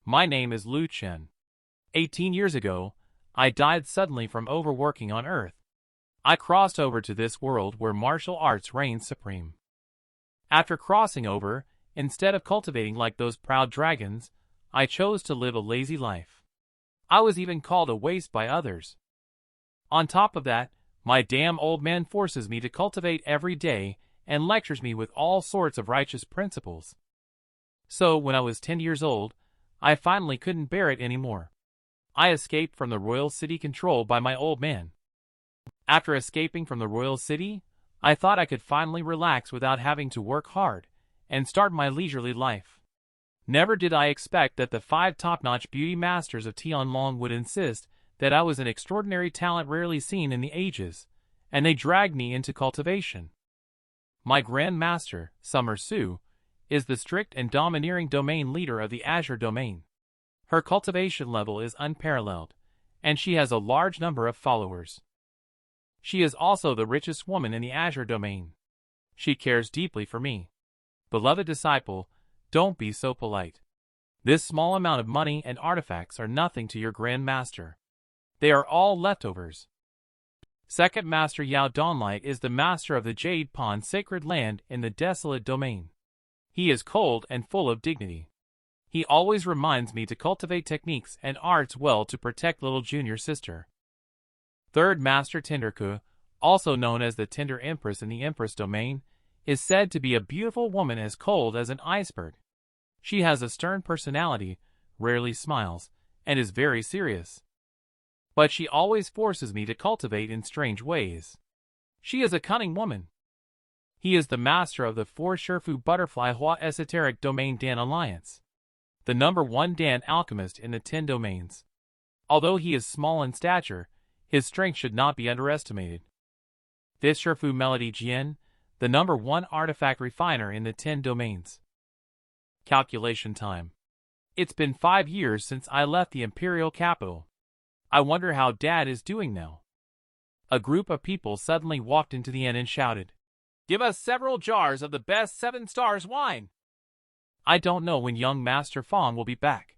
My name is Lu Chen. 18 years ago, I died suddenly from overworking on Earth. I crossed over to this world where martial arts reigns supreme. After crossing over, instead of cultivating like those proud dragons, I chose to live a lazy life. I was even called a waste by others. On top of that, my damn old man forces me to cultivate every day and lectures me with all sorts of righteous principles. So, when I was 10 years old, I finally couldn't bear it anymore. I escaped from the royal city controlled by my old man. After escaping from the royal city, I thought I could finally relax without having to work hard and start my leisurely life. Never did I expect that the 5 top-notch beauty masters of Tianlong would insist that I was an extraordinary talent rarely seen in the ages, and they dragged me into cultivation. My Grand Master, Summer Su, is the strict and domineering domain leader of the Azure domain. Her cultivation level is unparalleled, and she has a large number of followers. She is also the richest woman in the Azure domain. She cares deeply for me. Beloved disciple, don't be so polite. This small amount of money and artifacts are nothing to your Grand Master. They are all leftovers. Second Master Yao Donlight is the master of the Jade Pond sacred land in the desolate domain. He is cold and full of dignity. He always reminds me to cultivate techniques and arts well to protect little junior sister. Third Master Tenderku, also known as the Tender Empress in the Empress domain, is said to be a beautiful woman as cold as an iceberg. She has a stern personality, rarely smiles, and is very serious. But she always forces me to cultivate in strange ways. She is a cunning woman. He is the master of the 4 Shifu Butterfly Hua Esoteric Domain Dan Alliance, the number 1 Dan alchemist in the 10 domains. Although he is small in stature, his strength should not be underestimated. This Shifu Melody Jian, the number 1 artifact refiner in the 10 domains. Calculation time. It's been 5 years since I left the imperial capital. I wonder how Dad is doing now. A group of people suddenly walked into the inn and shouted, "Give us several jars of the best 7 stars wine!" I don't know when young Master Fong will be back.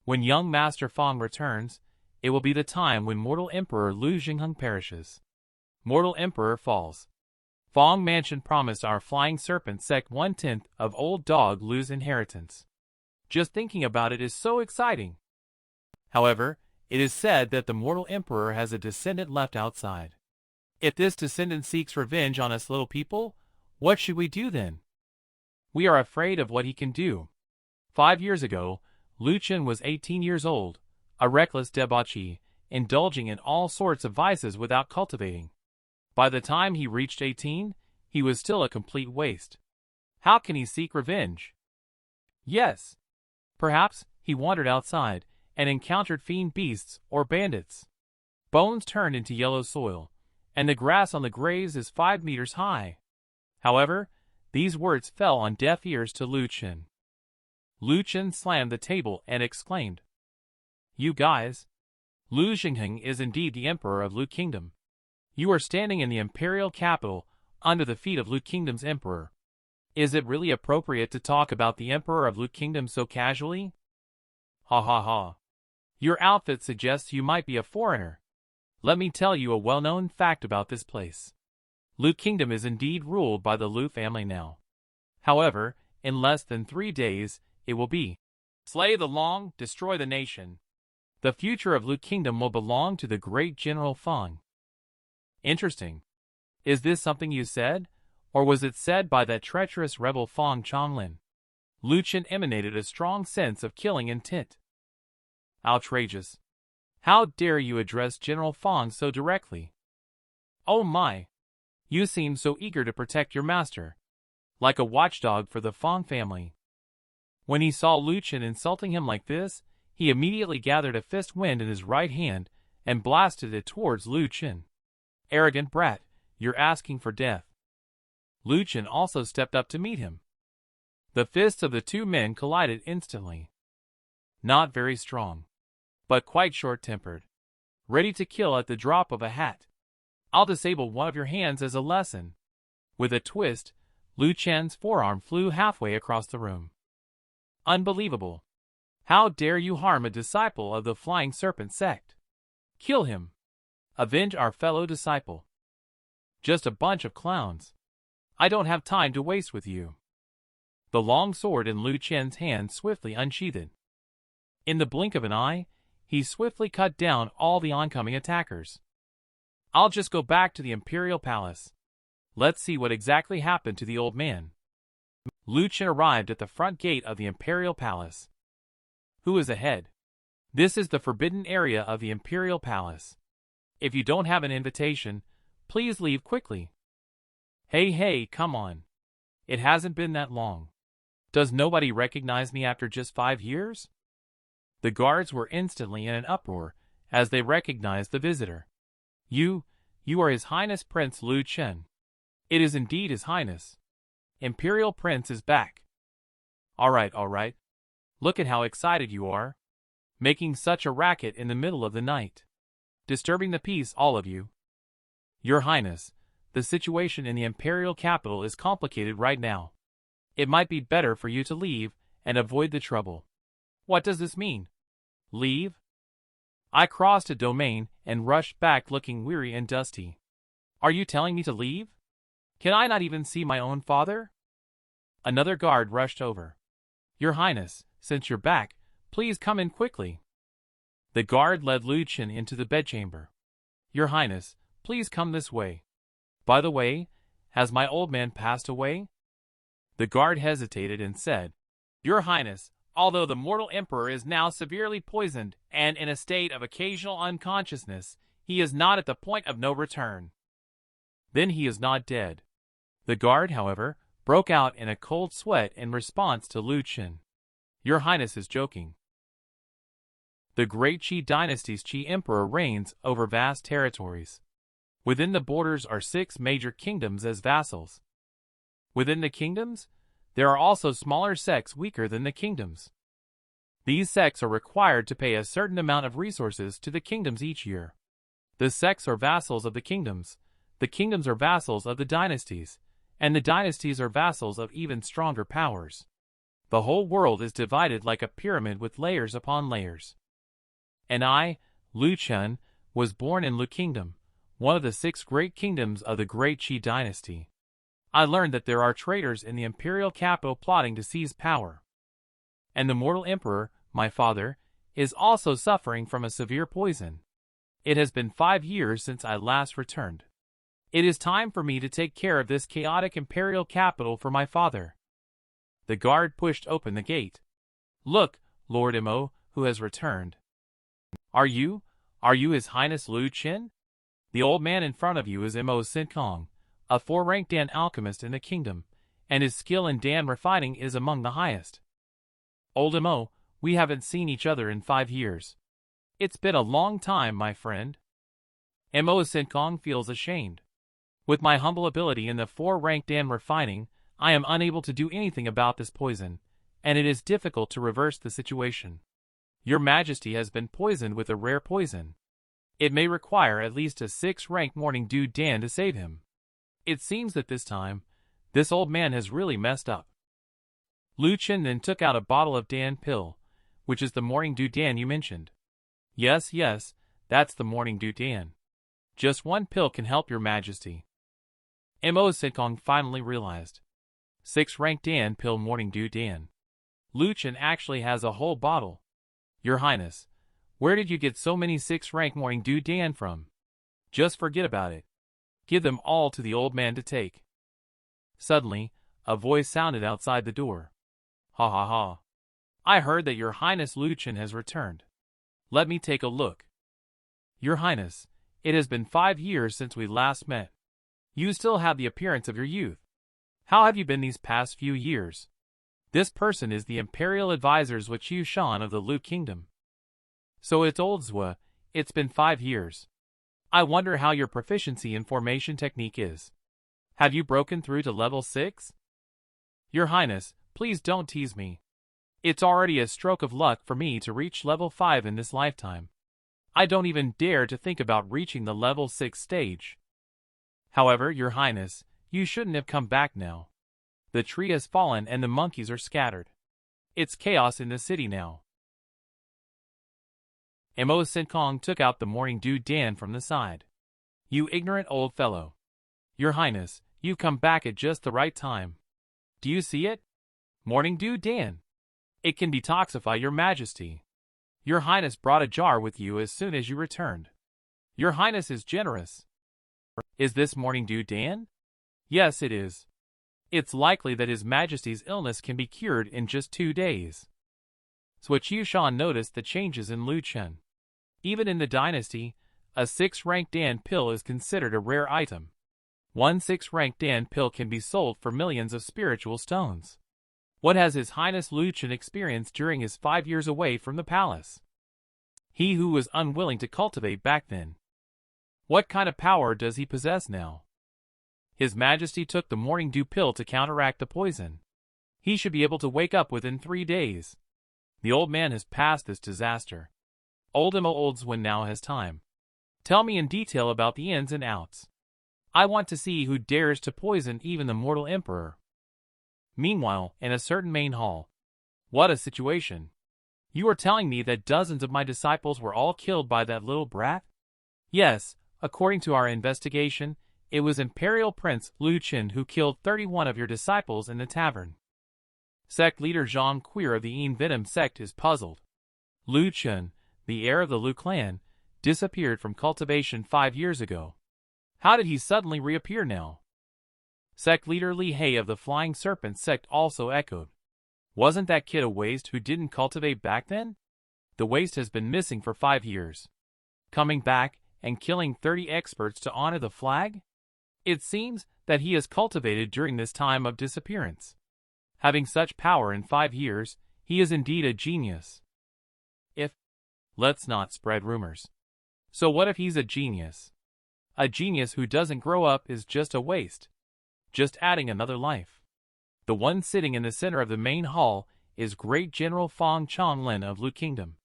When young Master Fong returns, it will be the time when mortal Emperor Lu Jingheng perishes. Mortal Emperor falls. Fong Mansion promised our flying serpent sect 1/10 of old dog Lu's inheritance. Just thinking about it is so exciting. However, it is said that the mortal emperor has a descendant left outside. If this descendant seeks revenge on us little people, what should we do then? We are afraid of what he can do. 5 years ago, Lu Chen was 18 years old, a reckless debauchee, indulging in all sorts of vices without cultivating. By the time he reached 18, he was still a complete waste. How can he seek revenge? Yes. Perhaps he wandered outside and encountered fiend beasts or bandits. Bones turned into yellow soil, and the grass on the graves is 5 meters high. However, these words fell on deaf ears to Lu Chen. Lu Chen slammed the table and exclaimed, "You guys! Lu Jingheng is indeed the emperor of Lu Kingdom. You are standing in the imperial capital under the feet of Lu Kingdom's emperor. Is it really appropriate to talk about the emperor of Lu Kingdom so casually? Ha ha ha. Your outfit suggests you might be a foreigner. Let me tell you a well-known fact about this place. Lu Kingdom is indeed ruled by the Lu family now. However, in less than 3 days, it will be slay the Long, destroy the nation. The future of Lu Kingdom will belong to the great General Feng." Interesting. Is this something you said, or was it said by that treacherous rebel Feng Chonglin? Lu Chen emanated a strong sense of killing intent. Outrageous. How dare you address General Feng so directly? Oh my! You seem so eager to protect your master, like a watchdog for the Feng family. When he saw Lu Chen insulting him like this, he immediately gathered a fist wind in his right hand and blasted it towards Lu Chen. "Arrogant brat, you're asking for death." Lu Chen also stepped up to meet him. The fists of the 2 men collided instantly. Not very strong, but quite short-tempered. Ready to kill at the drop of a hat. "I'll disable one of your hands as a lesson." With a twist, Lu Chen's forearm flew halfway across the room. Unbelievable. How dare you harm a disciple of the Flying Serpent sect? Kill him. Avenge our fellow disciple. Just a bunch of clowns. I don't have time to waste with you. The long sword in Lu Chen's hand swiftly unsheathed. In the blink of an eye, he swiftly cut down all the oncoming attackers. I'll just go back to the Imperial Palace. Let's see what exactly happened to the old man. Lu Chen arrived at the front gate of the Imperial Palace. Who is ahead? This is the forbidden area of the Imperial Palace. If you don't have an invitation, please leave quickly. Hey, come on. It hasn't been that long. Does nobody recognize me after just 5 years? The guards were instantly in an uproar as they recognized the visitor. You are His Highness Prince Lu Chen. It is indeed His Highness. Imperial Prince is back. All right. Look at how excited you are. Making such a racket in the middle of the night. Disturbing the peace, all of you. Your Highness, the situation in the Imperial capital is complicated right now. It might be better for you to leave and avoid the trouble. What does this mean? Leave? I crossed a domain and rushed back looking weary and dusty. Are you telling me to leave? Can I not even see my own father? Another guard rushed over. Your Highness, since you're back, please come in quickly. The guard led Lu Chen into the bedchamber. Your Highness, please come this way. By the way, has my old man passed away? The guard hesitated and said, Your Highness, although the mortal emperor is now severely poisoned and in a state of occasional unconsciousness, he is not at the point of no return. Then he is not dead. The guard, however, broke out in a cold sweat in response to Lu Chen. Your Highness is joking. The great Qi dynasty's Qi emperor reigns over vast territories. Within the borders are 6 major kingdoms as vassals. Within the kingdoms, there are also smaller sects weaker than the kingdoms. These sects are required to pay a certain amount of resources to the kingdoms each year. The sects are vassals of the kingdoms are vassals of the dynasties, and the dynasties are vassals of even stronger powers. The whole world is divided like a pyramid with layers upon layers. And I, Lu Chen, was born in Lu Kingdom, one of the 6 great kingdoms of the great Qi dynasty. I learned that there are traitors in the imperial capital plotting to seize power. And the mortal emperor, my father, is also suffering from a severe poison. It has been 5 years since I last returned. It is time for me to take care of this chaotic imperial capital for my father. The guard pushed open the gate. Look, Lord Mo, who has returned. Are you His Highness Lu Chen? The old man in front of you is Mo Sinkong, a 4-ranked Dan alchemist in the kingdom, and his skill in Dan refining is among the highest. Old Mo, we haven't seen each other in 5 years. It's been a long time, my friend. Mo Sinkong feels ashamed. With my humble ability in the 4-ranked Dan refining, I am unable to do anything about this poison, and it is difficult to reverse the situation. Your Majesty has been poisoned with a rare poison. It may require at least a 6-ranked Morning Dew Dan to save him. It seems that this time, this old man has really messed up. Lu Chen then took out a bottle of Dan pill, which is the Morning Dew Dan you mentioned. Yes, that's the Morning Dew Dan. Just 1 pill can help your Majesty. Mo Sinkong finally realized. 6-ranked Dan pill Morning Dew Dan. Lu Chen actually has a whole bottle. Your Highness, where did you get so many 6-ranked Morning Dew Dan from? Just forget about it. Give them all to the old man to take. Suddenly, a voice sounded outside the door. Ha. I heard that Your Highness Lu Chen has returned. Let me take a look. Your Highness, it has been 5 years since we last met. You still have the appearance of your youth. How have you been these past few years? This person is the Imperial Advisor's Qiu Shan of the Lu Kingdom. So it's old Zhua, it's been 5 years. I wonder how your proficiency in formation technique is. Have you broken through to level 6? Your Highness, please don't tease me. It's already a stroke of luck for me to reach level 5 in this lifetime. I don't even dare to think about reaching the level 6 stage. However, Your Highness, you shouldn't have come back now. The tree has fallen and the monkeys are scattered. It's chaos in the city now. Mo Sinkong took out the Morning Dew Dan from the side. You ignorant old fellow. Your Highness, you come back at just the right time. Do you see it? Morning Dew Dan. It can detoxify your Majesty. Your Highness brought a jar with you as soon as you returned. Your Highness is generous. Is this Morning Dew Dan? Yes, it is. It's likely that His Majesty's illness can be cured in just 2 days. Switch Yushan noticed the changes in Lu Chen. Even in the dynasty, a 6th-rank Dan pill is considered a rare item. One 6th-rank Dan pill can be sold for millions of spiritual stones. What has His Highness Lu Chen experienced during his 5 years away from the palace? He who was unwilling to cultivate back then. What kind of power does he possess now? His Majesty took the Morning Dew pill to counteract the poison. He should be able to wake up within 3 days. The old man has passed this disaster. Old Mo Oldswin now has time. Tell me in detail about the ins and outs. I want to see who dares to poison even the mortal emperor. Meanwhile, in a certain main hall. What a situation. You are telling me that dozens of my disciples were all killed by that little brat? Yes, according to our investigation, it was Imperial Prince Lu Chen who killed 31 of your disciples in the tavern. Sect leader Zhang Queer of the Yin Venom sect is puzzled. Lu Chen, the heir of the Lu clan, disappeared from cultivation 5 years ago. How did he suddenly reappear now? Sect leader Li He of the Flying Serpent sect also echoed. Wasn't that kid a waste who didn't cultivate back then? The waste has been missing for 5 years. Coming back and killing 30 experts to honor the flag? It seems that he has cultivated during this time of disappearance. Having such power in 5 years, he is indeed a genius. Let's not spread rumors. So what if he's a genius? A genius who doesn't grow up is just a waste. Just adding another life. The one sitting in the center of the main hall is Great General Fong Changlin of Lu Kingdom.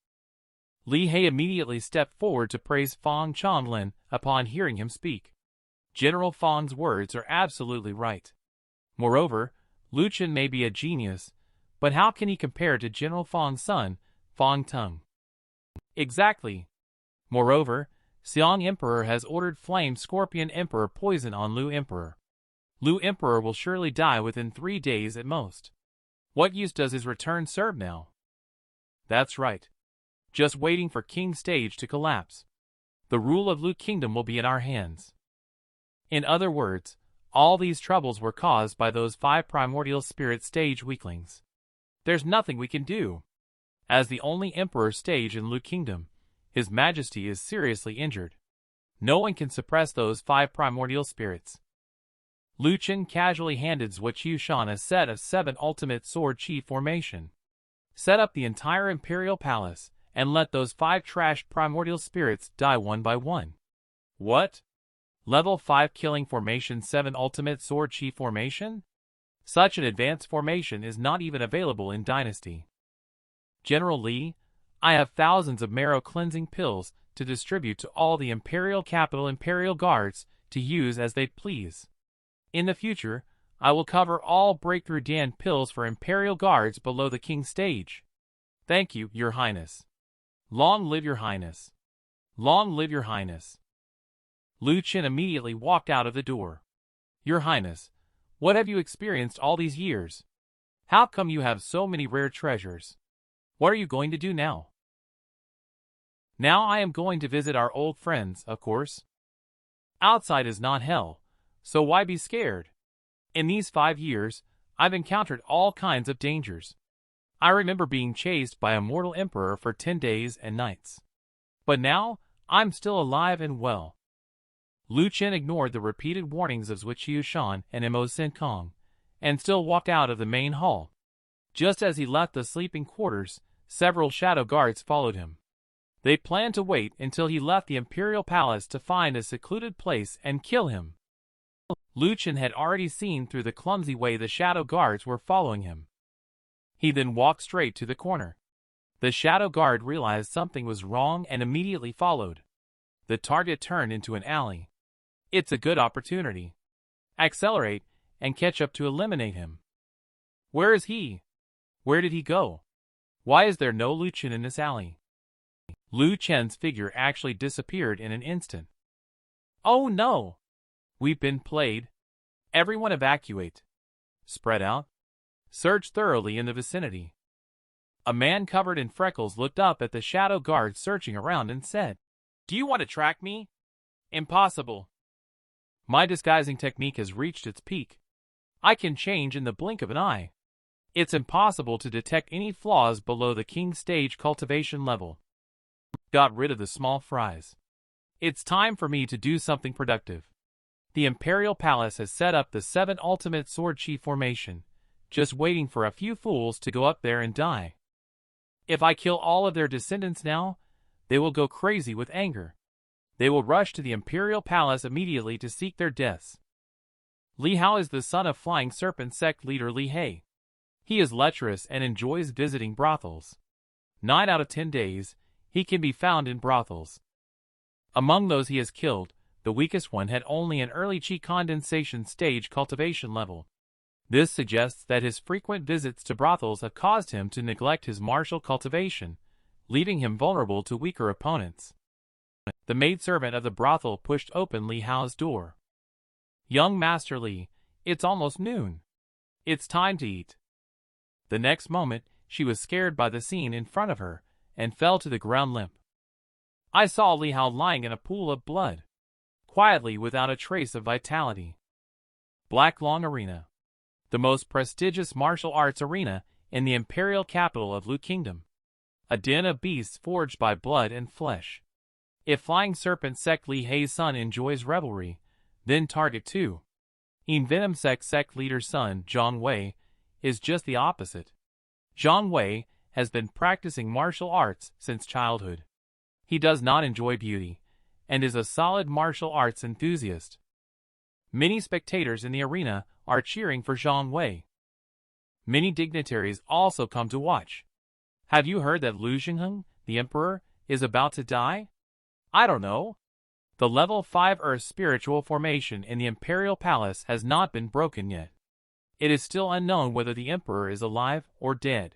Li He immediately stepped forward to praise Fong Changlin upon hearing him speak. General Fong's words are absolutely right. Moreover, Lu Chen may be a genius, but how can he compare to General Fong's son, Fong Tung? Exactly. Moreover, Xiong Emperor has ordered Flame Scorpion Emperor poison on Lu Emperor. Lu Emperor will surely die within 3 days at most. What use does his return serve now? That's right. Just waiting for King Stage to collapse. The rule of Lu Kingdom will be in our hands. In other words, all these troubles were caused by those 5 primordial spirit stage weaklings. There's nothing we can do. As the only emperor stage in Lu Kingdom, His Majesty is seriously injured. No one can suppress those 5 primordial spirits. Lu Chen casually handed Zhuo Yushan a set of 7 ultimate sword chi formation. Set up the entire imperial palace, and let those 5 trashed primordial spirits die one by one. What? Level 5 killing formation 7 ultimate sword chi formation? Such an advanced formation is not even available in Dynasty. General Li, I have thousands of marrow cleansing pills to distribute to all the imperial capital imperial guards to use as they please. In the future, I will cover all breakthrough Dan pills for imperial guards below the King Stage. Thank you, Your Highness. Long live Your Highness. Long live Your Highness. Lu Chen immediately walked out of the door. Your Highness, what have you experienced all these years? How come you have so many rare treasures? What are you going to do now? Now I am going to visit our old friends, of course. Outside is not hell, so why be scared? In these 5 years, I've encountered all kinds of dangers. I remember being chased by a mortal emperor for 10 days and nights. But now, I'm still alive and well. Lu Chen ignored the repeated warnings of Zhuo Yushan and Mo Sinkong, and still walked out of the main hall. Just as he left the sleeping quarters, several shadow guards followed him. They planned to wait until he left the imperial palace to find a secluded place and kill him. Lu Chen had already seen through the clumsy way the shadow guards were following him. He then walked straight to the corner. The shadow guard realized something was wrong and immediately followed. The target turned into an alley. It's a good opportunity. Accelerate and catch up to eliminate him. Where is he? Where did he go? Why is there no Lu Chen in this alley? Lu Chen's figure actually disappeared in an instant. Oh no! We've been played. Everyone evacuate. Spread out. Search thoroughly in the vicinity. A man covered in freckles looked up at the shadow guard searching around and said, "Do you want to track me? Impossible. My disguising technique has reached its peak. I can change in the blink of an eye. It's impossible to detect any flaws below the king stage cultivation level. Got rid of the small fries. It's time for me to do something productive. The Imperial Palace has set up the 7 ultimate sword chi formation, just waiting for a few fools to go up there and die. If I kill all of their descendants now, they will go crazy with anger. They will rush to the Imperial Palace immediately to seek their deaths." Li Hao is the son of Flying Serpent sect leader Li He. He is lecherous and enjoys visiting brothels. 9 out of 10 days, he can be found in brothels. Among those he has killed, the weakest one had only an early chi condensation stage cultivation level. This suggests that his frequent visits to brothels have caused him to neglect his martial cultivation, leaving him vulnerable to weaker opponents. The maidservant of the brothel pushed open Li Hao's door. "Young Master Li, it's almost noon. It's time to eat." The next moment, she was scared by the scene in front of her, and fell to the ground limp. I saw Li Hao lying in a pool of blood, quietly without a trace of vitality. Black Long Arena. The most prestigious martial arts arena in the imperial capital of Lu Kingdom. A den of beasts forged by blood and flesh. If Flying Serpent sect Li Hei's son enjoys revelry, then Target 2. Venom sect leader's son, Zhang Wei, is just the opposite. Zhang Wei has been practicing martial arts since childhood. He does not enjoy beauty, and is a solid martial arts enthusiast. Many spectators in the arena are cheering for Zhang Wei. Many dignitaries also come to watch. Have you heard that Lu Chen, the emperor, is about to die? I don't know. The level 5 Earth spiritual formation in the Imperial Palace has not been broken yet. It is still unknown whether the emperor is alive or dead.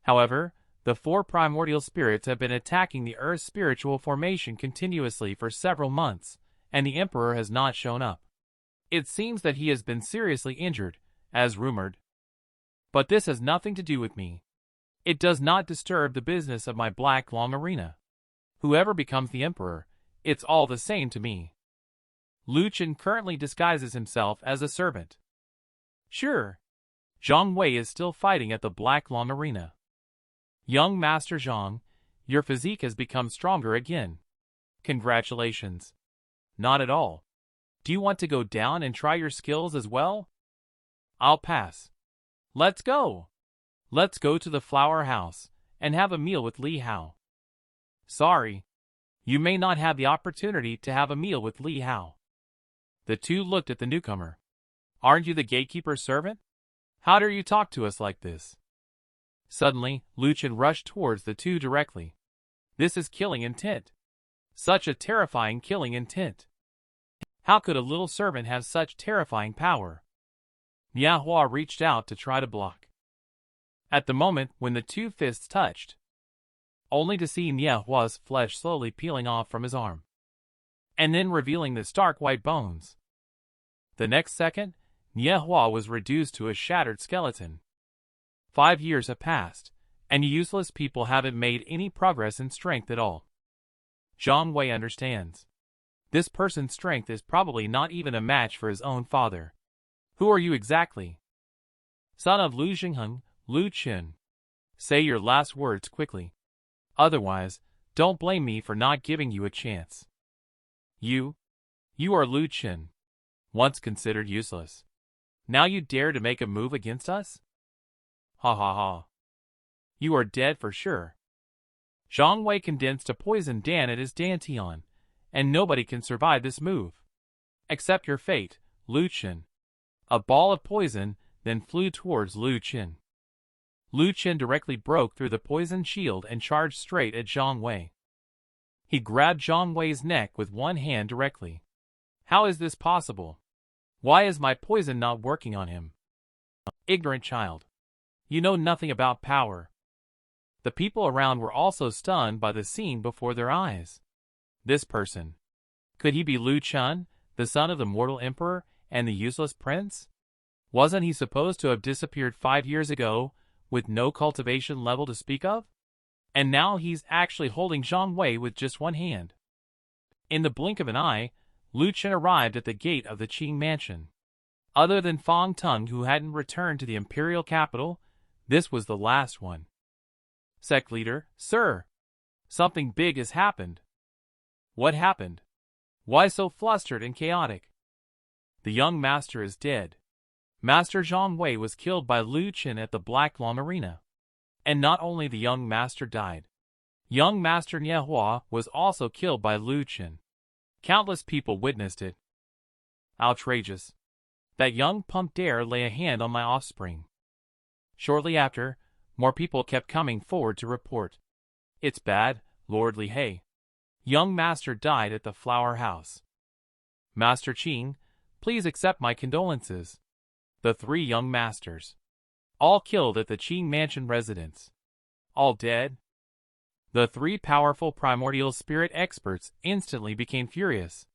However, the 4 primordial spirits have been attacking the Earth spiritual formation continuously for several months, and the emperor has not shown up. It seems that he has been seriously injured, as rumored. But this has nothing to do with me. It does not disturb the business of my Black Long Arena. Whoever becomes the emperor, it's all the same to me. Lu Chen currently disguises himself as a servant. Sure. Zhang Wei is still fighting at the Black Long Arena. Young Master Zhang, your physique has become stronger again. Congratulations. Not at all. Do you want to go down and try your skills as well? I'll pass. Let's go. Let's go to the flower house and have a meal with Li Hao. Sorry. You may not have the opportunity to have a meal with Li Hao. The two looked at the newcomer. Aren't you the gatekeeper's servant? How dare you talk to us like this? Suddenly, Lu Chen rushed towards the two directly. This is killing intent. Such a terrifying killing intent. How could a little servant have such terrifying power? Manhua reached out to try to block. At the moment when the two fists touched, only to see Manhua's flesh slowly peeling off from his arm, and then revealing the stark white bones. The next second, Manhua was reduced to a shattered skeleton. 5 years have passed, and you useless people haven't made any progress in strength at all. Zhang Wei understands. This person's strength is probably not even a match for his own father. Who are you exactly? Son of Lu Chen, Lu Chen. Say your last words quickly. Otherwise, don't blame me for not giving you a chance. You are Lu Chen. Once considered useless. Now you dare to make a move against us? Ha ha ha. You are dead for sure. Zhang Wei condensed a poison Dan at his dantian, and nobody can survive this move. Accept your fate, Lu Chen. A ball of poison then flew towards Lu Chen. Lu Chen directly broke through the poison shield and charged straight at Zhang Wei. He grabbed Zhang Wei's neck with one hand directly. How is this possible? Why is my poison not working on him? Ignorant child. You know nothing about power. The people around were also stunned by the scene before their eyes. This person. Could he be Lu Chen, the son of the mortal emperor and the useless prince? Wasn't he supposed to have disappeared 5 years ago, with no cultivation level to speak of? And now he's actually holding Zhang Wei with just one hand. In the blink of an eye, Lu Chen arrived at the gate of the Qing mansion. Other than Fang Tung, who hadn't returned to the imperial capital, this was the last one. Sect leader, sir. Something big has happened. What happened? Why so flustered and chaotic? The young master is dead. Master Zhang Wei was killed by Lu Chen at the Black Long Arena. And not only the young master died. Young Master Manhwa was also killed by Lu Chen. Countless people witnessed it. Outrageous. That young punk dare lay a hand on my offspring. Shortly after, more people kept coming forward to report. It's bad, Lord Li He. Young master died at the flower house. Master Qing, please accept my condolences. The 3 young masters. All killed at the Qing mansion residence. All dead? The 3 powerful primordial spirit experts instantly became furious.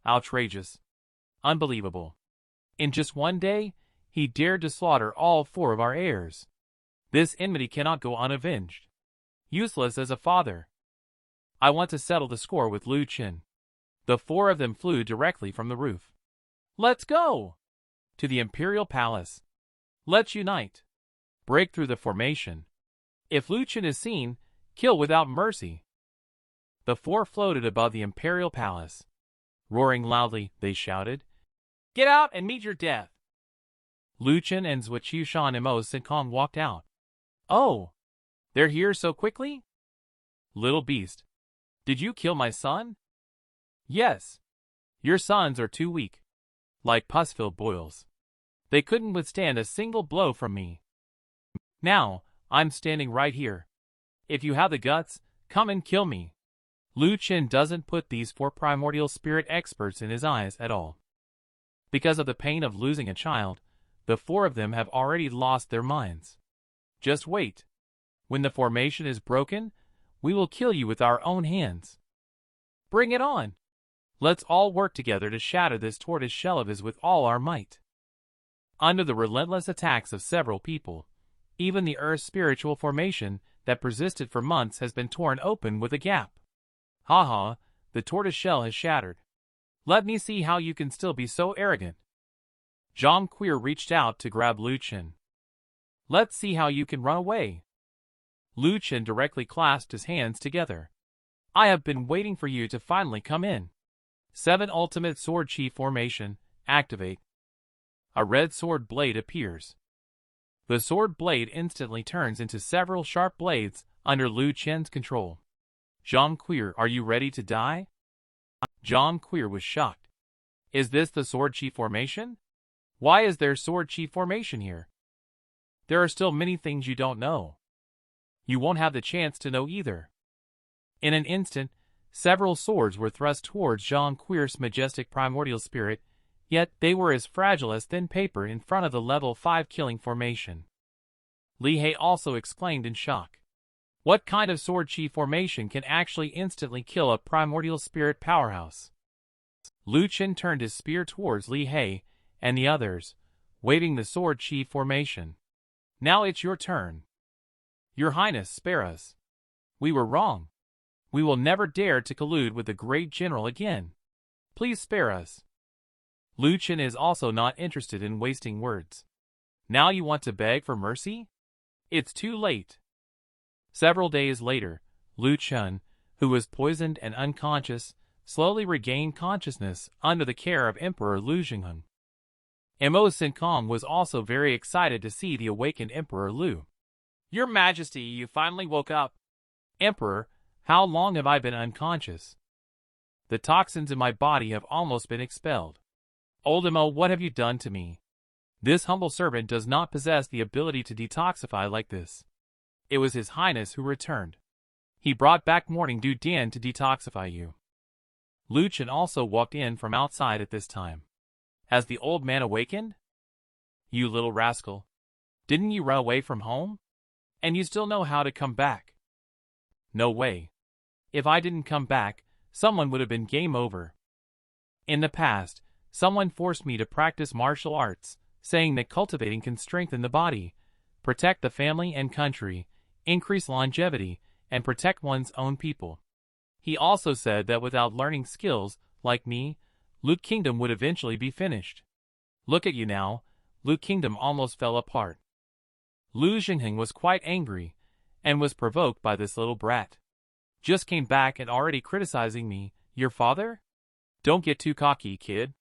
Outrageous. Unbelievable. In just one day, he dared to slaughter all 4 of our heirs. This enmity cannot go unavenged. Useless as a father. I want to settle the score with Lu Chen. The 4 of them flew directly from the roof. Let's go! To the Imperial Palace. Let's unite. Break through the formation. If Lu Chen is seen, kill without mercy. The 4 floated above the Imperial Palace. Roaring loudly, they shouted, Get out and meet your death! Lu Chen and Zhuqiushan and Mo Sinkong walked out. Oh! They're here so quickly? Little beast. Did you kill my son? Yes. Your sons are too weak. Like pus-filled boils. They couldn't withstand a single blow from me. Now, I'm standing right here. If you have the guts, come and kill me. Lu Chen doesn't put these 4 primordial spirit experts in his eyes at all. Because of the pain of losing a child, the 4 of them have already lost their minds. Just wait. When the formation is broken, we will kill you with our own hands. Bring it on. Let's all work together to shatter this tortoise shell of his with all our might. Under the relentless attacks of several people, even the Earth's spiritual formation that persisted for months has been torn open with a gap. Ha, the tortoise shell has shattered. Let me see how you can still be so arrogant. Zhang Queer reached out to grab Lu Chen. Let's see how you can run away. Lu Chen directly clasped his hands together. I have been waiting for you to finally come in. 7 Ultimate Sword Chi Formation, activate. A red sword blade appears. The sword blade instantly turns into several sharp blades under Lu Chen's control. Zhang Queer, are you ready to die? Zhang Queer was shocked. Is this the Sword Chi Formation? Why is there Sword Chi Formation here? There are still many things you don't know. You won't have the chance to know either. In an instant, several swords were thrust towards Zhang Queer's majestic primordial spirit, yet they were as fragile as thin paper in front of the level 5 killing formation. Li He also exclaimed in shock. What kind of Sword Chi formation can actually instantly kill a primordial spirit powerhouse? Lu Chen turned his spear towards Li He and the others, waving the Sword Chi formation. Now it's your turn. Your Highness, spare us. We were wrong. We will never dare to collude with the great general again. Please spare us. Lu Chen is also not interested in wasting words. Now you want to beg for mercy? It's too late. Several days later, Lu Chen, who was poisoned and unconscious, slowly regained consciousness under the care of Emperor Lu Xingheng. Mo Sinkong was also very excited to see the awakened Emperor Lu. Your Majesty, you finally woke up. Emperor, how long have I been unconscious? The toxins in my body have almost been expelled. Old Mo, what have you done to me? This humble servant does not possess the ability to detoxify like this. It was His Highness who returned. He brought back Morning Dew Dan to detoxify you. Lu Chen also walked in from outside at this time. Has the old man awakened? You little rascal. Didn't you run away from home? And you still know how to come back? No way. If I didn't come back, someone would have been game over. In the past, someone forced me to practice martial arts, saying that cultivating can strengthen the body, protect the family and country, increase longevity, and protect one's own people. He also said that without learning skills, like me, Lu Kingdom would eventually be finished. Look at you now, Lu Kingdom almost fell apart. Lu Xingheng was quite angry, and was provoked by this little brat. Just came back and already criticizing me, your father? Don't get too cocky, kid.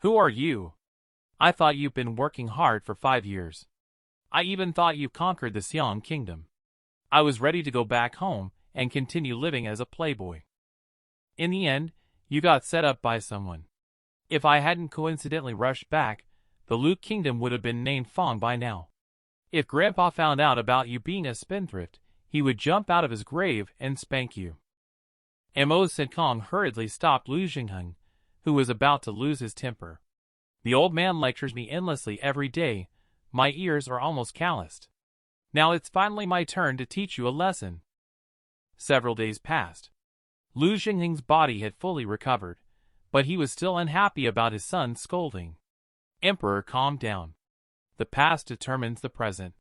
Who are you? I thought you've been working hard for 5 years. I even thought you conquered the Xiang Kingdom. I was ready to go back home and continue living as a playboy. In the end, you got set up by someone. If I hadn't coincidentally rushed back, the Lu Kingdom would have been named Fong by now. If Grandpa found out about you being a spendthrift, he would jump out of his grave and spank you. Mo Sinkong hurriedly stopped Lu Xingheng, who was about to lose his temper. The old man lectures me endlessly every day. My ears are almost calloused. Now it's finally my turn to teach you a lesson. Several days passed. Lu Xingheng's body had fully recovered, but he was still unhappy about his son's scolding. Emperor, calm down. The past determines the present.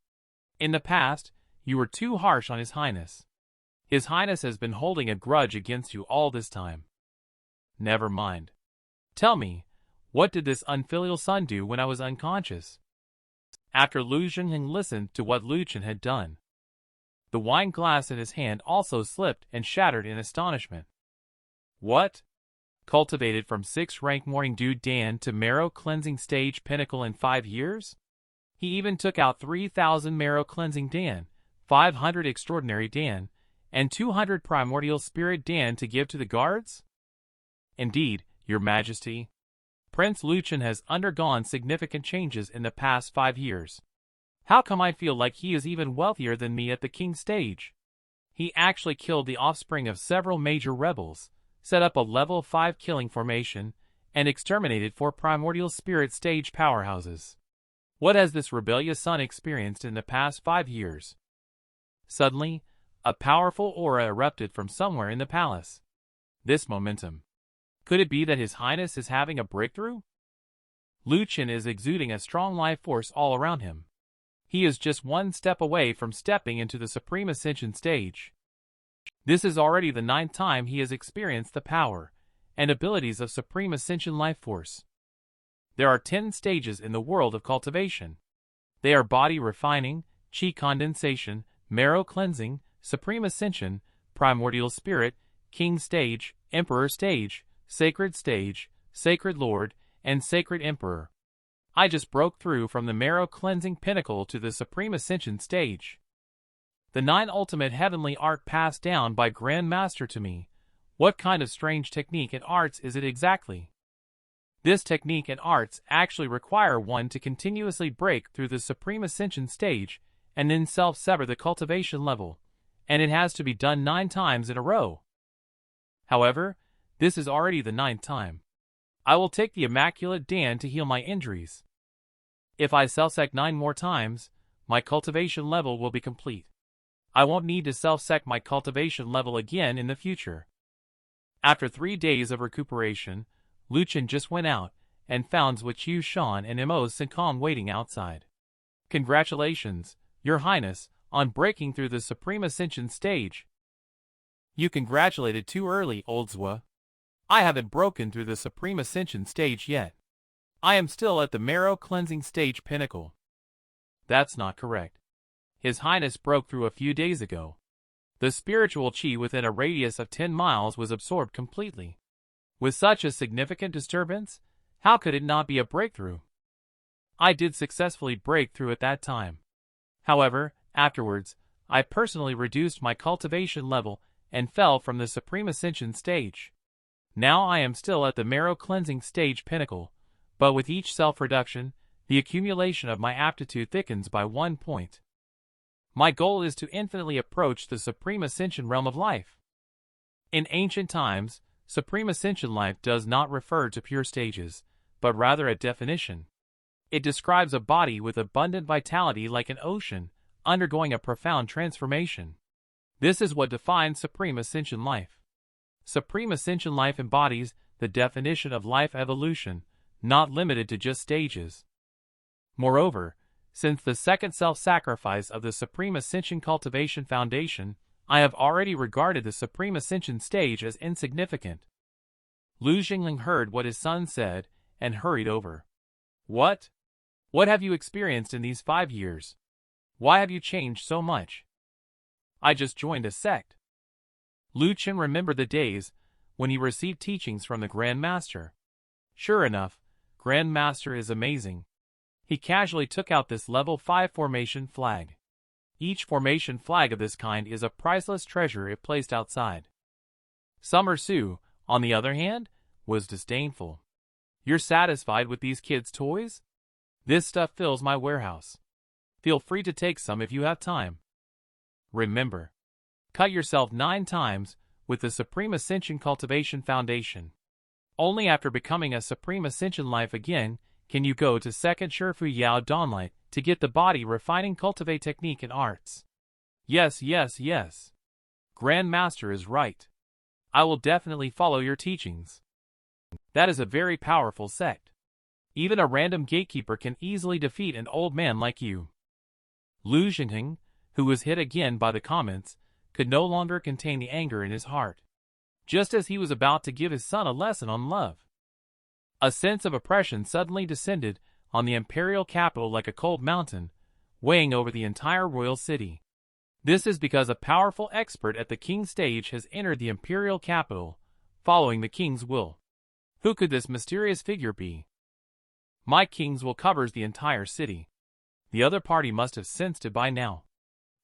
In the past, you were too harsh on His Highness. His Highness has been holding a grudge against you all this time. Never mind. Tell me, what did this unfilial son do when I was unconscious? After Lu Xingheng listened to what Lu Chen had done, the wine glass in his hand also slipped and shattered in astonishment. What? Cultivated from 6th rank Morning Dew Dan to marrow cleansing stage pinnacle in 5 years? He even took out 3,000 marrow cleansing Dan, 500 extraordinary Dan, and 200 primordial spirit Dan to give to the guards? Indeed, your majesty. Prince Lu Chen has undergone significant changes in the past 5 years. How come I feel like he is even wealthier than me at the king stage? He actually killed the offspring of several major rebels, set up a level 5 killing formation, and exterminated 4 primordial spirit stage powerhouses. What has this rebellious son experienced in the past 5 years? Suddenly, a powerful aura erupted from somewhere in the palace. This momentum. Could it be that His Highness is having a breakthrough? Lu Chen is exuding a strong life force all around him. He is just one step away from stepping into the Supreme Ascension stage. This is already the 9th time he has experienced the power and abilities of Supreme Ascension life force. There are 10 stages in the world of cultivation. They are body refining, chi condensation, marrow cleansing, Supreme Ascension, primordial spirit, king stage, emperor stage, sacred stage, sacred lord, and sacred emperor. I just broke through from the marrow cleansing pinnacle to the Supreme Ascension stage. The 9 ultimate heavenly art passed down by Grand Master to me. What kind of strange technique and arts is it exactly? This technique and arts actually require one to continuously break through the Supreme Ascension stage and then self-sever the cultivation level, and it has to be done 9 times in a row. However, this is already the 9th time. I will take the Immaculate Dan to heal my injuries. If I self-sec 9 more times, my cultivation level will be complete. I won't need to self-sec my cultivation level again in the future. After 3 days of recuperation, Lu Chen just went out and found Zhuqiu Shan and Mo Sinkong waiting outside. Congratulations, Your Highness, on breaking through the Supreme Ascension stage. You congratulated too early, old Zhua. I haven't broken through the Supreme Ascension stage yet. I am still at the marrow cleansing stage pinnacle. That's not correct. His Highness broke through a few days ago. The spiritual chi within a radius of 10 miles was absorbed completely. With such a significant disturbance, how could it not be a breakthrough? I did successfully break through at that time. However, afterwards, I personally reduced my cultivation level and fell from the Supreme Ascension stage. Now I am still at the marrow cleansing stage pinnacle, but with each self-reduction, the accumulation of my aptitude thickens by 1 point. My goal is to infinitely approach the Supreme Ascension realm of life. In ancient times, Supreme Ascension life does not refer to pure stages, but rather a definition. It describes a body with abundant vitality like an ocean, undergoing a profound transformation. This is what defines Supreme Ascension life. Supreme Ascension life embodies the definition of life evolution, not limited to just stages. Moreover, since the second self-sacrifice of the Supreme Ascension Cultivation Foundation, I have already regarded the Supreme Ascension stage as insignificant. Lu Xingling heard what his son said and hurried over. What? What have you experienced in these 5 years? Why have you changed so much? I just joined a sect. Lu Chen remembered the days when he received teachings from the Grand Master. Sure enough, Grand Master is amazing. He casually took out this level 5 formation flag. Each formation flag of this kind is a priceless treasure if placed outside. Summer Su, on the other hand, was disdainful. You're satisfied with these kids' toys? This stuff fills my warehouse. Feel free to take some if you have time. Remember, cut yourself 9 times with the Supreme Ascension Cultivation Foundation. Only after becoming a Supreme Ascension life again can you go to second Shifu Yao Dawnlight to get the body refining cultivate technique and arts. Yes. Grand Master is right. I will definitely follow your teachings. That is a very powerful sect. Even a random gatekeeper can easily defeat an old man like you. Lu Xingling, who was hit again by the comments, could no longer contain the anger in his heart. Just as he was about to give his son a lesson on love, a sense of oppression suddenly descended on the imperial capital like a cold mountain, weighing over the entire royal city. This is because a powerful expert at the king's stage has entered the imperial capital, following the king's will. Who could this mysterious figure be? My king's will covers the entire city. The other party must have sensed it by now.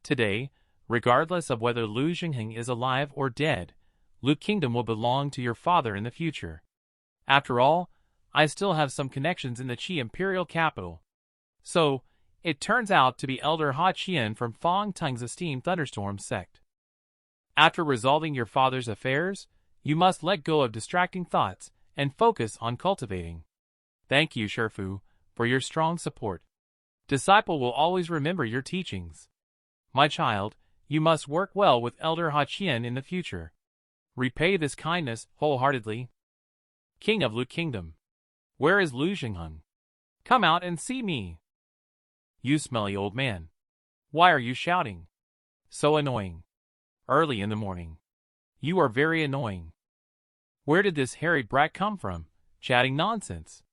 Today, regardless of whether Lu Xingling is alive or dead, Lu Kingdom will belong to your father in the future. After all, I still have some connections in the Qi imperial capital. So, it turns out to be Elder Ha Qian from Fong Tung's esteemed Thunderstorm sect. After resolving your father's affairs, you must let go of distracting thoughts and focus on cultivating. Thank you, Shifu, for your strong support. Disciple will always remember your teachings. My child, you must work well with Elder Ha Qian in the future. Repay this kindness wholeheartedly. King of Lu Kingdom. Where is Lu Xingling? Come out and see me. You smelly old man. Why are you shouting? So annoying. Early in the morning. You are very annoying. Where did this hairy brat come from, chatting nonsense?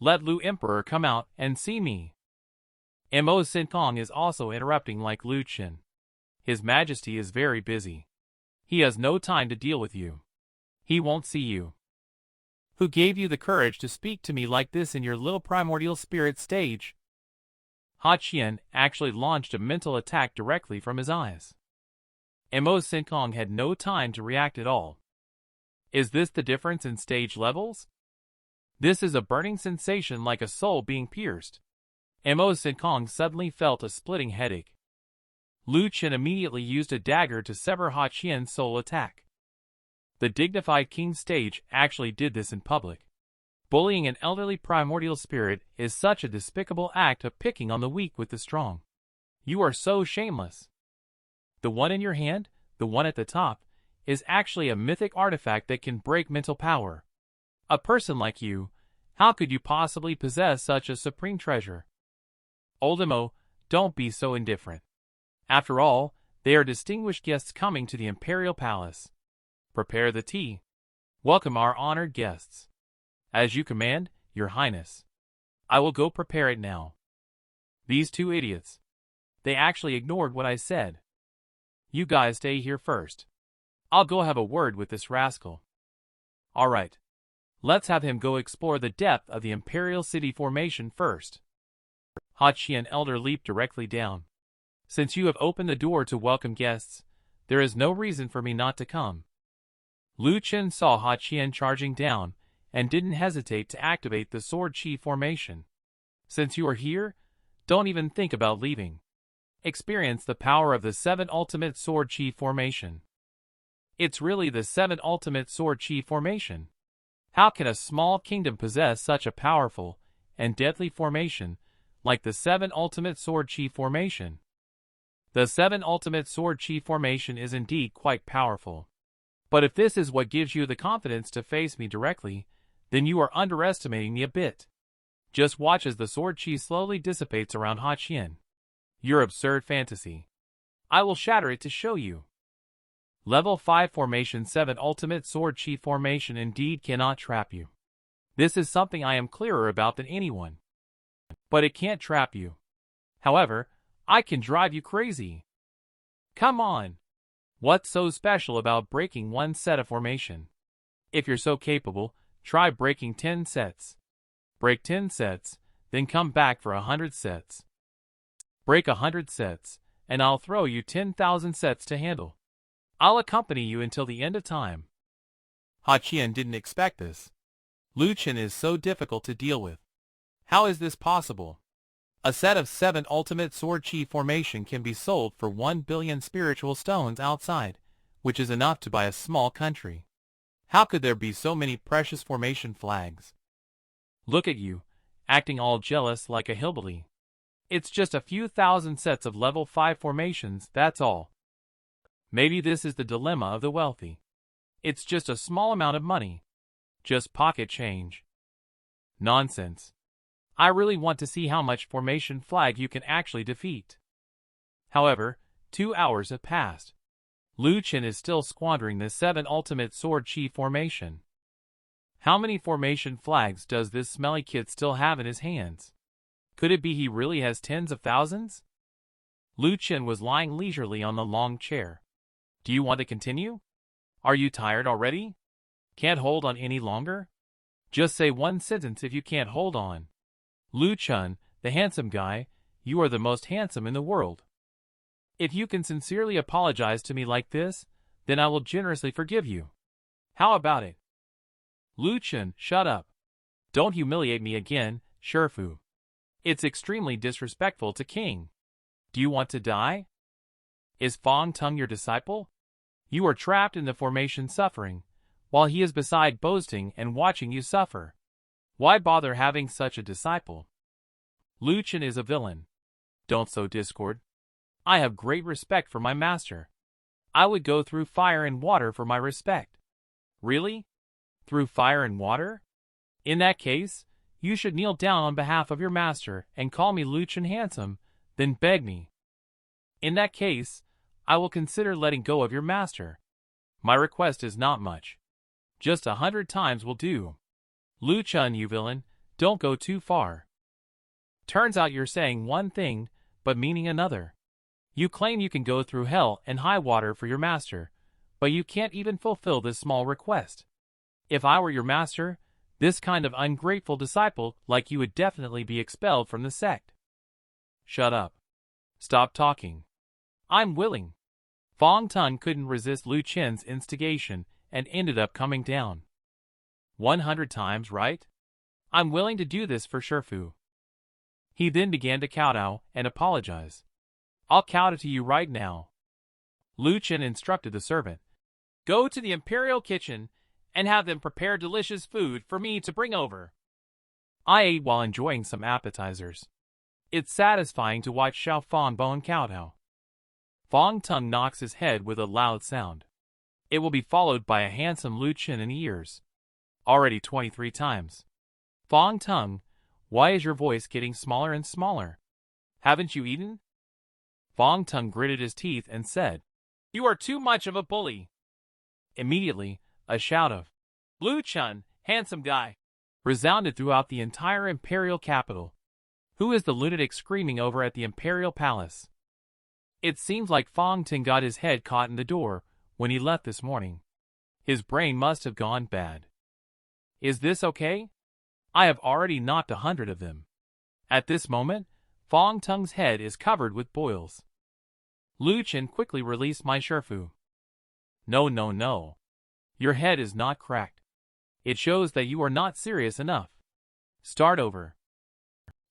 Let Lu Emperor come out and see me. Mo Sinkong is also interrupting like Lu Chen. His Majesty is very busy. He has no time to deal with you. He won't see you. Who gave you the courage to speak to me like this in your little primordial spirit stage? Ha Qian actually launched a mental attack directly from his eyes. Mo Sinkong had no time to react at all. Is this the difference in stage levels? This is a burning sensation like a soul being pierced. Mo Sinkong suddenly felt a splitting headache. Lu Chen immediately used a dagger to sever Ha Qian's soul attack. The dignified king stage actually did this in public. Bullying an elderly primordial spirit is such a despicable act of picking on the weak with the strong. You are so shameless. The one in your hand, the one at the top, is actually a mythic artifact that can break mental power. A person like you, how could you possibly possess such a supreme treasure? Old Mo, don't be so indifferent. After all, they are distinguished guests coming to the imperial palace. Prepare the tea. Welcome our honored guests. As you command, your highness. I will go prepare it now. These two idiots. They actually ignored what I said. You guys stay here first. I'll go have a word with this rascal. All right. Let's have him go explore the depth of the imperial city formation first. Ha Qian Elder leaped directly down. Since you have opened the door to welcome guests, there is no reason for me not to come. Lu Chen saw Ha Qian charging down and didn't hesitate to activate the Sword Chi formation. Since you are here, don't even think about leaving. Experience the power of the 7 Ultimate Sword Chi formation. It's really the 7 Ultimate Sword Chi formation. How can a small kingdom possess such a powerful and deadly formation like the 7 Ultimate Sword Chi formation? The 7 ultimate sword chi formation is indeed quite powerful. But if this is what gives you the confidence to face me directly, then you are underestimating me a bit. Just watch as the sword chi slowly dissipates around Haqian. Your absurd fantasy. I will shatter it to show you. Level 5 Formation 7 Ultimate Sword Chi Formation indeed cannot trap you. This is something I am clearer about than anyone. But it can't trap you. However, I can drive you crazy. Come on. What's so special about breaking one set of formation? If you're so capable, try breaking 10 sets. Break 10 sets, then come back for 100 sets. Break 100 sets, and I'll throw you 10,000 sets to handle. I'll accompany you until the end of time. Haqian didn't expect this. Lu Chen is so difficult to deal with. How is this possible? A set of 7 ultimate sword chi formation can be sold for 1 billion spiritual stones outside, which is enough to buy a small country. How could there be so many precious formation flags? Look at you, acting all jealous like a hillbilly. It's just a few thousand sets of level 5 formations, that's all. Maybe this is the dilemma of the wealthy. It's just a small amount of money. Just pocket change. Nonsense. I really want to see how much formation flag you can actually defeat. However, 2 hours have passed. Lu Chen is still squandering the 7 ultimate sword chi formation. How many formation flags does this smelly kid still have in his hands? Could it be he really has tens of thousands? Lu Chen was lying leisurely on the long chair. Do you want to continue? Are you tired already? Can't hold on any longer? Just say one sentence if you can't hold on. Lu Chen, the handsome guy, you are the most handsome in the world. If you can sincerely apologize to me like this, then I will generously forgive you. How about it? Lu Chen, shut up. Don't humiliate me again, Shifu. It's extremely disrespectful to King. Do you want to die? Is Fong Tung your disciple? You are trapped in the formation suffering, while he is beside boasting and watching you suffer. Why bother having such a disciple? Lu Chen is a villain. Don't sow discord. I have great respect for my master. I would go through fire and water for my respect. Really? Through fire and water? In that case, you should kneel down on behalf of your master and call me Lu Chen handsome, then beg me. In that case, I will consider letting go of your master. My request is not much. Just 100 times will do. Lu Chen, you villain, don't go too far. Turns out you're saying one thing, but meaning another. You claim you can go through hell and high water for your master, but you can't even fulfill this small request. If I were your master, this kind of ungrateful disciple like you would definitely be expelled from the sect. Shut up. Stop talking. I'm willing. Fong Tung couldn't resist Lu Chen's instigation and ended up coming down. 100 times, right? I'm willing to do this for Shifu. He then began to kowtow and apologize. I'll kowtow to you right now. Lu Chen instructed the servant. Go to the imperial kitchen and have them prepare delicious food for me to bring over. I ate while enjoying some appetizers. It's satisfying to watch Xiao Fongbone kowtow. Fong Tung knocks his head with a loud sound. It will be followed by a handsome Lu Chen in ears. Already 23 times. Fong Tung, why is your voice getting smaller and smaller? Haven't you eaten? Fong Tung gritted his teeth and said, You are too much of a bully. Immediately, a shout of, Lu Chen, handsome guy, resounded throughout the entire imperial capital. Who is the lunatic screaming over at the imperial palace? It seems like Fong Tung got his head caught in the door when he left this morning. His brain must have gone bad. Is this okay? I have already knocked 100 of them. At this moment, Fong Tung's head is covered with boils. Lu Chen quickly released my Shifu. No, no, no. Your head is not cracked. It shows that you are not serious enough. Start over.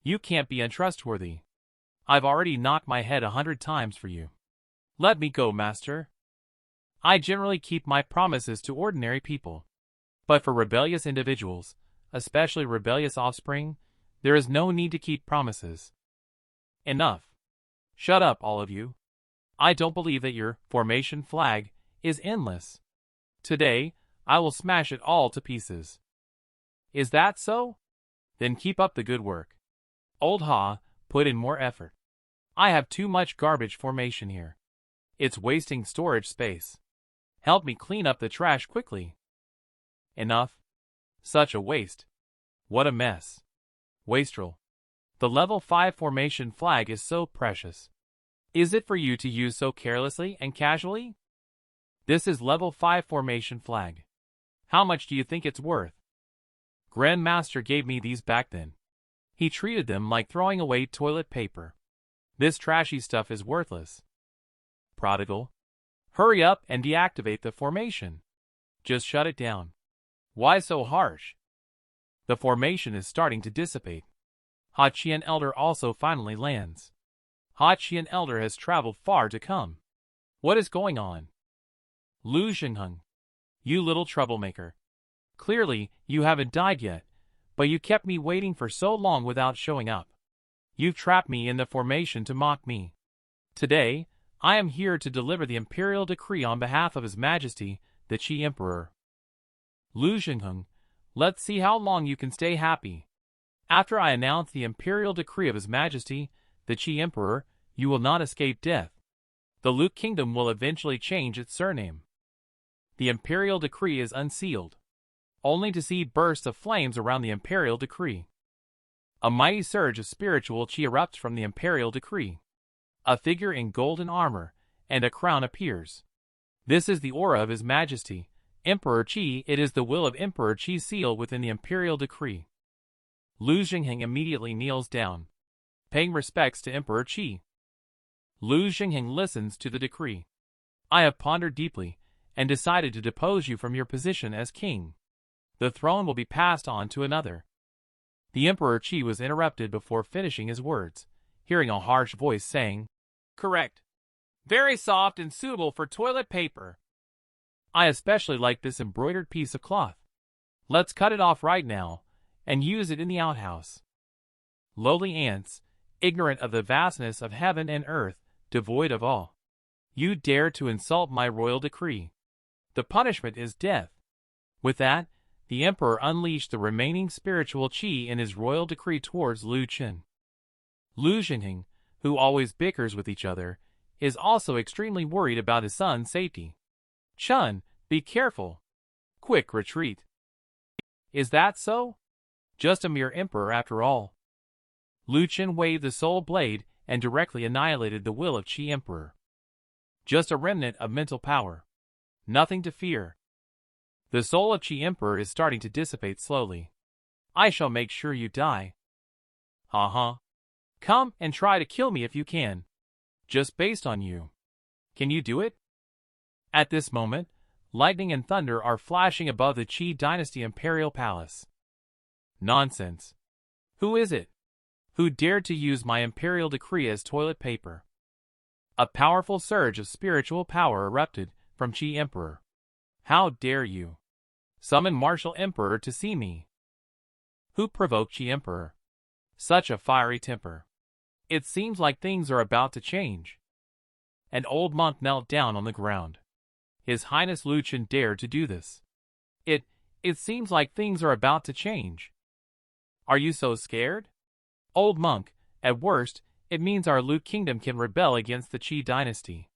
You can't be untrustworthy. I've already knocked my head 100 times for you. Let me go, master. I generally keep my promises to ordinary people. But for rebellious individuals, especially rebellious offspring, there is no need to keep promises. Enough. Shut up, all of you. I don't believe that your formation flag is endless. Today, I will smash it all to pieces. Is that so? Then keep up the good work. Old Ha, put in more effort. I have too much garbage formation here. It's wasting storage space. Help me clean up the trash quickly. Enough. Such a waste. What a mess. Wastrel. The level 5 formation flag is so precious. Is it for you to use so carelessly and casually? This is level 5 formation flag. How much do you think it's worth? Grandmaster gave me these back then. He treated them like throwing away toilet paper. This trashy stuff is worthless. Prodigal. Hurry up and deactivate the formation. Just shut it down. Why so harsh? The formation is starting to dissipate. Ha Qian Elder also finally lands. Ha Qian Elder has traveled far to come. What is going on? Lu Xingheng. You little troublemaker. Clearly, you haven't died yet, but you kept me waiting for so long without showing up. You've trapped me in the formation to mock me. Today, I am here to deliver the imperial decree on behalf of His Majesty, the Qi Emperor. Lu Xingheng, let's see how long you can stay happy. After I announce the imperial decree of His Majesty, the Qi Emperor, you will not escape death. The Lu Kingdom will eventually change its surname. The imperial decree is unsealed, only to see bursts of flames around the imperial decree. A mighty surge of spiritual qi erupts from the imperial decree. A figure in golden armor and a crown appears. This is the aura of His Majesty, Emperor Qi. It is the will of Emperor Qi sealed within the imperial decree. Lu Xingheng immediately kneels down, paying respects to Emperor Qi. Lu Xingheng listens to the decree. I have pondered deeply and decided to depose you from your position as king. The throne will be passed on to another. The Emperor Qi was interrupted before finishing his words, hearing a harsh voice saying, "Correct. Very soft and suitable for toilet paper. I especially like this embroidered piece of cloth. Let's cut it off right now and use it in the outhouse." Lowly ants, ignorant of the vastness of heaven and earth, devoid of awe. You dare to insult my royal decree. The punishment is death. With that, the emperor unleashed the remaining spiritual qi in his royal decree towards Lu Chen. Lu Xingheng, who always bickers with each other, is also extremely worried about his son's safety. Chen, be careful. Quick retreat. Is that so? Just a mere emperor after all. Lu Chen waved the soul blade and directly annihilated the will of Qi Emperor. Just a remnant of mental power. Nothing to fear. The soul of Qi Emperor is starting to dissipate slowly. I shall make sure you die. Ha. Come and try to kill me if you can. Just based on you. Can you do it? At this moment, lightning and thunder are flashing above the Qi Dynasty Imperial Palace. Nonsense. Who is it? Who dared to use my imperial decree as toilet paper? A powerful surge of spiritual power erupted from Qi Emperor. How dare you? Summon Martial Emperor to see me. Who provoked Qi Emperor? Such a fiery temper. It seems like things are about to change. An old monk knelt down on the ground. His Highness Lu Chen dared to do this. It seems like things are about to change. Are you so scared? Old monk, at worst, it means our Lu Kingdom can rebel against the Qi Dynasty.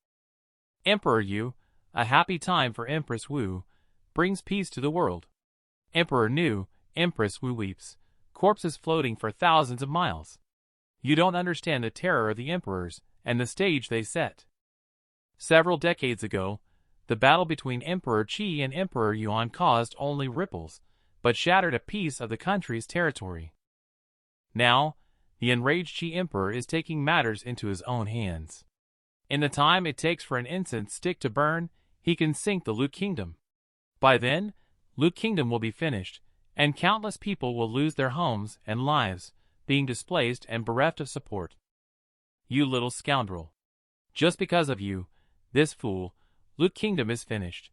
Emperor Yu, a happy time for Empress Wu, brings peace to the world. Emperor Nu, Empress Wu weeps, corpses floating for thousands of miles. You don't understand the terror of the emperors and the stage they set. Several decades ago, the battle between Emperor Qi and Emperor Yuan caused only ripples, but shattered a piece of the country's territory. Now, the enraged Qi Emperor is taking matters into his own hands. In the time it takes for an incense stick to burn, he can sink the Lu Kingdom. By then, Lu Kingdom will be finished, and countless people will lose their homes and lives, being displaced and bereft of support. You little scoundrel. Just because of you, this fool, Lu Kingdom is finished.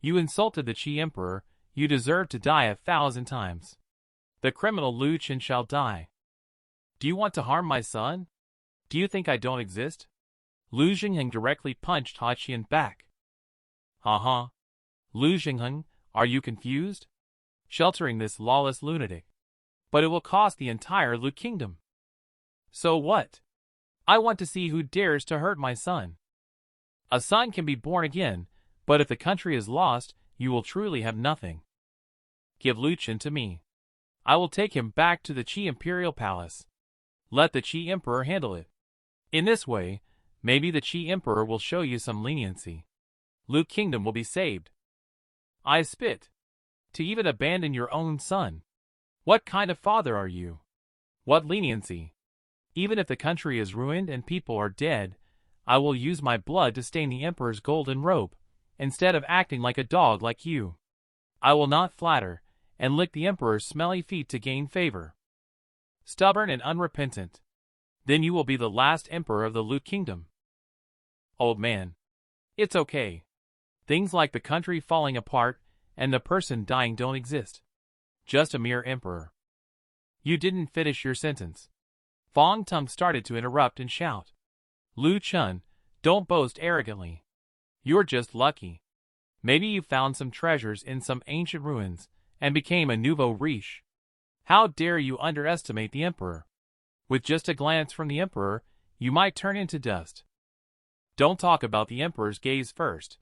You insulted the Qi Emperor, you deserve to die 1,000 times. The criminal Lu Chen shall die. Do you want to harm my son? Do you think I don't exist? Lu Jingheng directly punched Ha Qian back. Ha. Lu Jingheng, are you confused? Sheltering this lawless lunatic. But it will cost the entire Lu kingdom. So what? I want to see who dares to hurt my son. A son can be born again, but if the country is lost, you will truly have nothing. Give Lu Chen to me. I will take him back to the Qi Imperial Palace. Let the Qi Emperor handle it. In this way, maybe the Qi Emperor will show you some leniency. Lu Kingdom will be saved. I spit. To even abandon your own son. What kind of father are you? What leniency? Even if the country is ruined and people are dead, I will use my blood to stain the Emperor's golden robe, instead of acting like a dog like you. I will not flatter, and lick the Emperor's smelly feet to gain favor. Stubborn and unrepentant. Then you will be the last Emperor of the Lu Kingdom. Old man. It's okay. Things like the country falling apart and the person dying don't exist. Just a mere emperor. You didn't finish your sentence. Fong Tung started to interrupt and shout. Lu Chen, don't boast arrogantly. You're just lucky. Maybe you found some treasures in some ancient ruins and became a nouveau riche. How dare you underestimate the emperor? With just a glance from the emperor, you might turn into dust. Don't talk about the emperor's gaze first.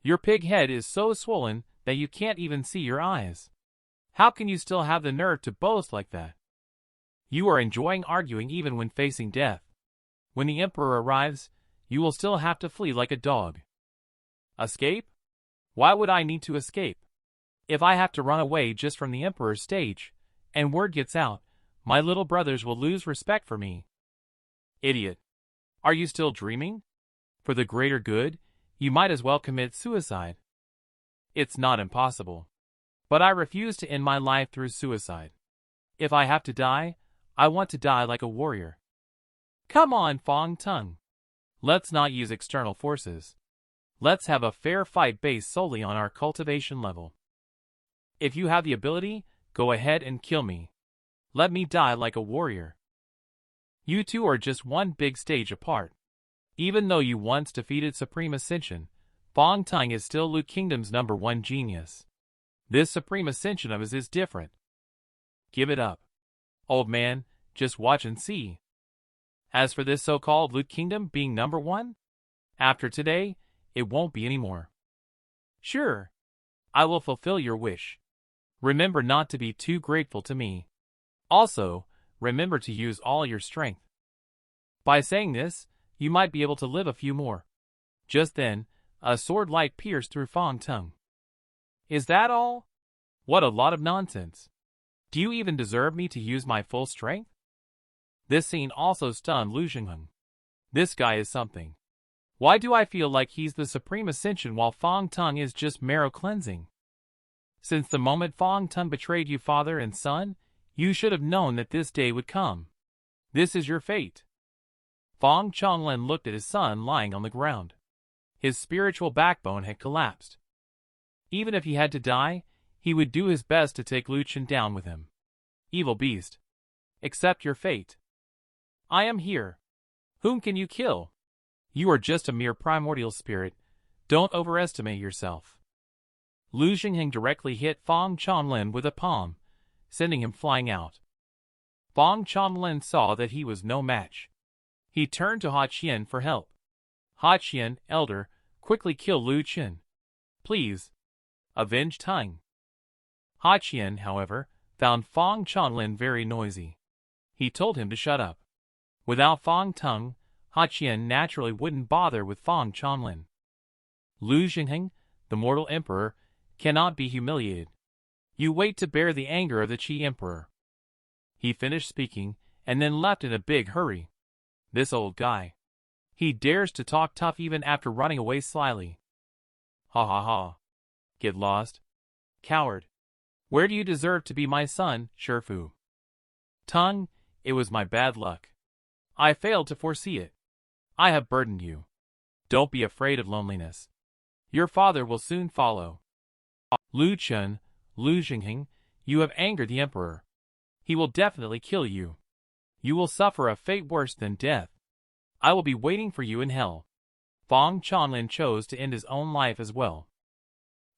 Your pig head is so swollen that you can't even see your eyes. How can you still have the nerve to boast like that? You are enjoying arguing even when facing death. When the emperor arrives, you will still have to flee like a dog. Escape? Why would I need to escape? If I have to run away just from the emperor's stage, and word gets out, my little brothers will lose respect for me. Idiot. Are you still dreaming? For the greater good, you might as well commit suicide. It's not impossible. But I refuse to end my life through suicide. If I have to die, I want to die like a warrior. Come on, Fong Tung. Let's not use external forces. Let's have a fair fight based solely on our cultivation level. If you have the ability, go ahead and kill me. Let me die like a warrior. You two are just one big stage apart. Even though you once defeated Supreme Ascension, Fong Tung is still Lu Kingdom's #1 genius. This Supreme Ascension of his is different. Give it up. Old man, just watch and see. As for this so-called Lu Kingdom being #1, after today, it won't be anymore. Sure. I will fulfill your wish. Remember not to be too grateful to me. Also, remember to use all your strength. By saying this, you might be able to live a few more. Just then, a sword light pierced through Fong Tung. Is that all? What a lot of nonsense. Do you even deserve me to use my full strength? This scene also stunned Lu Jingheng. This guy is something. Why do I feel like he's the Supreme Ascension while Fong Tung is just marrow cleansing? Since the moment Fong Tung betrayed you father and son, you should have known that this day would come. This is your fate. Fong Chonglen looked at his son lying on the ground. His spiritual backbone had collapsed. Even if he had to die, he would do his best to take Lu Chen down with him. Evil beast. Accept your fate. I am here. Whom can you kill? You are just a mere primordial spirit. Don't overestimate yourself. Lu Jingheng directly hit Fong Chonglen with a palm, sending him flying out. Fong Chonglen saw that he was no match. He turned to Ha Qian for help. Ha Qian, elder, quickly kill Lu Chen. Please. Avenge Tung. Ha Qian, however, found Fong Chonglen very noisy. He told him to shut up. Without Fong Tung, Ha Qian naturally wouldn't bother with Fong Chonglen. Lu Jingheng, the mortal emperor, cannot be humiliated. You wait to bear the anger of the Qi Emperor. He finished speaking, and then left in a big hurry. This old guy. He dares to talk tough even after running away slyly. Ha ha ha. Get lost. Coward. Where do you deserve to be my son, Shifu? Tung, it was my bad luck. I failed to foresee it. I have burdened you. Don't be afraid of loneliness. Your father will soon follow. Lu Chen, Lu Jingheng, you have angered the emperor. He will definitely kill you. You will suffer a fate worse than death. I will be waiting for you in hell. Fong Chanlin chose to end his own life as well.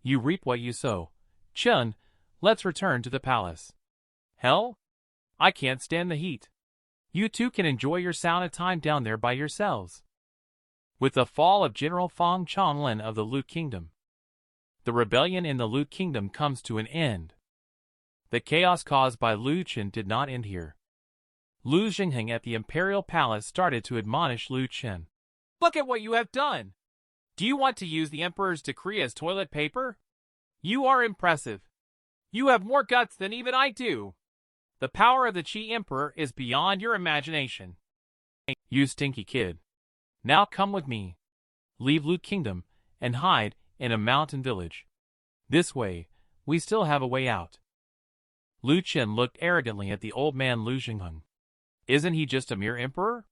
You reap what you sow. Chun, let's return to the palace. Hell? I can't stand the heat. You two can enjoy your sauna time down there by yourselves. With the fall of General Fong Chanlin of the Loot Kingdom, the rebellion in the Loot Kingdom comes to an end. The chaos caused by Lu Chen did not end here. Lu Jingheng at the Imperial Palace started to admonish Lu Chen. Look at what you have done! Do you want to use the Emperor's decree as toilet paper? You are impressive. You have more guts than even I do. The power of the Qi Emperor is beyond your imagination. You stinky kid. Now come with me. Leave Loot Kingdom and hide in a mountain village. This way, we still have a way out. Lu Chen looked arrogantly at the old man Lu Jingheng. Isn't he just a mere emperor?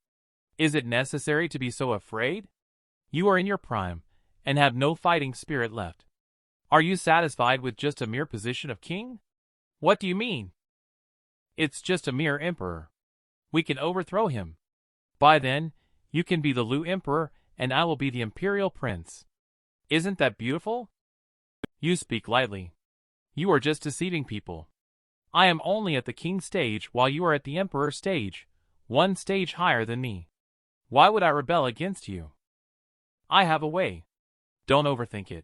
Is it necessary to be so afraid? You are in your prime and have no fighting spirit left. Are you satisfied with just a mere position of king? What do you mean? It's just a mere emperor. We can overthrow him. By then, you can be the Lu Emperor and I will be the Imperial Prince. Isn't that beautiful? You speak lightly. You are just deceiving people. I am only at the king stage while you are at the emperor stage, one stage higher than me. Why would I rebel against you? I have a way. Don't overthink it.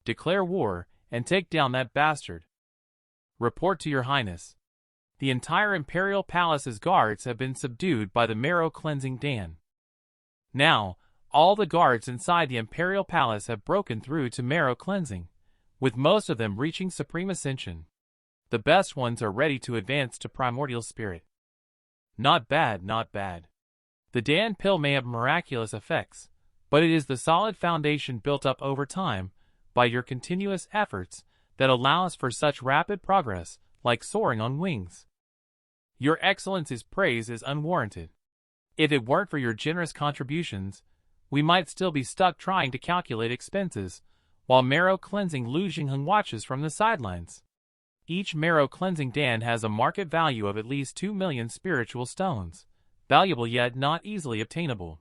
Declare war and take down that bastard. Report to your highness. The entire imperial palace's guards have been subdued by the marrow cleansing Dan. Now, all the guards inside the imperial palace have broken through to marrow cleansing, with most of them reaching supreme ascension. The best ones are ready to advance to primordial spirit. Not bad, not bad. The Dan pill may have miraculous effects, but it is the solid foundation built up over time by your continuous efforts that allows for such rapid progress, like soaring on wings. Your Excellency's praise is unwarranted. If it weren't for your generous contributions, we might still be stuck trying to calculate expenses, while marrow cleansing Lu Jingheng watches from the sidelines. Each marrow cleansing Dan has a market value of at least 2 million spiritual stones, valuable yet not easily obtainable.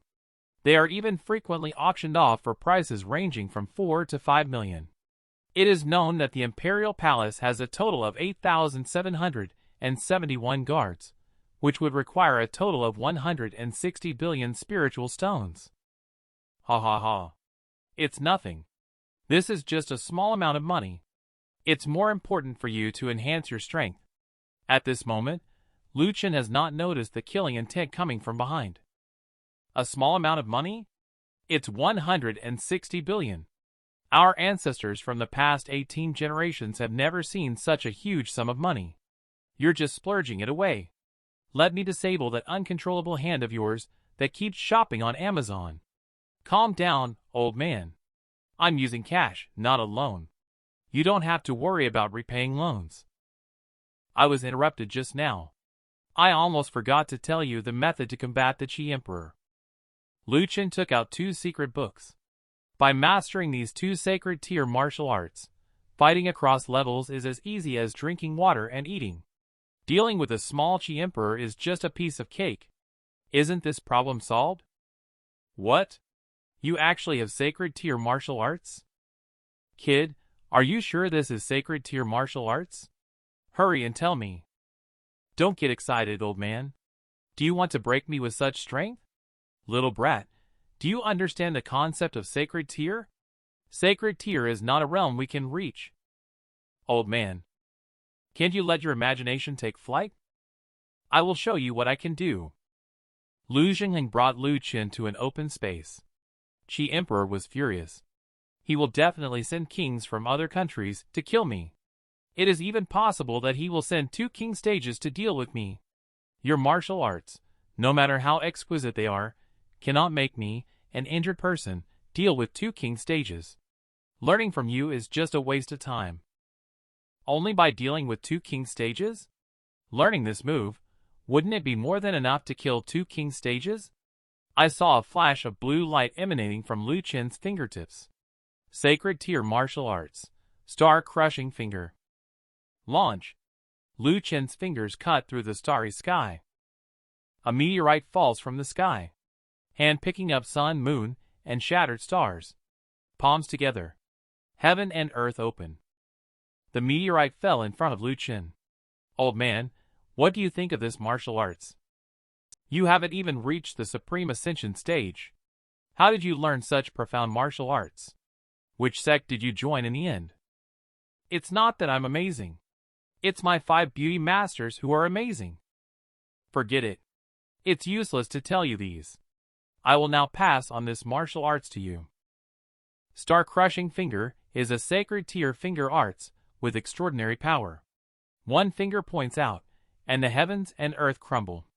They are even frequently auctioned off for prices ranging from 4 to 5 million. It is known that the Imperial Palace has a total of 8,771 guards, which would require a total of 160 billion spiritual stones. Ha ha ha. It's nothing. This is just a small amount of money. It's more important for you to enhance your strength. At this moment, Lu Chen has not noticed the killing intent coming from behind. A small amount of money? It's 160 billion. Our ancestors from the past 18 generations have never seen such a huge sum of money. You're just splurging it away. Let me disable that uncontrollable hand of yours that keeps shopping on Amazon. Calm down, old man. I'm using cash, not a loan. You don't have to worry about repaying loans. I was interrupted just now. I almost forgot to tell you the method to combat the Qi Emperor. Lu Chen took out 2 secret books. By mastering these 2 sacred tier martial arts, fighting across levels is as easy as drinking water and eating. Dealing with a small Qi Emperor is just a piece of cake. Isn't this problem solved? What? You actually have sacred tier martial arts? Kid, are you sure this is sacred tier martial arts? Hurry and tell me. Don't get excited, old man. Do you want to break me with such strength? Little brat, do you understand the concept of sacred tier? Sacred tier is not a realm we can reach. Old man, can't you let your imagination take flight? I will show you what I can do. Lu Jingheng brought Lu Chen to an open space. Qi Emperor was furious. He will definitely send kings from other countries to kill me. It is even possible that he will send 2 king stages to deal with me. Your martial arts, no matter how exquisite they are, cannot make me, an injured person, deal with 2 king stages. Learning from you is just a waste of time. Only by dealing with 2 king stages? Learning this move, wouldn't it be more than enough to kill 2 king stages? I saw a flash of blue light emanating from Lu Chen's fingertips. Sacred tier martial arts. Star-crushing finger. Launch. Lu Chen's fingers cut through the starry sky. A meteorite falls from the sky. hand picking up sun, moon, and shattered stars. Palms together. Heaven and earth open. The meteorite fell in front of Lu Chen. Old man, what do you think of this martial arts? You haven't even reached the Supreme Ascension stage. How did you learn such profound martial arts? Which sect did you join in the end? It's not that I'm amazing. It's my 5 beauty masters who are amazing. Forget it. It's useless to tell you these. I will now pass on this martial arts to you. Star-Crushing Finger is a sacred tier finger arts with extraordinary power. One finger points out, and the heavens and earth crumble.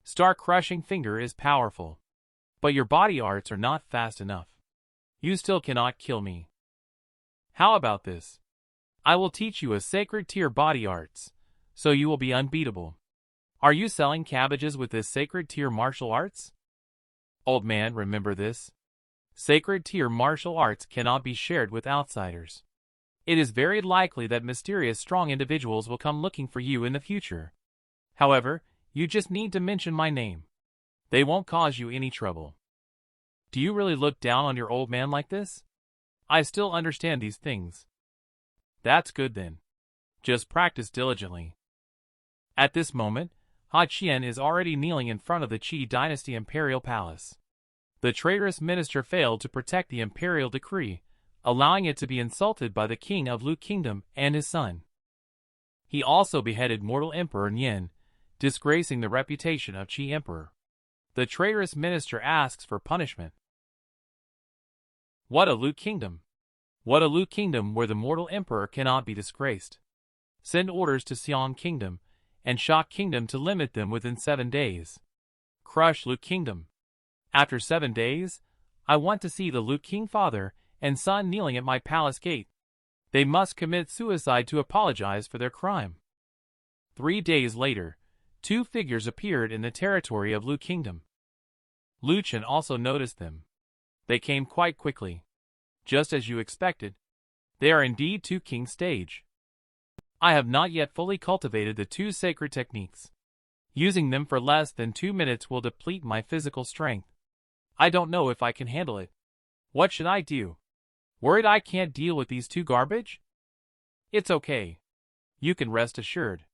Star-Crushing Finger is powerful. But your body arts are not fast enough. You still cannot kill me. How about this? I will teach you a sacred tier body arts, so you will be unbeatable. Are you selling cabbages with this sacred tier martial arts? Old man, remember this. Sacred tier martial arts cannot be shared with outsiders. It is very likely that mysterious strong individuals will come looking for you in the future. However, you just need to mention my name. They won't cause you any trouble. Do you really look down on your old man like this? I still understand these things. That's good then. Just practice diligently. At this moment, Ha Qian is already kneeling in front of the Qi Dynasty Imperial Palace. The traitorous minister failed to protect the imperial decree, allowing it to be insulted by the king of Lu Kingdom and his son. He also beheaded mortal Emperor Nian, disgracing the reputation of Qi Emperor. The traitorous minister asks for punishment. What a Lu Kingdom! What a Lu Kingdom where the mortal emperor cannot be disgraced. Send orders to Xiong Kingdom and Shak Kingdom to limit them within 7 days. Crush Lu Kingdom. After 7 days, I want to see the Lu King father and son kneeling at my palace gate. They must commit suicide to apologize for their crime. 3 days later, 2 figures appeared in the territory of Lu Kingdom. Lu Chen also noticed them. They came quite quickly. Just as you expected. They are indeed 2 king stage. I have not yet fully cultivated the 2 sacred techniques. Using them for less than 2 minutes will deplete my physical strength. I don't know if I can handle it. What should I do? Worried I can't deal with these 2 garbage? It's okay. You can rest assured.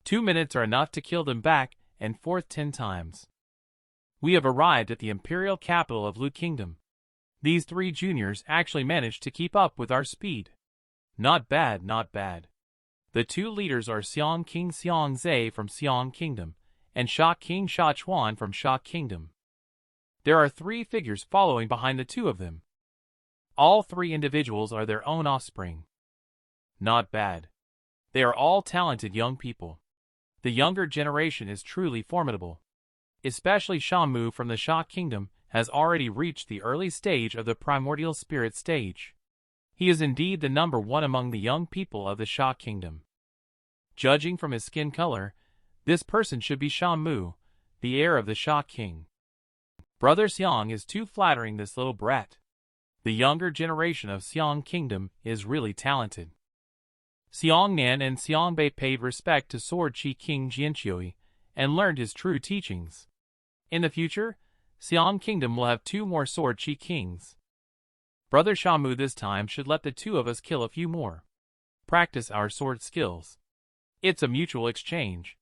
2 minutes are enough to kill them back and forth 10 times. We have arrived at the imperial capital of Lu Kingdom. These 3 juniors actually managed to keep up with our speed. Not bad, not bad. The 2 leaders are Xiong King Xiong Zhe from Xiong Kingdom and Shak King Sha Chuan from Shak Kingdom. There are 3 figures following behind the 2 of them. All 3 individuals are their own offspring. Not bad. They are all talented young people. The younger generation is truly formidable. Especially Shamu from the Shak Kingdom has already reached the early stage of the primordial spirit stage. He is indeed the number 1 among the young people of the Shak Kingdom. Judging from his skin color, this person should be Shamu, the heir of the Shak King. Brother Xiong is too flattering this little brat. The younger generation of Xiong Kingdom is really talented. Xiong Nan and Xiong Bei paid respect to Sword Chi King Jianqiui and learned his true teachings. In the future, Xiong Kingdom will have 2 more Sword Chi Kings. Brother Shamu this time should let the 2 of us kill a few more. Practice our sword skills. It's a mutual exchange.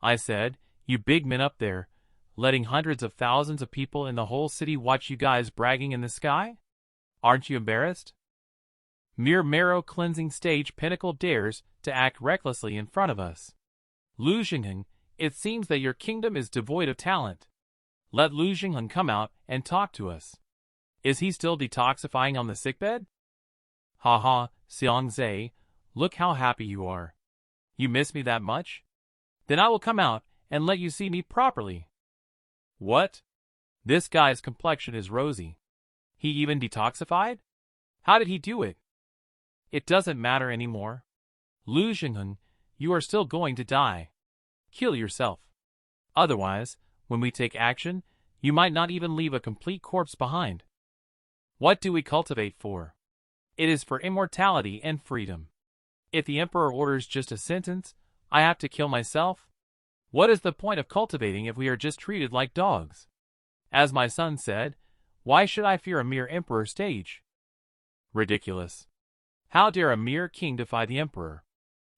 I said, you big men up there, letting hundreds of thousands of people in the whole city watch you guys bragging in the sky? Aren't you embarrassed? Mere marrow-cleansing stage pinnacle dares to act recklessly in front of us. Lu Xingheng, it seems that your kingdom is devoid of talent. Let Lu Xingheng come out and talk to us. Is he still detoxifying on the sickbed? Ha ha, Xiong Zhe, look how happy you are. You miss me that much? Then I will come out and let you see me properly. What? This guy's complexion is rosy. He even detoxified? How did he do it? It doesn't matter anymore. Lu Xingheng, you are still going to die. Kill yourself. Otherwise, when we take action, you might not even leave a complete corpse behind. What do we cultivate for? It is for immortality and freedom. If the emperor orders just a sentence, I have to kill myself? What is the point of cultivating if we are just treated like dogs? As my son said, why should I fear a mere emperor stage? Ridiculous. How dare a mere king defy the emperor?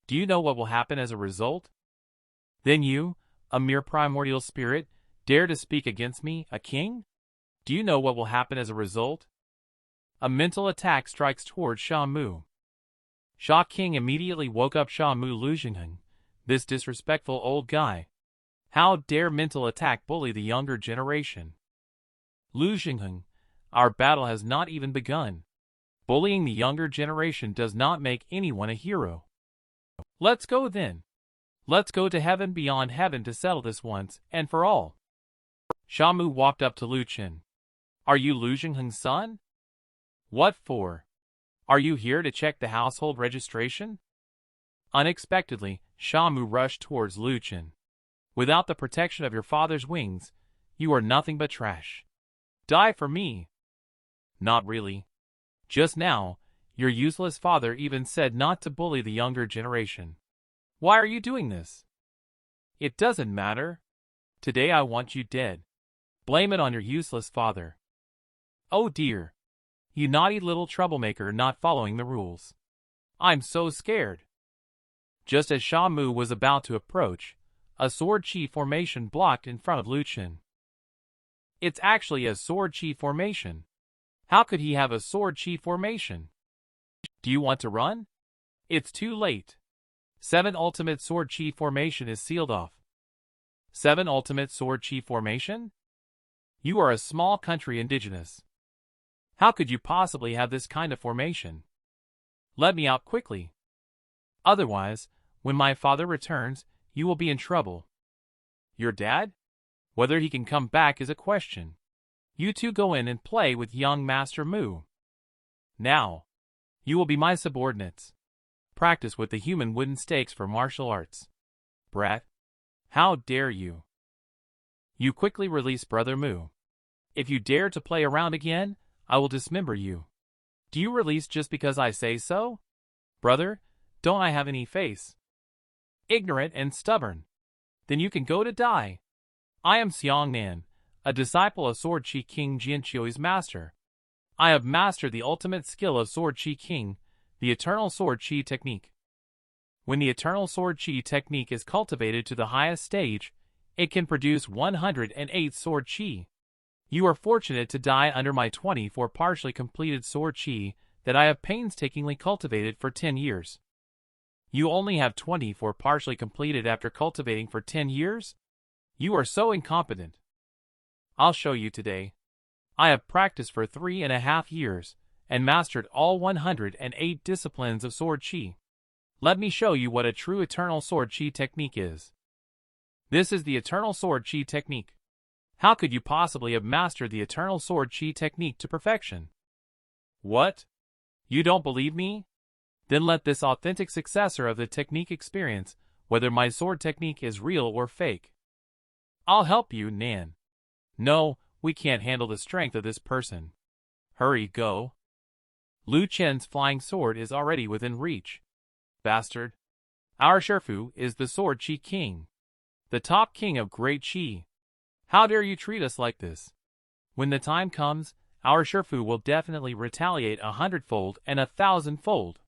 Do you know what will happen as a result? Then you, a mere primordial spirit, dare to speak against me, a king? Do you know what will happen as a result? A mental attack strikes towards Sha Mu. Sha King immediately woke up Sha Mu Lu Jingheng, this disrespectful old guy. How dare mental attack bully the younger generation? Lu Jingheng, our battle has not even begun. Bullying the younger generation does not make anyone a hero. Let's go then. Let's go to heaven beyond heaven to settle this once and for all. Sha Mu walked up to Lu Chen. Are you Lu Jingheng's son? What for? Are you here to check the household registration? Unexpectedly, Sha Mu rushed towards Lu Chen. Without the protection of your father's wings, you are nothing but trash. Die for me. Not really. Just now, your useless father even said not to bully the younger generation. Why are you doing this? It doesn't matter. Today I want you dead. Blame it on your useless father. Oh dear. You naughty little troublemaker not following the rules. I'm so scared. Just as Sha Mu was about to approach, a sword chi formation blocked in front of Lu Chen. It's actually a sword chi formation. How could he have a sword chi formation? Do you want to run? It's too late. 7 ultimate sword chi formation is sealed off. 7 ultimate sword chi formation? You are a small country indigenous. How could you possibly have this kind of formation? Let me out quickly. Otherwise, when my father returns, you will be in trouble. Your dad? Whether he can come back is a question. You two go in and play with young Master Mu. Now, you will be my subordinates. Practice with the human wooden stakes for martial arts. Brat, how dare you? You quickly release Brother Mu. If you dare to play around again, I will dismember you. Do you release just because I say so? Brother, don't I have any face? Ignorant and stubborn. Then you can go to die. I am Xiong Nan, a disciple of Sword Chi King Jianqiu's master. I have mastered the ultimate skill of Sword Chi King, the Eternal Sword Chi technique. When the Eternal Sword Chi technique is cultivated to the highest stage, it can produce 108 Sword Chi. You are fortunate to die under my 24 partially completed Sword Chi that I have painstakingly cultivated for 10 years. You only have 24 partially completed after cultivating for 10 years? You are so incompetent. I'll show you today. I have practiced for 3.5 years and mastered all 108 disciplines of Sword Chi. Let me show you what a true Eternal Sword Chi technique is. This is the Eternal Sword Chi technique. How could you possibly have mastered the Eternal Sword Chi technique to perfection? What? You don't believe me? Then let this authentic successor of the technique experience whether my sword technique is real or fake. I'll help you, Nan. No, we can't handle the strength of this person. Hurry, go. Lu Chen's flying sword is already within reach. Bastard. Our Shifu is the Sword Chi King. The top king of Great Chi. How dare you treat us like this? When the time comes, our Shifu will definitely retaliate 100-fold and 1,000-fold.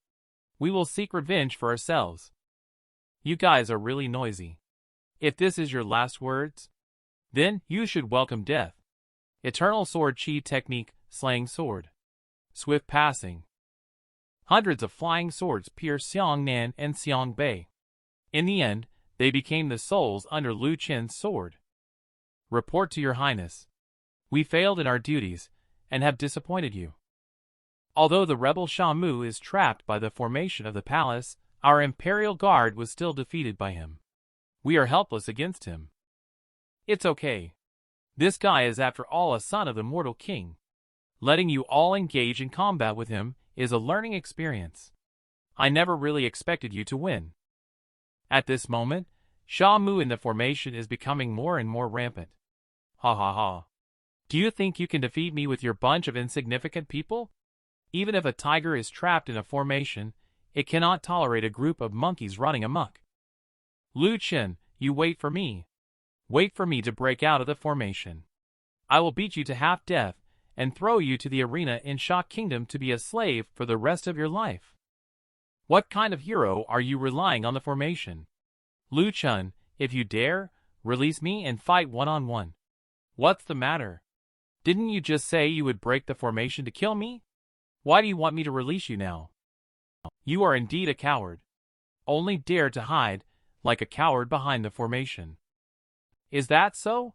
We will seek revenge for ourselves. You guys are really noisy. If this is your last words, then you should welcome death. Eternal Sword Chi technique, slaying sword. Swift passing. Hundreds of flying swords pierced Xiong Nan and Xiong Bei. In the end, they became the souls under Lu Chen's sword. Report to your highness. We failed in our duties, and have disappointed you. Although the rebel Sha Mu is trapped by the formation of the palace, our imperial guard was still defeated by him. We are helpless against him. It's okay. This guy is after all a son of the mortal king. Letting you all engage in combat with him is a learning experience. I never really expected you to win. At this moment, Sha Mu in the formation is becoming more and more rampant. Ha ha ha. Do you think you can defeat me with your bunch of insignificant people? Even if a tiger is trapped in a formation, it cannot tolerate a group of monkeys running amok. Lu Chen, you wait for me. Wait for me to break out of the formation. I will beat you to half-death and throw you to the arena in Shock Kingdom to be a slave for the rest of your life. What kind of hero are you relying on the formation? Lu Chen, if you dare, release me and fight one-on-one. What's the matter? Didn't you just say you would break the formation to kill me? Why do you want me to release you now? You are indeed a coward. Only dare to hide, like a coward behind the formation. Is that so?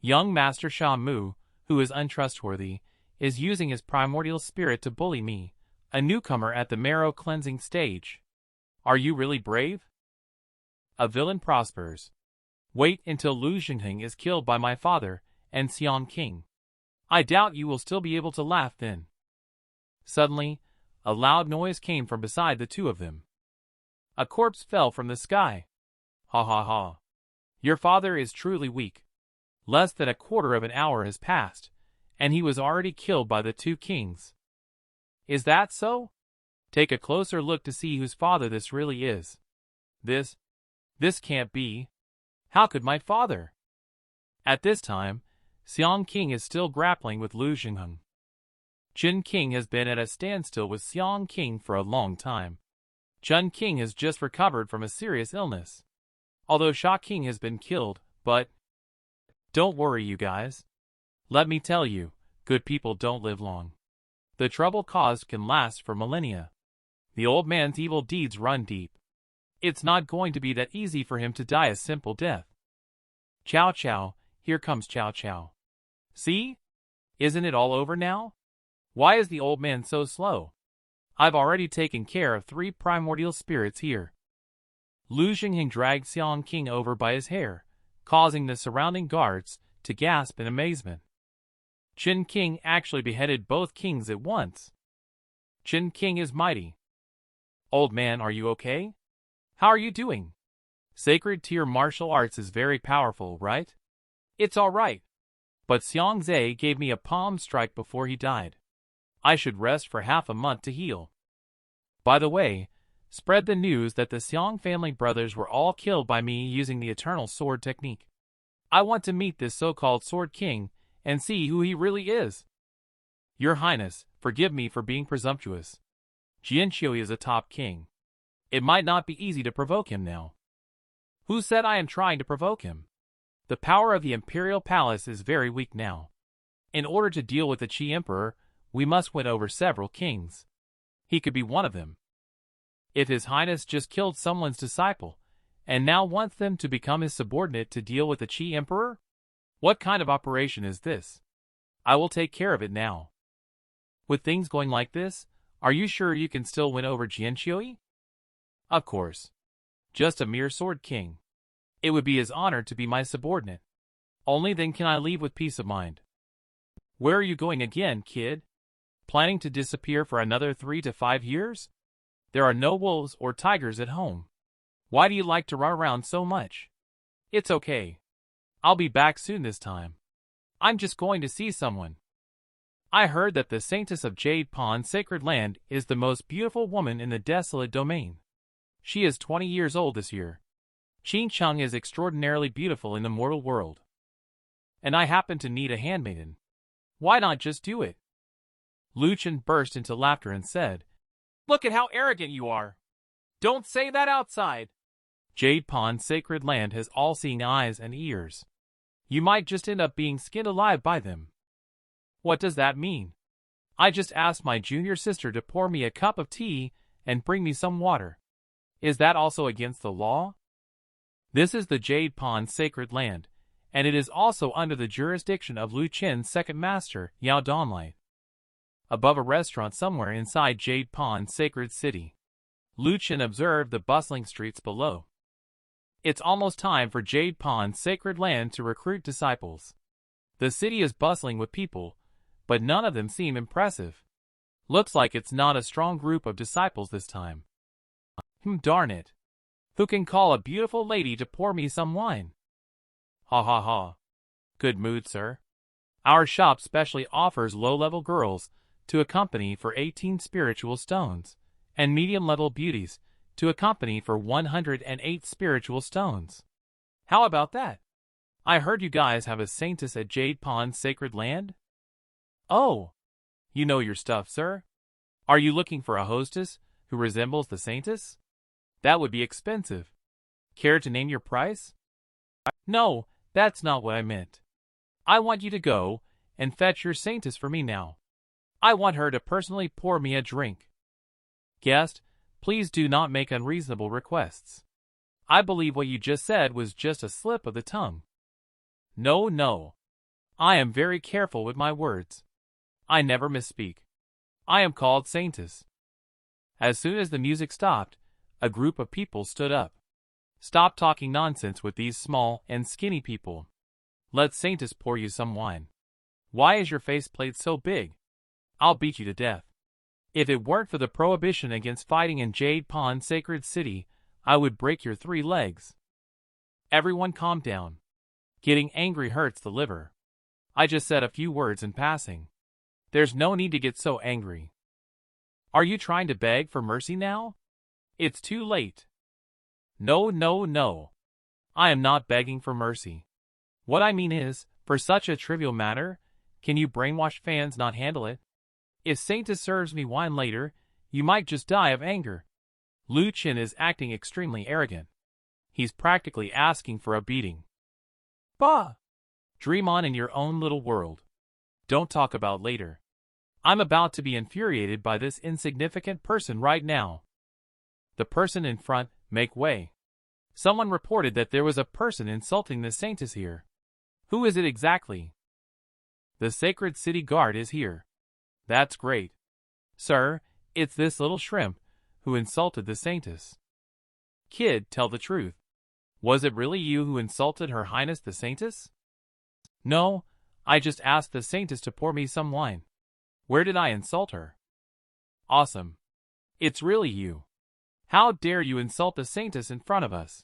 Young Master Sha Mu, who is untrustworthy, is using his primordial spirit to bully me, a newcomer at the marrow cleansing stage. Are you really brave? A villain prospers. Wait until Lu Xingting is killed by my father and Xiong King. I doubt you will still be able to laugh then. Suddenly, a loud noise came from beside the two of them. A corpse fell from the sky. Ha ha ha. Your father is truly weak. Less than a quarter of an hour has passed, and he was already killed by the two kings. Is that so? Take a closer look to see whose father this really is. This can't be. How could my father? At this time, Xiong King is still grappling with Lu Xingting. Jin King has been at a standstill with Xiong King for a long time. Jun King has just recovered from a serious illness. Although Sha King has been killed, but... Don't worry, you guys. Let me tell you, good people don't live long. The trouble caused can last for millennia. The old man's evil deeds run deep. It's not going to be that easy for him to die a simple death. Chow Chow, here comes Chow Chow. See? Isn't it all over now? Why is the old man so slow? I've already taken care of 3 primordial spirits here. Lu Xingting dragged Xiong King over by his hair, causing the surrounding guards to gasp in amazement. Qin King actually beheaded both kings at once. Qin King is mighty. Old man, are you okay? How are you doing? Sacred tier martial arts is very powerful, right? It's all right. But Xiong Zhe gave me a palm strike before he died. I should rest for half a month to heal. By the way, spread the news that the Xiong family brothers were all killed by me using the eternal sword technique. I want to meet this so-called Sword King and see who he really is. Your Highness, forgive me for being presumptuous. Jianqiu is a top king. It might not be easy to provoke him now. Who said I am trying to provoke him? The power of the Imperial Palace is very weak now. In order to deal with the Qi Emperor, we must win over several kings. He could be one of them. If His Highness just killed someone's disciple, and now wants them to become his subordinate to deal with the Qi Emperor? What kind of operation is this? I will take care of it now. With things going like this, are you sure you can still win over Jianqiu? Of course. Just a mere sword king. It would be his honor to be my subordinate. Only then can I leave with peace of mind. Where are you going again, kid? Planning to disappear for another 3 to 5 years? There are no wolves or tigers at home. Why do you like to run around so much? It's okay. I'll be back soon this time. I'm just going to see someone. I heard that the Saintess of Jade Pond Sacred Land is the most beautiful woman in the desolate domain. She is 20 years old this year. Qin Cheng is extraordinarily beautiful in the mortal world. And I happen to need a handmaiden. Why not just do it? Lu Chen burst into laughter and said, Look at how arrogant you are. Don't say that outside. Jade Pond Sacred Land has all-seeing eyes and ears. You might just end up being skinned alive by them. What does that mean? I just asked my junior sister to pour me a cup of tea and bring me some water. Is that also against the law? This is the Jade Pond Sacred Land, and it is also under the jurisdiction of Lu Chen's second master, Yao Donlight. Above a restaurant somewhere inside Jade Pond Sacred City, Lu Chen observed the bustling streets below. It's almost time for Jade Pond Sacred Land to recruit disciples. The city is bustling with people, but none of them seem impressive. Looks like it's not a strong group of disciples this time. Darn it. Who can call a beautiful lady to pour me some wine? Ha ha ha. Good mood, sir. Our shop specially offers low-level girls to accompany for 18 spiritual stones, and medium-level beauties to accompany for 108 spiritual stones. How about that? I heard you guys have a saintess at Jade Pond's sacred land? Oh, you know your stuff, sir. Are you looking for a hostess who resembles the saintess? That would be expensive. Care to name your price? No, that's not what I meant. I want you to go and fetch your saintess for me now. I want her to personally pour me a drink. Guest, please do not make unreasonable requests. I believe what you just said was just a slip of the tongue. No, no. I am very careful with my words. I never misspeak. I am called Saintess. As soon as the music stopped, a group of people stood up. Stop talking nonsense with these small and skinny people. Let Saintess pour you some wine. Why is your faceplate so big? I'll beat you to death. If it weren't for the prohibition against fighting in Jade Pond Sacred City, I would break your 3 legs. Everyone calm down. Getting angry hurts the liver. I just said a few words in passing. There's no need to get so angry. Are you trying to beg for mercy now? It's too late. No, no, no. I am not begging for mercy. What I mean is, for such a trivial matter, can you brainwashed fans not handle it? If Saintess serves me wine later, you might just die of anger. Lu Chen is acting extremely arrogant. He's practically asking for a beating. Bah! Dream on in your own little world. Don't talk about later. I'm about to be infuriated by this insignificant person right now. The person in front, make way. Someone reported that there was a person insulting the Saintess here. Who is it exactly? The Sacred City Guard is here. That's great. Sir, it's this little shrimp who insulted the Saintess. Kid, tell the truth. Was it really you who insulted Her Highness the Saintess? No, I just asked the Saintess to pour me some wine. Where did I insult her? Awesome. It's really you. How dare you insult the Saintess in front of us?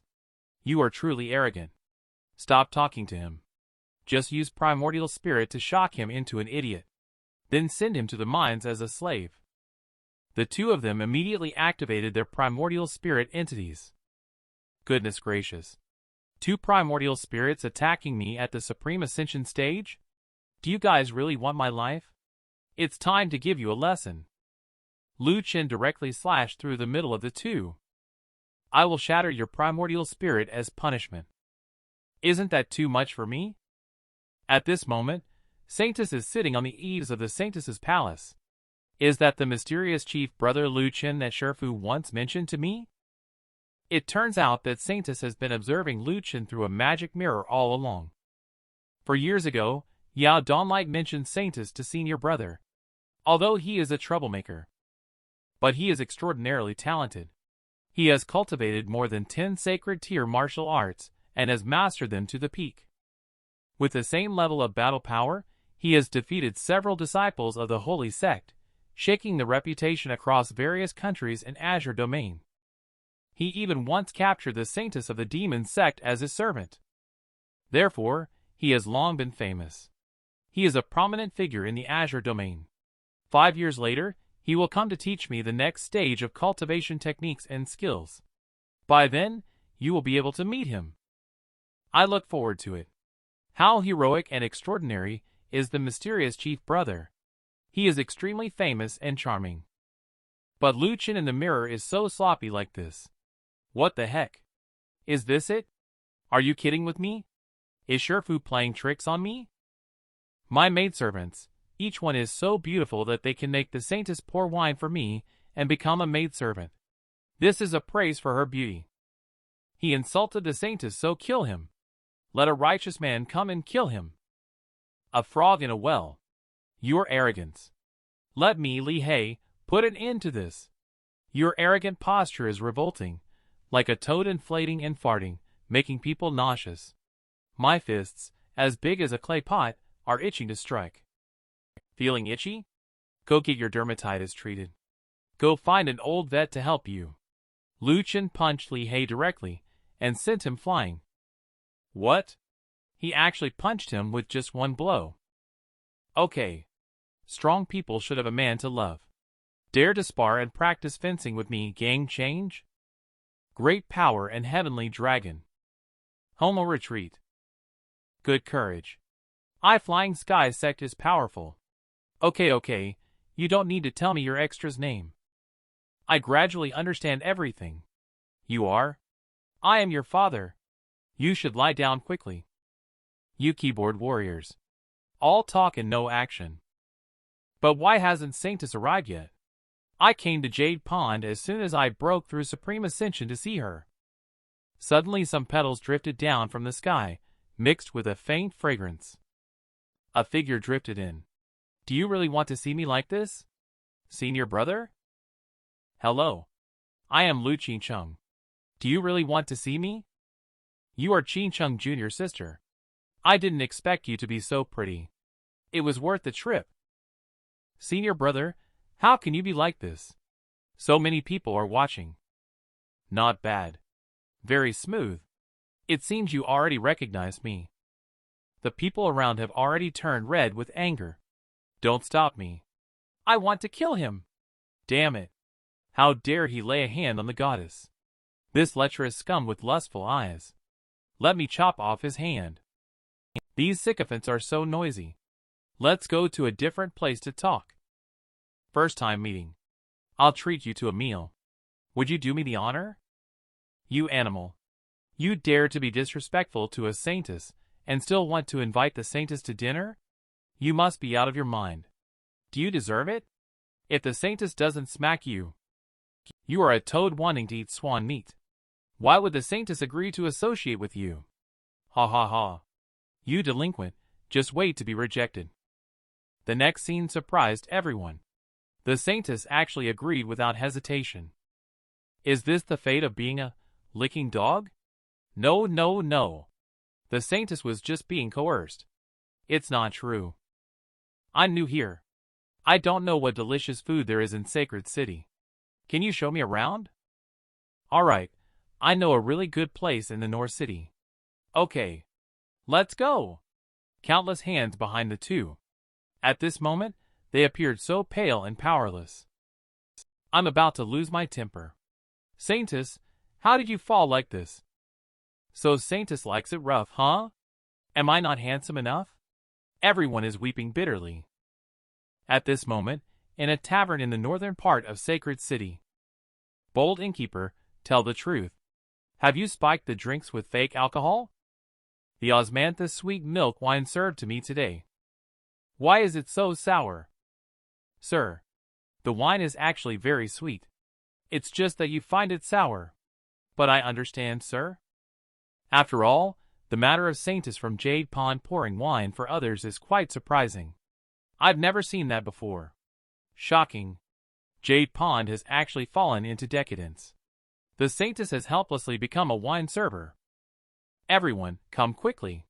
You are truly arrogant. Stop talking to him. Just use primordial spirit to shock him into an idiot. Then send him to the mines as a slave. The two of them immediately activated their primordial spirit entities. Goodness gracious. 2 primordial spirits attacking me at the Supreme Ascension stage? Do you guys really want my life? It's time to give you a lesson. Lu Chen directly slashed through the middle of the two. I will shatter your primordial spirit as punishment. Isn't that too much for me? At this moment, Saintess is sitting on the eaves of the Saintess's palace. Is that the mysterious chief brother Lu Chen that Shifu once mentioned to me? It turns out that Saintess has been observing Lu Chen through a magic mirror all along. For years ago, Yao Donlight mentioned Saintess to senior brother. Although he is a troublemaker. But he is extraordinarily talented. He has cultivated more than 10 sacred tier martial arts and has mastered them to the peak. With the same level of battle power, he has defeated several disciples of the Holy Sect, shaking the reputation across various countries in Azure Domain. He even once captured the Saintess of the Demon Sect as his servant. Therefore, he has long been famous. He is a prominent figure in the Azure Domain. 5 years later, he will come to teach me the next stage of cultivation techniques and skills. By then, you will be able to meet him. I look forward to it. How heroic and extraordinary is the mysterious chief brother. He is extremely famous and charming. But Lu Chen in the mirror is so sloppy like this. What the heck? Is this it? Are you kidding with me? Is Shifu playing tricks on me? My maidservants, each one is so beautiful that they can make the Saintess pour wine for me and become a maidservant. This is a praise for her beauty. He insulted the Saintess, so kill him. Let a righteous man come and kill him. A frog in a well. Your arrogance. Let me, Li Hei, put an end to this. Your arrogant posture is revolting, like a toad inflating and farting, making people nauseous. My fists, as big as a clay pot, are itching to strike. Feeling itchy? Go get your dermatitis treated. Go find an old vet to help you. Lu Chen punched Li Hei directly and sent him flying. What? He actually punched him with just one blow. Okay. Strong people should have a man to love. Dare to spar and practice fencing with me, gang change? Great power and heavenly dragon. Homo retreat. Good courage. I Flying Sky sect is powerful. Okay, you don't need to tell me your extra's name. I gradually understand everything. You are? I am your father. You should lie down quickly. You keyboard warriors. All talk and no action. But why hasn't Saintus arrived yet? I came to Jade Pond as soon as I broke through Supreme Ascension to see her. Suddenly some petals drifted down from the sky, mixed with a faint fragrance. A figure drifted in. Do you really want to see me like this? Senior brother? Hello. I am Lu Chen. Do you really want to see me? You are Chen Jr.'s sister. I didn't expect you to be so pretty. It was worth the trip. Senior brother, how can you be like this? So many people are watching. Not bad. Very smooth. It seems you already recognize me. The people around have already turned red with anger. Don't stop me. I want to kill him. Damn it. How dare he lay a hand on the goddess? This lecherous scum with lustful eyes. Let me chop off his hand. These sycophants are so noisy. Let's go to a different place to talk. First time meeting. I'll treat you to a meal. Would you do me the honor? You animal. You dare to be disrespectful to a saintess and still want to invite the saintess to dinner? You must be out of your mind. Do you deserve it? If the saintess doesn't smack you, you are a toad wanting to eat swan meat. Why would the saintess agree to associate with you? Ha ha ha. You delinquent, just wait to be rejected. The next scene surprised everyone. The saintess actually agreed without hesitation. Is this the fate of being a licking dog? No. The saintess was just being coerced. It's not true. I'm new here. I don't know what delicious food there is in Sacred City. Can you show me around? Alright, I know a really good place in the North City. Okay. Let's go. Countless hands behind the two. At this moment, they appeared so pale and powerless. I'm about to lose my temper. Saintess, how did you fall like this? So Saintess likes it rough, huh? Am I not handsome enough? Everyone is weeping bitterly. At this moment, in a tavern in the northern part of Sacred City. Bold innkeeper, tell the truth. Have you spiked the drinks with fake alcohol? The Osmantha sweet milk wine served to me today. Why is it so sour? Sir, the wine is actually very sweet. It's just that you find it sour. But I understand, sir. After all, the matter of Saintess from Jade Pond pouring wine for others is quite surprising. I've never seen that before. Shocking. Jade Pond has actually fallen into decadence. The Saintess has helplessly become a wine server. Everyone, come quickly.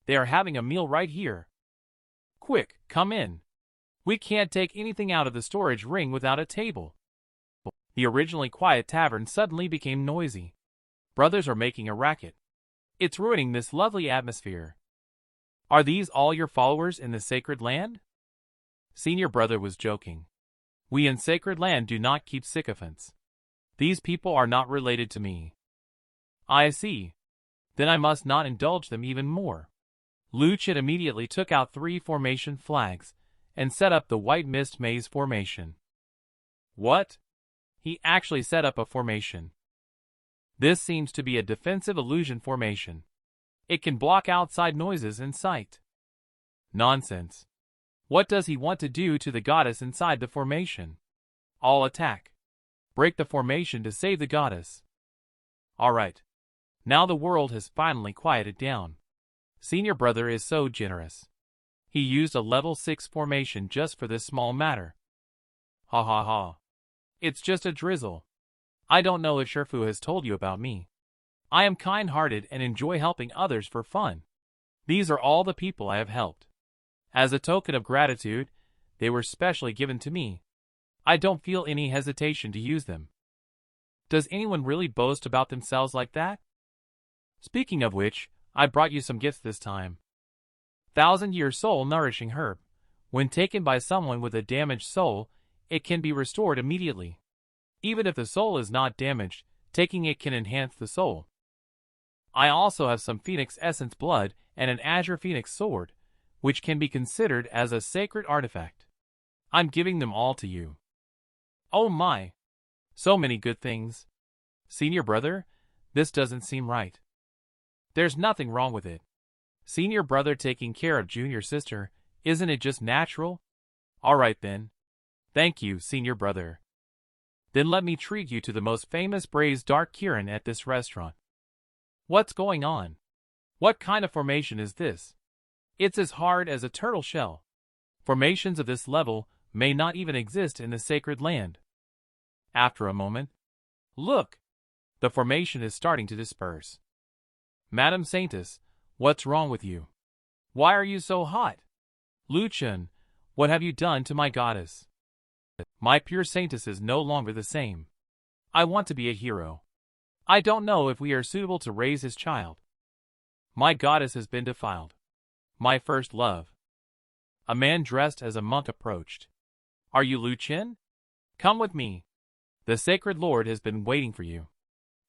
They are having a meal right here. Quick, come in. We can't take anything out of the storage ring without a table. The originally quiet tavern suddenly became noisy. Brothers are making a racket. It's ruining this lovely atmosphere. Are these all your followers in the sacred land? Senior brother was joking. We in sacred land do not keep sycophants. These people are not related to me. I see. Then I must not indulge them even more. Lu Chen immediately took out 3 formation flags and set up the white mist maze formation. What? He actually set up a formation. This seems to be a defensive illusion formation. It can block outside noises in sight. Nonsense. What does he want to do to the goddess inside the formation? All attack. Break the formation to save the goddess. Alright. Now the world has finally quieted down. Senior brother is so generous. He used a level 6 formation just for this small matter. Ha ha ha. It's just a drizzle. I don't know if Shifu has told you about me. I am kind-hearted and enjoy helping others for fun. These are all the people I have helped. As a token of gratitude, they were specially given to me. I don't feel any hesitation to use them. Does anyone really boast about themselves like that? Speaking of which, I brought you some gifts this time. 1,000-year soul nourishing herb. When taken by someone with a damaged soul, it can be restored immediately. Even if the soul is not damaged, taking it can enhance the soul. I also have some Phoenix Essence blood and an Azure Phoenix sword, which can be considered as a sacred artifact. I'm giving them all to you. Oh my! So many good things. Senior brother, this doesn't seem right. There's nothing wrong with it. Senior brother taking care of junior sister, isn't it just natural? Alright then. Thank you, senior brother. Then let me treat you to the most famous braised dark Kirin at this restaurant. What's going on? What kind of formation is this? It's as hard as a turtle shell. Formations of this level may not even exist in the sacred land. After a moment, look! The formation is starting to disperse. Madam Saintess, what's wrong with you? Why are you so hot? Lu Chen, what have you done to my goddess? My pure Saintess is no longer the same. I want to be a hero. I don't know if we are suitable to raise his child. My goddess has been defiled. My first love. A man dressed as a monk approached. Are you Lu Chen? Come with me. The sacred lord has been waiting for you.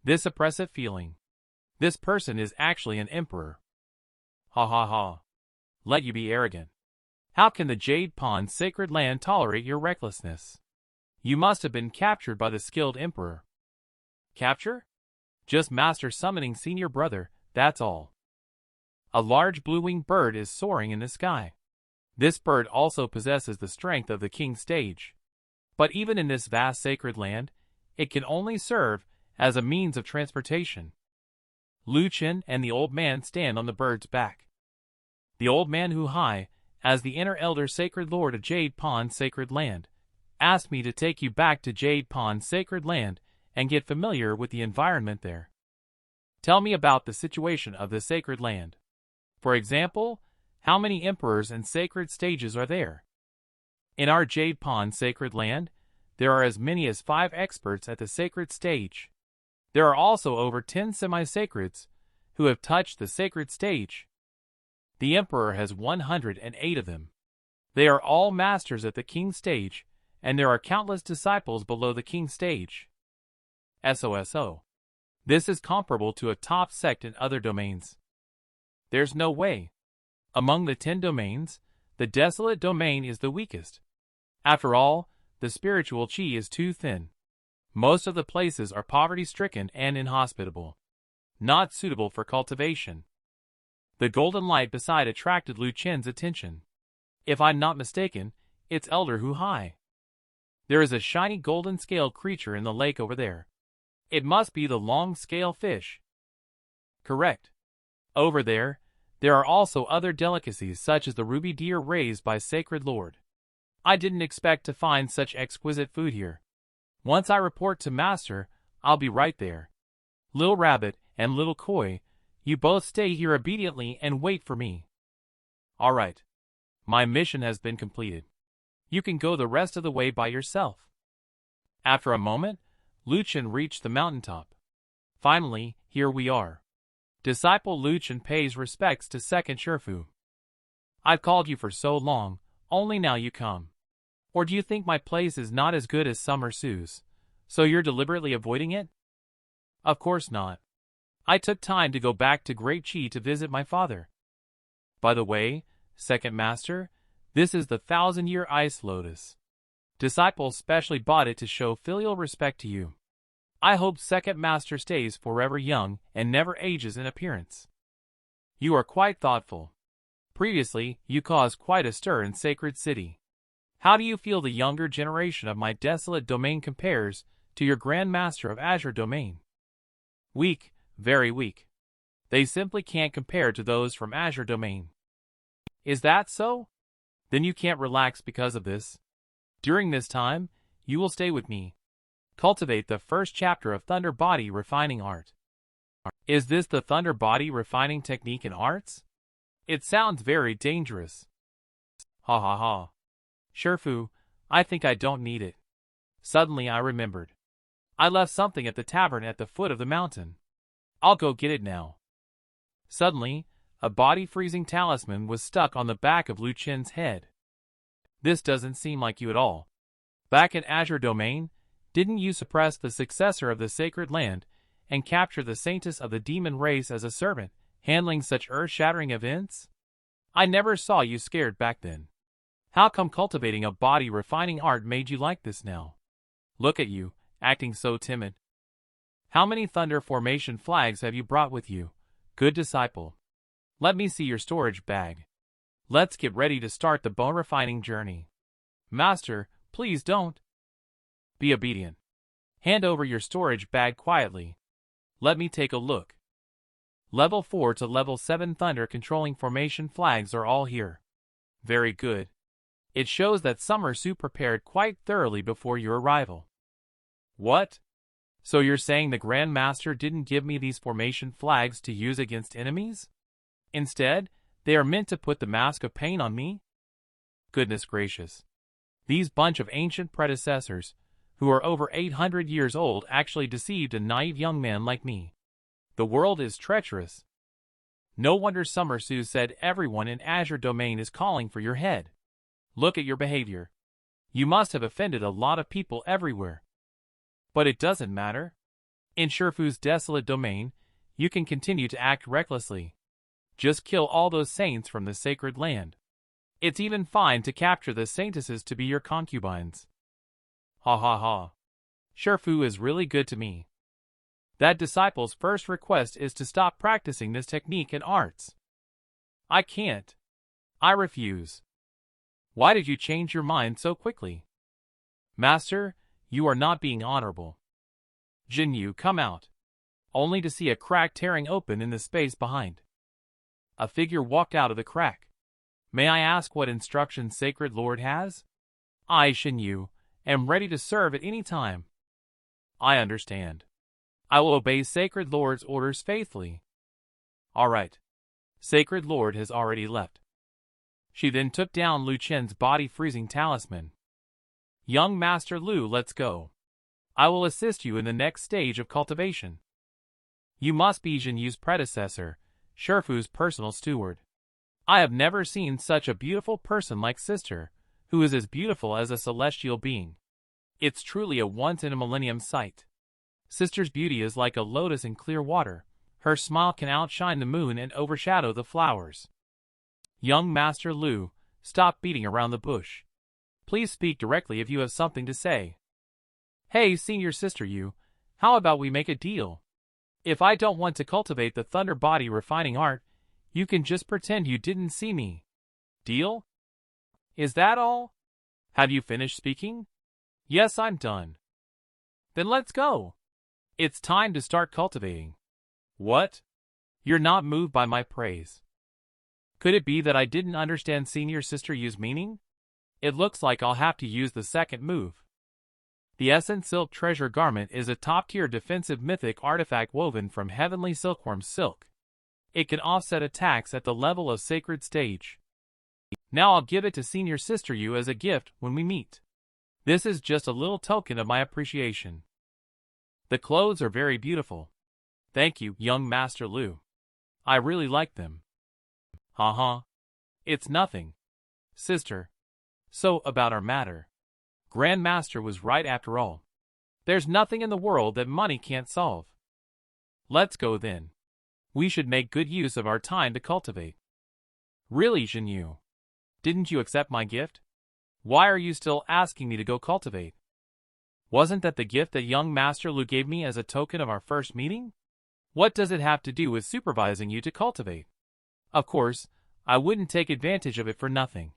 This oppressive feeling. This person is actually an emperor. Ha ha ha. Let you be arrogant. How can the Jade Pond sacred land tolerate your recklessness? You must have been captured by the skilled emperor. Capture? Just master summoning senior brother, that's all. A large blue-winged bird is soaring in the sky. This bird also possesses the strength of the king stage. But even in this vast sacred land, it can only serve as a means of transportation. Lu Chen and the old man stand on the bird's back. The old man who high, as the inner elder sacred lord of Jade Pond sacred land, asked me to take you back to Jade Pond sacred land and get familiar with the environment there. Tell me about the situation of the sacred land. For example, how many emperors and sacred stages are there? In our Jade Pond sacred land, there are as many as 5 experts at the sacred stage. There are also over 10 semi-sacreds who have touched the sacred stage. The emperor has 108 of them. They are all masters at the king stage, and there are countless disciples below the king stage. SOSO. This is comparable to a top sect in other domains. There's no way. Among the 10 domains, the desolate domain is the weakest. After all, the spiritual chi is too thin. Most of the places are poverty-stricken and inhospitable. Not suitable for cultivation. The golden light beside attracted Lu Chen's attention. If I'm not mistaken, it's Elder Hu Hai. There is a shiny golden scaled creature in the lake over there. It must be the long scale fish. Correct. Over there are also other delicacies such as the ruby deer raised by Sacred Lord. I didn't expect to find such exquisite food here. Once I report to Master, I'll be right there. Little Rabbit and Little Koi, you both stay here obediently and wait for me. All right. My mission has been completed. You can go the rest of the way by yourself. After a moment, Lu Chen reached the mountaintop. Finally, here we are. Disciple Lu Chen pays respects to second Shifu. I've called you for so long, only now you come. Or do you think my place is not as good as Summer Sue's, so you're deliberately avoiding it? Of course not. I took time to go back to Great Chi to visit my father. By the way, second master, this is the 1,000-year ice lotus. Disciple specially bought it to show filial respect to you. I hope second master stays forever young and never ages in appearance. You are quite thoughtful. Previously, you caused quite a stir in Sacred City. How do you feel the younger generation of my desolate domain compares to your Grand Master of Azure Domain? Weak, very weak. They simply can't compare to those from Azure Domain. Is that so? Then you can't relax because of this. During this time, you will stay with me. Cultivate the first chapter of Thunder Body Refining Art. Is this the Thunder Body Refining Technique in Arts? It sounds very dangerous. Ha ha ha. Shifu, I think I don't need it. Suddenly I remembered. I left something at the tavern at the foot of the mountain. I'll go get it now. Suddenly, a body-freezing talisman was stuck on the back of Lu Chen's head. This doesn't seem like you at all. Back in Azure Domain, didn't you suppress the successor of the Sacred Land and capture the saintess of the demon race as a servant, handling such earth-shattering events? I never saw you scared back then. How come cultivating a body-refining art made you like this now? Look at you, acting so timid. How many thunder formation flags have you brought with you, good disciple? Let me see your storage bag. Let's get ready to start the bone-refining journey. Master, please don't. Be obedient. Hand over your storage bag quietly. Let me take a look. Level 4 to Level 7 thunder controlling formation flags are all here. Very good. It shows that Summer Su prepared quite thoroughly before your arrival. What? So you're saying the Grand Master didn't give me these formation flags to use against enemies? Instead, they are meant to put the mask of pain on me? Goodness gracious. These bunch of ancient predecessors, who are over 800 years old, actually deceived a naive young man like me. The world is treacherous. No wonder Summer Su said everyone in Azure Domain is calling for your head. Look at your behavior. You must have offended a lot of people everywhere. But it doesn't matter. In Shifu's desolate domain, you can continue to act recklessly. Just kill all those saints from the sacred land. It's even fine to capture the saintesses to be your concubines. Ha ha ha. Shifu is really good to me. That disciple's first request is to stop practicing this technique in arts. I can't. I refuse. Why did you change your mind so quickly? Master, you are not being honorable. Jinyu, come out. Only to see a crack tearing open in the space behind. A figure walked out of the crack. May I ask what instructions Sacred Lord has? I, Shinyu, am ready to serve at any time. I understand. I will obey Sacred Lord's orders faithfully. All right. Sacred Lord has already left. She then took down Lu Chen's body-freezing talisman. Young Master Lu, let's go. I will assist you in the next stage of cultivation. You must be Jinyu's predecessor, Shifu's personal steward. I have never seen such a beautiful person like Sister, who is as beautiful as a celestial being. It's truly a once-in-a-millennium sight. Sister's beauty is like a lotus in clear water. Her smile can outshine the moon and overshadow the flowers. Young Master Lu, stop beating around the bush. Please speak directly if you have something to say. Hey, senior sister you, how about we make a deal? If I don't want to cultivate the thunder body refining art, you can just pretend you didn't see me. Deal? Is that all? Have you finished speaking? Yes, I'm done. Then let's go. It's time to start cultivating. What? You're not moved by my praise. Could it be that I didn't understand senior sister Yu's meaning? It looks like I'll have to use the second move. The Essence Silk Treasure Garment is a top-tier defensive mythic artifact woven from heavenly silkworm silk. It can offset attacks at the level of Sacred Stage. Now I'll give it to senior sister Yu as a gift when we meet. This is just a little token of my appreciation. The clothes are very beautiful. Thank you, young Master Lu. I really like them. Haha. It's nothing. Sister. So, about our matter. Grand Master was right after all. There's nothing in the world that money can't solve. Let's go then. We should make good use of our time to cultivate. Really, Jinyu? Didn't you accept my gift? Why are you still asking me to go cultivate? Wasn't that the gift that young Master Lu gave me as a token of our first meeting? What does it have to do with supervising you to cultivate? Of course, I wouldn't take advantage of it for nothing.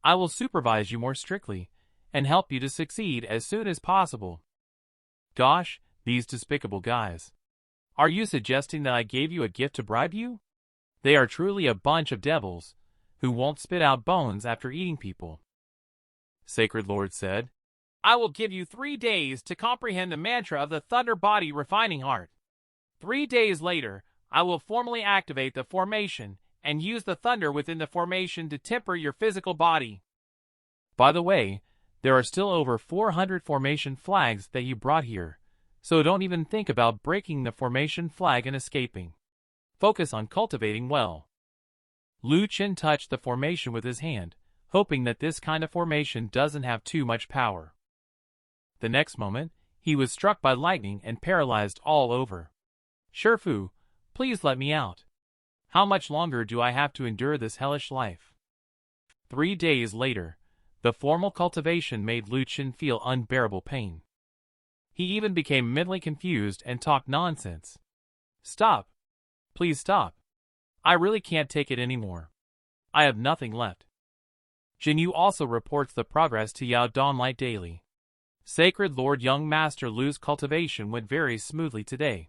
I will supervise you more strictly, and help you to succeed as soon as possible. Gosh, these despicable guys. Are you suggesting that I gave you a gift to bribe you? They are truly a bunch of devils, who won't spit out bones after eating people. Sacred Lord said, I will give you 3 days to comprehend the mantra of the Thunder Body Refining Art. 3 days later, I will formally activate the formation and use the thunder within the formation to temper your physical body. By the way, there are still over 400 formation flags that you brought here, so don't even think about breaking the formation flag and escaping. Focus on cultivating well. Lu Chen touched the formation with his hand, hoping that this kind of formation doesn't have too much power. The next moment, he was struck by lightning and paralyzed all over. Shifu, please let me out. How much longer do I have to endure this hellish life? 3 days later, the formal cultivation made Lu Chen feel unbearable pain. He even became mentally confused and talked nonsense. Stop. Please stop. I really can't take it anymore. I have nothing left. Jinyu also reports the progress to Yao Dawnlight daily. Sacred Lord Young Master Lu's cultivation went very smoothly today.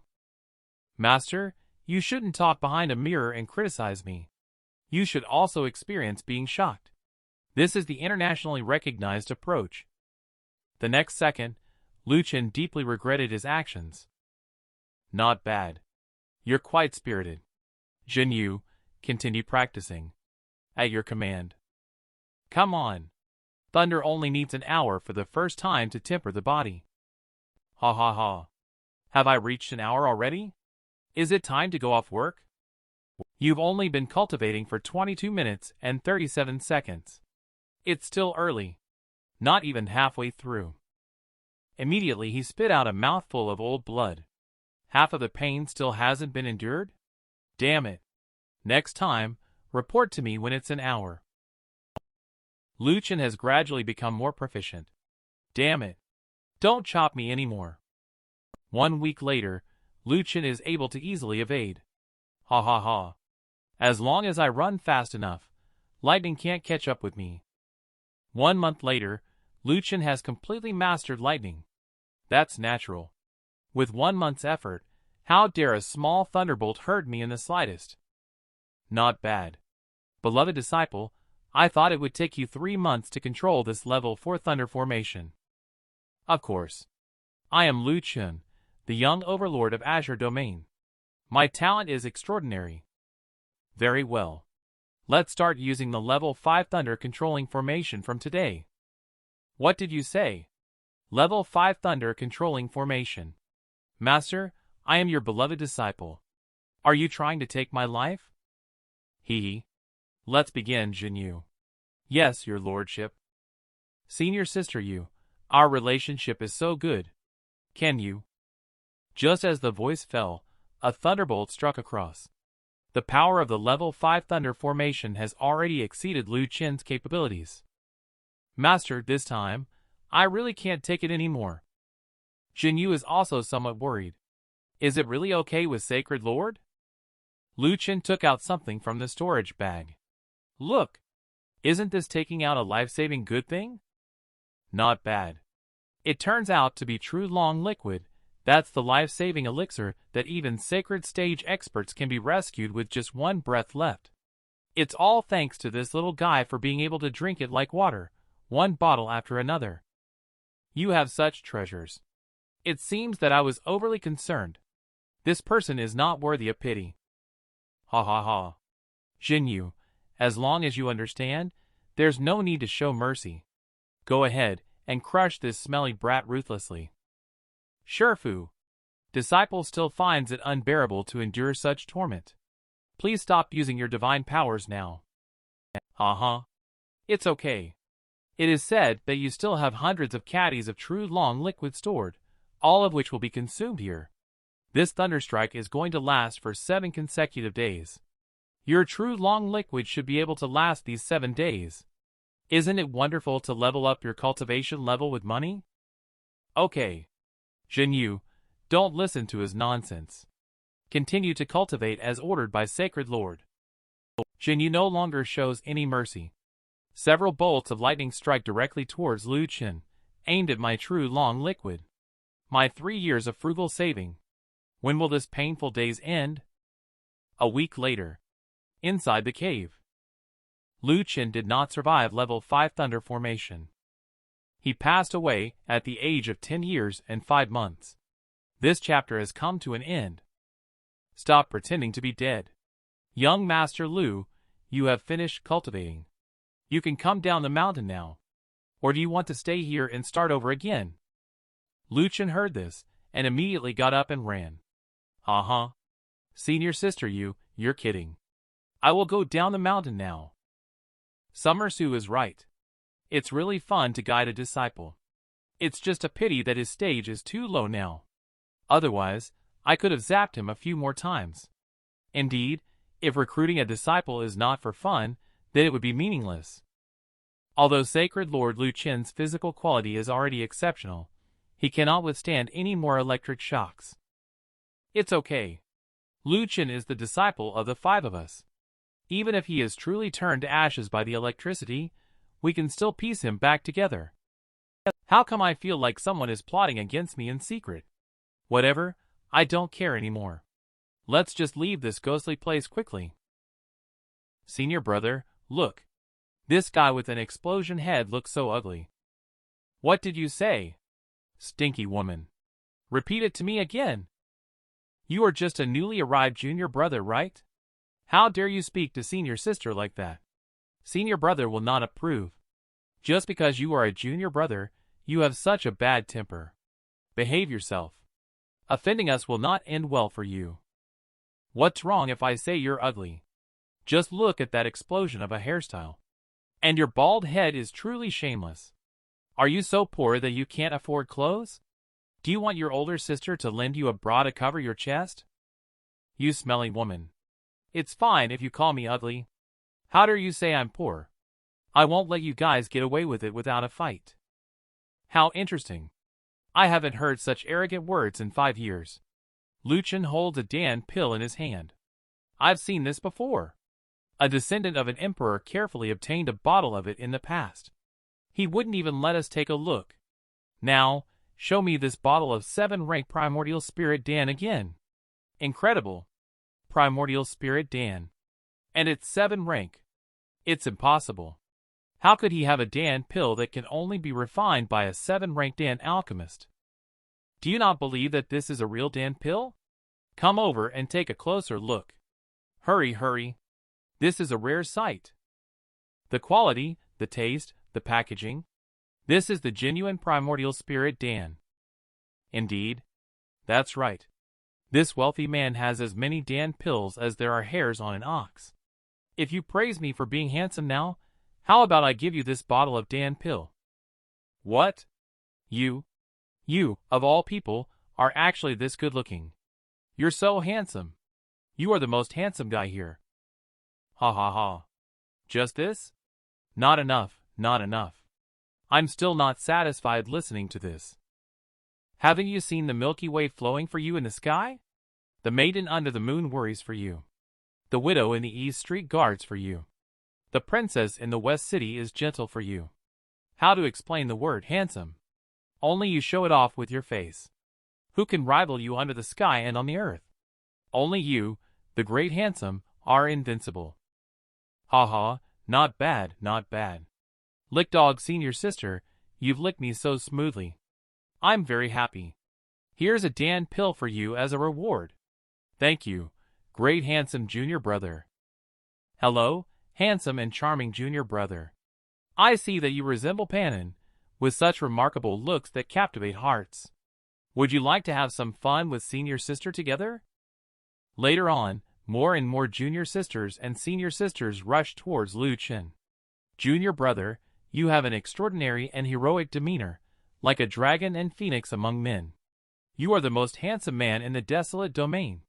Master, you shouldn't talk behind a mirror and criticize me. You should also experience being shocked. This is the internationally recognized approach. The next second, Lu Chen deeply regretted his actions. Not bad. You're quite spirited. Jinyu, continue practicing. At your command. Come on. Thunder only needs an hour for the first time to temper the body. Ha ha ha. Have I reached an hour already? Is it time to go off work? You've only been cultivating for 22 minutes and 37 seconds. It's still early. Not even halfway through. Immediately he spit out a mouthful of old blood. Half of the pain still hasn't been endured? Damn it. Next time, report to me when it's an hour. Lu Chen has gradually become more proficient. Damn it. Don't chop me anymore. 1 week later, Lu Chen is able to easily evade. Ha ha ha. As long as I run fast enough, lightning can't catch up with me. 1 month later, Lu Chen has completely mastered lightning. That's natural. With 1 month's effort, how dare a small thunderbolt hurt me in the slightest? Not bad. Beloved disciple, I thought it would take you 3 months to control this level 4 thunder formation. Of course. I am Lu Chen, the young overlord of Azure Domain. My talent is extraordinary. Very well. Let's start using the level 5 thunder controlling formation from today. What did you say? Level 5 thunder controlling formation. Master, I am your beloved disciple. Are you trying to take my life? Hee. Let's begin, Jinyu. Yes, your lordship. Senior sister Yu, our relationship is so good. Can you? Just as the voice fell, a thunderbolt struck across. The power of the level 5 thunder formation has already exceeded Lu Chen's capabilities. Master, this time, I really can't take it anymore. Jinyu is also somewhat worried. Is it really okay with Sacred Lord? Lu Chen took out something from the storage bag. Look! Isn't this taking out a life-saving good thing? Not bad. It turns out to be true long liquid. That's the life-saving elixir that even sacred stage experts can be rescued with just 1 breath left. It's all thanks to this little guy for being able to drink it like water, 1 bottle after another. You have such treasures. It seems that I was overly concerned. This person is not worthy of pity. Ha ha ha. Jinyu, as long as you understand, there's no need to show mercy. Go ahead and crush this smelly brat ruthlessly. Shifu, disciple still finds it unbearable to endure such torment. Please stop using your divine powers now. It's okay. It is said that you still have hundreds of caddies of true long liquid stored, all of which will be consumed here. This thunderstrike is going to last for 7 consecutive days. Your true long liquid should be able to last these 7 days. Isn't it wonderful to level up your cultivation level with money? Okay. Jinyu, don't listen to his nonsense. Continue to cultivate as ordered by Sacred Lord. Jinyu no longer shows any mercy. Several bolts of lightning strike directly towards Lu Chen, aimed at my true long liquid. My 3 years of frugal saving. When will this painful days end? A week later. Inside the cave. Lu Chen did not survive level 5 thunder formation. He passed away at the age of 10 years and 5 months. This chapter has come to an end. Stop pretending to be dead. Young Master Lu, you have finished cultivating. You can come down the mountain now. Or do you want to stay here and start over again? Lu Chen heard this, and immediately got up and ran. Senior sister you're kidding. I will go down the mountain now. Summer Su is right. It's really fun to guide a disciple. It's just a pity that his stage is too low now. Otherwise, I could have zapped him a few more times. Indeed, if recruiting a disciple is not for fun, then it would be meaningless. Although Sacred Lord Lu Chen's physical quality is already exceptional, he cannot withstand any more electric shocks. It's okay. Lu Chen is the disciple of the five of us. Even if he is truly turned to ashes by the electricity, we can still piece him back together. How come I feel like someone is plotting against me in secret? Whatever, I don't care anymore. Let's just leave this ghostly place quickly. Senior brother, look. This guy with an explosion head looks so ugly. What did you say? Stinky woman. Repeat it to me again. You are just a newly arrived junior brother, right? How dare you speak to senior sister like that? Senior brother will not approve. Just because you are a junior brother, you have such a bad temper. Behave yourself. Offending us will not end well for you. What's wrong if I say you're ugly? Just look at that explosion of a hairstyle. And your bald head is truly shameless. Are you so poor that you can't afford clothes? Do you want your older sister to lend you a bra to cover your chest? You smelly woman. It's fine if you call me ugly. How dare you say I'm poor? I won't let you guys get away with it without a fight. How interesting. I haven't heard such arrogant words in 5 years. Lu Chen holds a Dan pill in his hand. I've seen this before. A descendant of an emperor carefully obtained a bottle of it in the past. He wouldn't even let us take a look. Now, show me this bottle of 7-rank primordial spirit Dan again. Incredible. Primordial spirit Dan. And it's 7 rank. It's impossible. How could he have a Dan pill that can only be refined by a 7-rank Dan alchemist? Do you not believe that this is a real Dan pill? Come over and take a closer look. Hurry, hurry. This is a rare sight. The quality, the taste, the packaging. This is the genuine primordial spirit Dan. Indeed. That's right. This wealthy man has as many Dan pills as there are hairs on an ox. If you praise me for being handsome now, how about I give you this bottle of Dan pill? What? You, of all people, are actually this good looking. You're so handsome. You are the most handsome guy here. Ha ha ha. Just this? Not enough, not enough. I'm still not satisfied listening to this. Haven't you seen the Milky Way flowing for you in the sky? The maiden under the moon worries for you. The widow in the east street guards for you. The princess in the west city is gentle for you. How to explain the word handsome? Only you show it off with your face. Who can rival you under the sky and on the earth? Only you, the great handsome, are invincible. Ha ha, not bad, not bad. Lick dog senior sister, you've licked me so smoothly. I'm very happy. Here's a Dan pill for you as a reward. Thank you, great handsome junior brother. Hello, handsome and charming junior brother. I see that you resemble Panin, with such remarkable looks that captivate hearts. Would you like to have some fun with senior sister together? Later on, more and more junior sisters and senior sisters rush towards Lu Chen. Junior brother, you have an extraordinary and heroic demeanor, like a dragon and phoenix among men. You are the most handsome man in the desolate domain.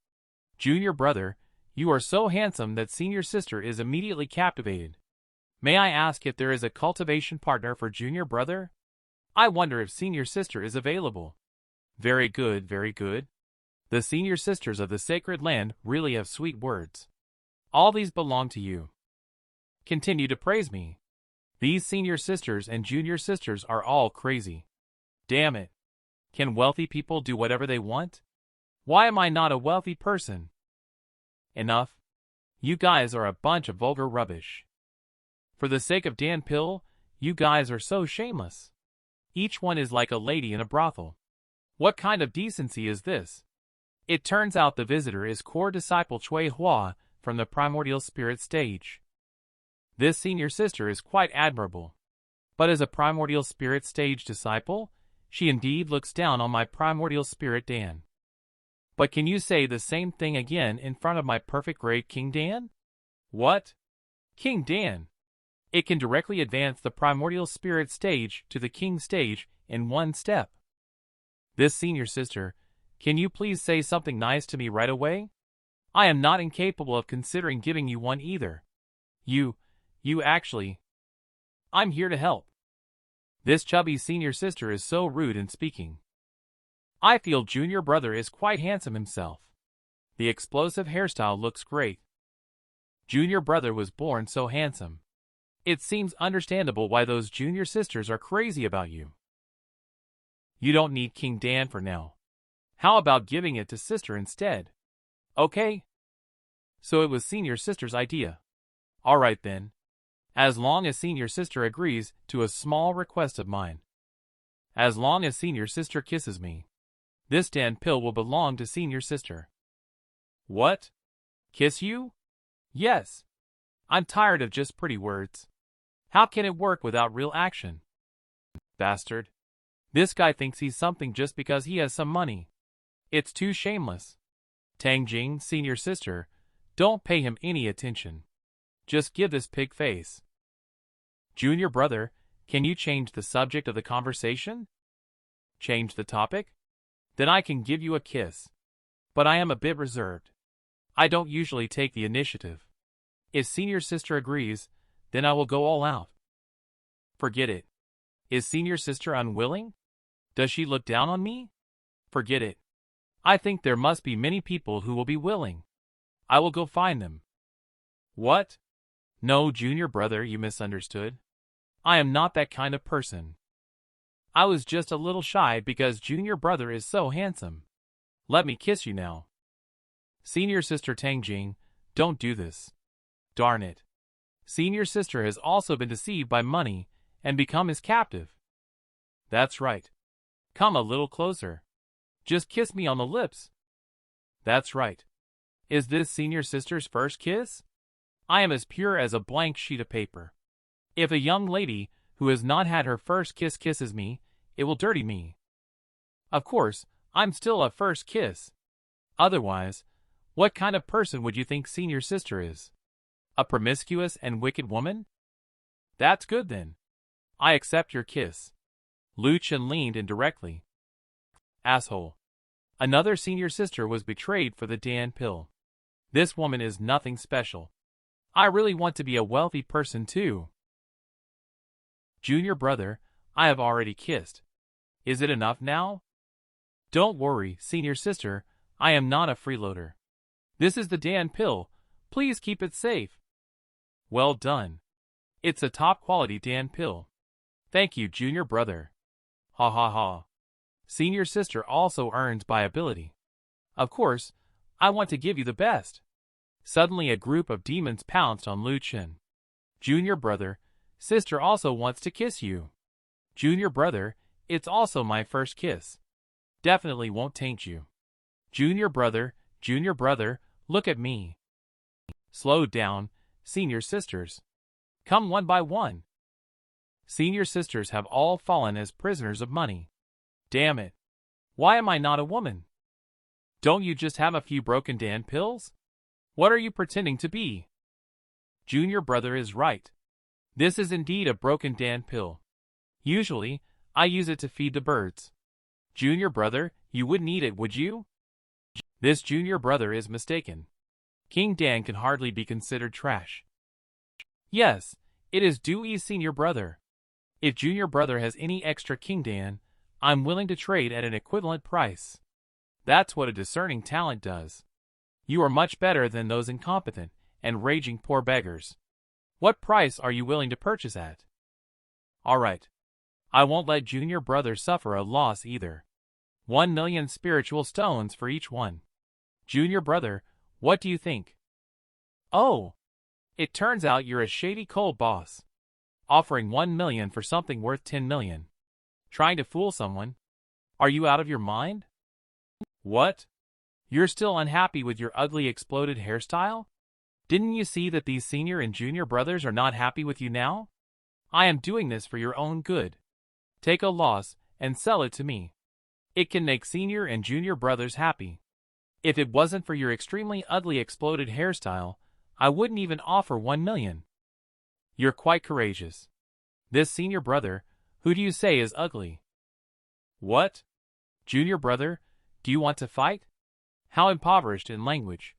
Junior brother, you are so handsome that senior sister is immediately captivated. May I ask if there is a cultivation partner for junior brother? I wonder if senior sister is available. Very good, very good. The senior sisters of the sacred land really have sweet words. All these belong to you. Continue to praise me. These senior sisters and junior sisters are all crazy. Damn it. Can wealthy people do whatever they want? Why am I not a wealthy person? Enough. You guys are a bunch of vulgar rubbish. For the sake of Dan Pill, you guys are so shameless. Each one is like a lady in a brothel. What kind of decency is this? It turns out the visitor is core disciple Cui Hua from the primordial spirit stage. This senior sister is quite admirable. But as a primordial spirit stage disciple, she indeed looks down on my primordial spirit Dan. But can you say the same thing again in front of my perfect great King Dan? What? King Dan? It can directly advance the primordial spirit stage to the king stage in one step. This senior sister, Can you please say something nice to me right away? I am not incapable of considering giving you one either. You actually. I'm here to help. This chubby senior sister is so rude in speaking. I feel junior brother is quite handsome himself. The explosive hairstyle looks great. Junior brother was born so handsome. It seems understandable why those junior sisters are crazy about you. You don't need King Dan for now. How about giving it to sister instead? Okay? So it was senior sister's idea. Alright then. As long as senior sister agrees to a small request of mine. As long as senior sister kisses me. This Dan pill will belong to senior sister. What? Kiss you? Yes. I'm tired of just pretty words. How can it work without real action? Bastard. This guy thinks he's something just because he has some money. It's too shameless. Tang Jing, senior sister, don't pay him any attention. Just give this pig face. Junior brother, can you change the subject of the conversation? Change the topic? Then I can give you a kiss. But I am a bit reserved. I don't usually take the initiative. If senior sister agrees, then I will go all out. Forget it. Is senior sister unwilling? Does she look down on me? Forget it. I think there must be many people who will be willing. I will go find them. What? No, junior brother, you misunderstood. I am not that kind of person. I was just a little shy because junior brother is so handsome. Let me kiss you now. Senior sister Tang Jing, don't do this. Darn it. Senior sister has also been deceived by money and become his captive. That's right. Come a little closer. Just kiss me on the lips. That's right. Is this senior sister's first kiss? I am as pure as a blank sheet of paper. If a young lady who has not had her first kiss kisses me, it will dirty me. Of course, I'm still a first kiss. Otherwise, what kind of person would you think senior sister is? A promiscuous and wicked woman? That's good then. I accept your kiss. Lu Chen leaned in directly. Asshole. Another senior sister was betrayed for the Dan pill. This woman is nothing special. I really want to be a wealthy person too. Junior brother, I have already kissed. Is it enough now? Don't worry, senior sister, I am not a freeloader. This is the Dan pill, please keep it safe. Well done. It's a top quality Dan pill. Thank you, junior brother. Ha ha ha. Senior sister also earns by ability. Of course, I want to give you the best. Suddenly a group of demons pounced on Lu Chen. Junior brother, sister also wants to kiss you. Junior brother, it's also my first kiss. Definitely won't taint you. Junior brother, look at me. Slow down, senior sisters. Come one by one. Senior sisters have all fallen as prisoners of money. Damn it. Why am I not a woman? Don't you just have a few broken Dan pills? What are you pretending to be? Junior brother is right. This is indeed a broken Dan pill. Usually, I use it to feed the birds. Junior brother, you wouldn't eat it, would you? This junior brother is mistaken. King Dan can hardly be considered trash. Yes, it is Dewey senior brother. If junior brother has any extra King Dan, I'm willing to trade at an equivalent price. That's what a discerning talent does. You are much better than those incompetent and raging poor beggars. What price are you willing to purchase at? All right. I won't let junior brother suffer a loss either. 1 million spiritual stones for each one. Junior brother, what do you think? Oh, it turns out you're a shady cold boss. Offering 1 million for something worth 10 million. Trying to fool someone? Are you out of your mind? What? You're still unhappy with your ugly exploded hairstyle? Didn't you see that these senior and junior brothers are not happy with you now? I am doing this for your own good. Take a loss and sell it to me. It can make senior and junior brothers happy. If it wasn't for your extremely ugly exploded hairstyle, I wouldn't even offer 1 million. You're quite courageous. This senior brother, who do you say is ugly? What? Junior brother, do Do you want to fight? How impoverished in language.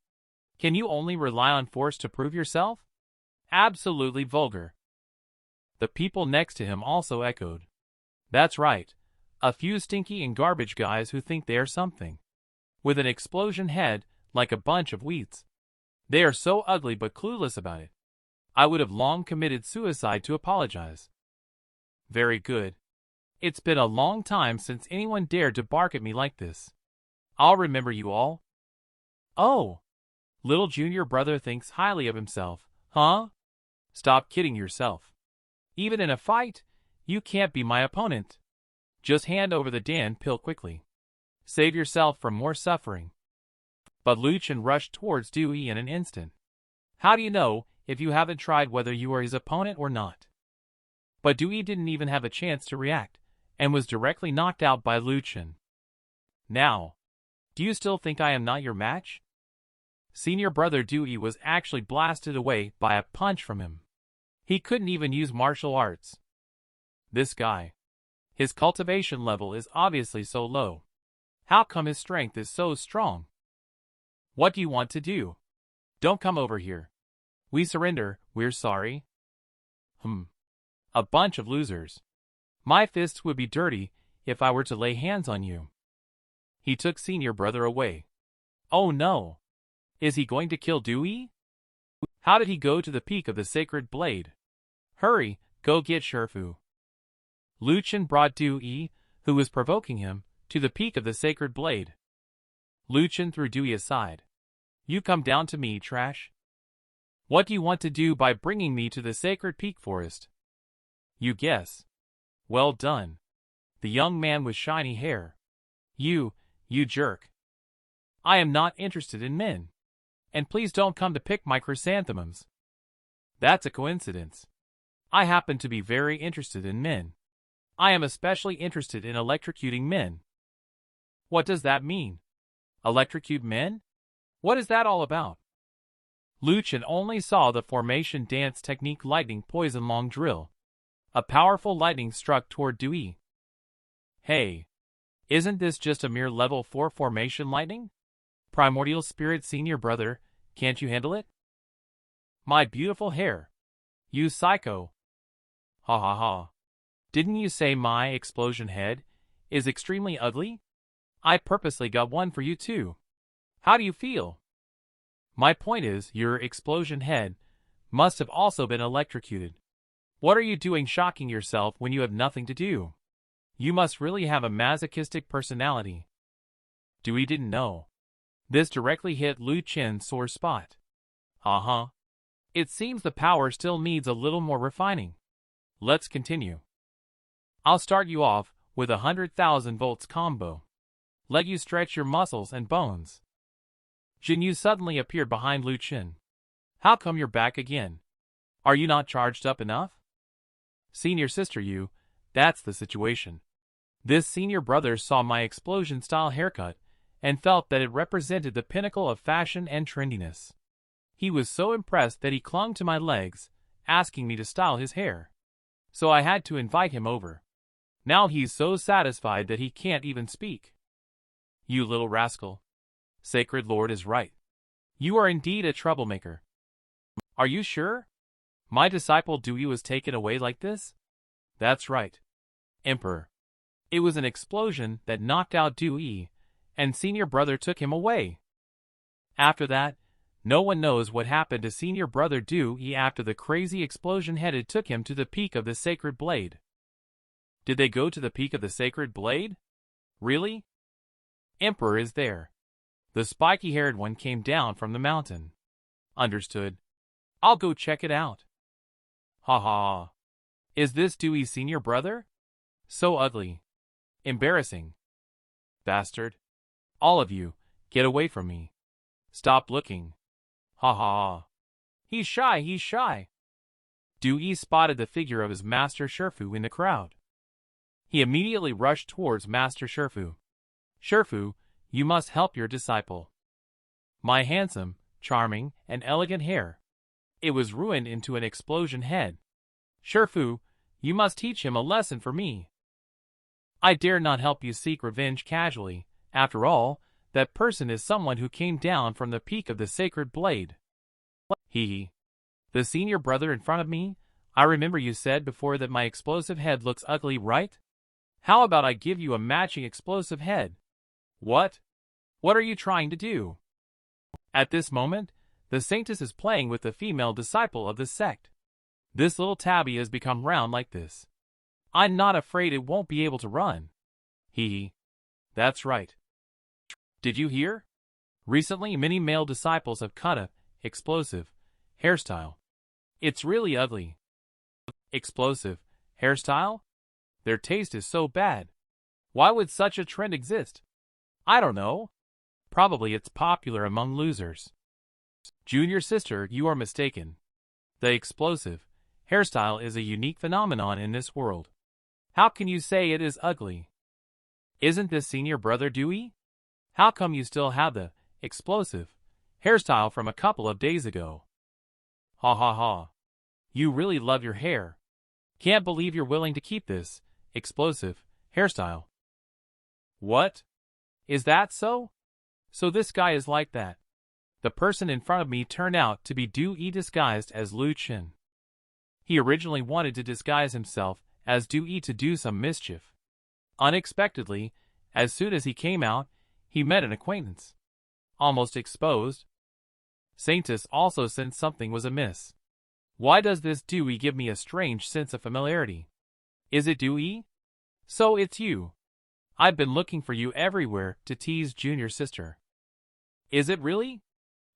Can you only rely on force to prove yourself? Absolutely vulgar. The people next to him also echoed. That's right. A few stinky and garbage guys who think they are something. With an explosion head, like a bunch of weeds. They are so ugly but clueless about it. I would have long committed suicide to apologize. Very good. It's been a long time since anyone dared to bark at me like this. I'll remember you all. Oh! Little junior brother thinks highly of himself, huh? Stop kidding yourself. Even in a fight, you can't be my opponent. Just hand over the Dan pill quickly. Save yourself from more suffering. But Lu Chen rushed towards Dewey in an instant. How do you know if you haven't tried whether you are his opponent or not? But Dewey didn't even have a chance to react, and was directly knocked out by Lu Chen. Now, do you still think I am not your match? Senior brother Dewey was actually blasted away by a punch from him. He couldn't even use martial arts. This guy. His cultivation level is obviously so low. How come his strength is so strong? What do you want to do? Don't come over here. We surrender, we're sorry. A bunch of losers. My fists would be dirty if I were to lay hands on you. He took senior brother away. Oh no! Is he going to kill Dewey? How did he go to the peak of the sacred blade? Hurry, go get Shifu. Lu Chen brought Dewey, who was provoking him, to the peak of the sacred blade. Lu Chen threw Dewey aside. You come down to me, trash. What do you want to do by bringing me to the sacred peak forest? You guess. Well done. The young man with shiny hair. You jerk. I am not interested in men. And please don't come to pick my chrysanthemums. That's a coincidence. I happen to be very interested in men. I am especially interested in electrocuting men. What does that mean? Electrocute men? What is that all about? Lu Chen only saw the formation dance technique lightning poison long drill. A powerful lightning struck toward Dewey. Hey, isn't this just a mere level 4 formation lightning? Primordial spirit senior brother, can't you handle it? My beautiful hair. You psycho. Ha ha ha. Didn't you say my explosion head is extremely ugly? I purposely got one for you too. How do you feel? My point is, your explosion head must have also been electrocuted. What are you doing shocking yourself when you have nothing to do? You must really have a masochistic personality. Dewey didn't know. This directly hit Lu Chen's sore spot. Uh-huh. It seems the power still needs a little more refining. Let's continue. I'll start you off with 100,000 volts combo. Let you stretch your muscles and bones. Jinyu suddenly appeared behind Lu Chen. How come you're back again? Are you not charged up enough? Senior sister you, that's the situation. This senior brother saw my explosion-style haircut and felt that it represented the pinnacle of fashion and trendiness. He was so impressed that he clung to my legs, asking me to style his hair. So I had to invite him over. Now he's so satisfied that he can't even speak. You little rascal. Sacred Lord is right. You are indeed a troublemaker. Are you sure? My disciple Dewey was taken away like this? That's right. Emperor. It was an explosion that knocked out Dewey, and senior brother took him away. After that, no one knows what happened to senior brother Dewey after the crazy explosion headed took him to the peak of the sacred blade. Did they go to the peak of the sacred blade? Really? Emperor is there. The spiky-haired one came down from the mountain. Understood. I'll go check it out. Ha ha. Is this Dewey's senior brother? So ugly. Embarrassing. Bastard. All of you, get away from me. Stop looking. Ha ha. He's shy, he's shy. Dewey spotted the figure of his master Shifu in the crowd. He immediately rushed towards Master Shifu. Shifu, you must help your disciple. My handsome, charming, and elegant hair. It was ruined into an explosion head. Shifu, you must teach him a lesson for me. I dare not help you seek revenge casually, After all, that person is someone who came down from the peak of the sacred blade. Hee. The senior brother in front of me? I remember you said before that my explosive head looks ugly, right? How about I give you a matching explosive head? What? What are you trying to do? At this moment, the saintess is playing with the female disciple of the sect. This little tabby has become round like this. I'm not afraid it won't be able to run. Hee. That's right. Did you hear? Recently, many male disciples have cut a explosive hairstyle. It's really ugly. Explosive hairstyle? Their taste is so bad. Why would such a trend exist? I don't know. Probably it's popular among losers. Junior sister, you are mistaken. The explosive hairstyle is a unique phenomenon in this world. How can you say it is ugly? Isn't this senior brother Dewey? How come you still have the explosive hairstyle from a couple of days ago? Ha ha ha. You really love your hair. Can't believe you're willing to keep this explosive hairstyle. What? Is that so? So this guy is like that. The person in front of me turned out to be Dewey disguised as Lu Chen. He originally wanted to disguise himself as Dewey to do some mischief. Unexpectedly, as soon as he came out, he met an acquaintance. Almost exposed. Saintess also sensed something was amiss. Why does this Dewey give me a strange sense of familiarity? Is it Dewey? So it's you. I've been looking for you everywhere to tease junior sister. Is it really?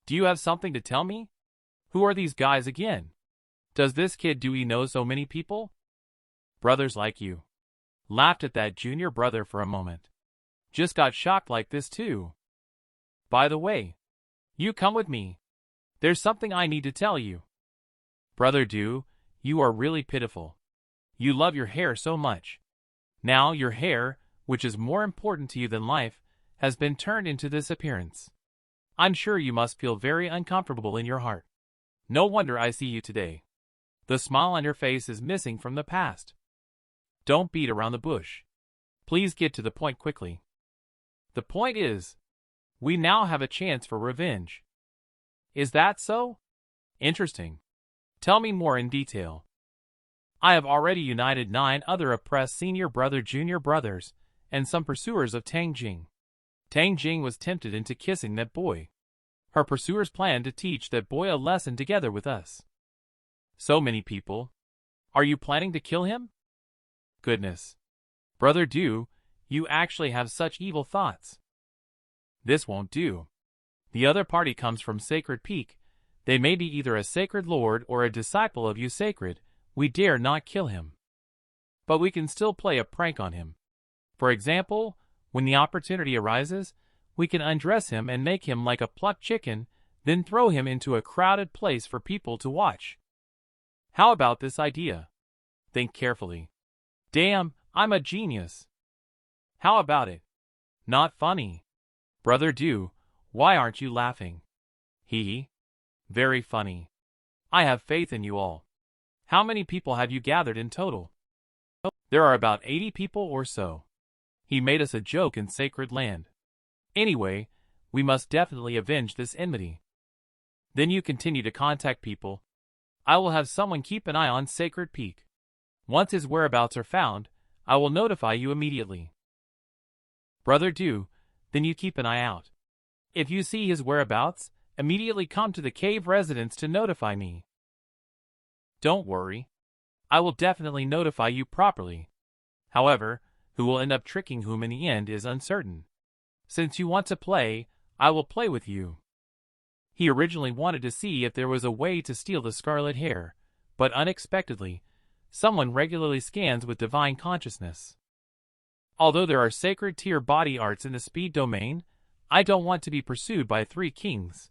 Do you have something to tell me? Who are these guys again? Does this kid Dewey know so many people? Brothers like you. Laughed at that junior brother for a moment. Just got shocked like this too. By the way, you come with me. There's something I need to tell you. Brother Dew, you are really pitiful. You love your hair so much. Now your hair, which is more important to you than life, has been turned into this appearance. I'm sure you must feel very uncomfortable in your heart. No wonder I see you today. The smile on your face is missing from the past. Don't beat around the bush. Please get to the point quickly. The point is, we now have a chance for revenge. Is that so? Interesting. Tell me more in detail. I have already united 9 other oppressed senior brother junior brothers and some pursuers of Tang Jing. Tang Jing was tempted into kissing that boy. Her pursuers planned to teach that boy a lesson together with us. So many people. Are you planning to kill him? Goodness. Brother Dew, you actually have such evil thoughts. This won't do. The other party comes from Sacred Peak. They may be either a sacred lord or a disciple of you sacred. We dare not kill him. But we can still play a prank on him. For example, when the opportunity arises, we can undress him and make him like a plucked chicken, then throw him into a crowded place for people to watch. How about this idea? Think carefully. Damn, I'm a genius. How about it? Not funny. Brother Dew, why aren't you laughing? He? Very funny. I have faith in you all. How many people have you gathered in total? There are about 80 people or so. He made us a joke in sacred land. Anyway, we must definitely avenge this enmity. Then you continue to contact people. I will have someone keep an eye on Sacred Peak. Once his whereabouts are found, I will notify you immediately. Brother Dew, then you keep an eye out. If you see his whereabouts, immediately come to the cave residence to notify me. Don't worry. I will definitely notify you properly. However, who will end up tricking whom in the end is uncertain. Since you want to play, I will play with you. He originally wanted to see if there was a way to steal the scarlet hair, but unexpectedly, someone regularly scans with divine consciousness. Although there are sacred tier body arts in the speed domain, I don't want to be pursued by 3 kings.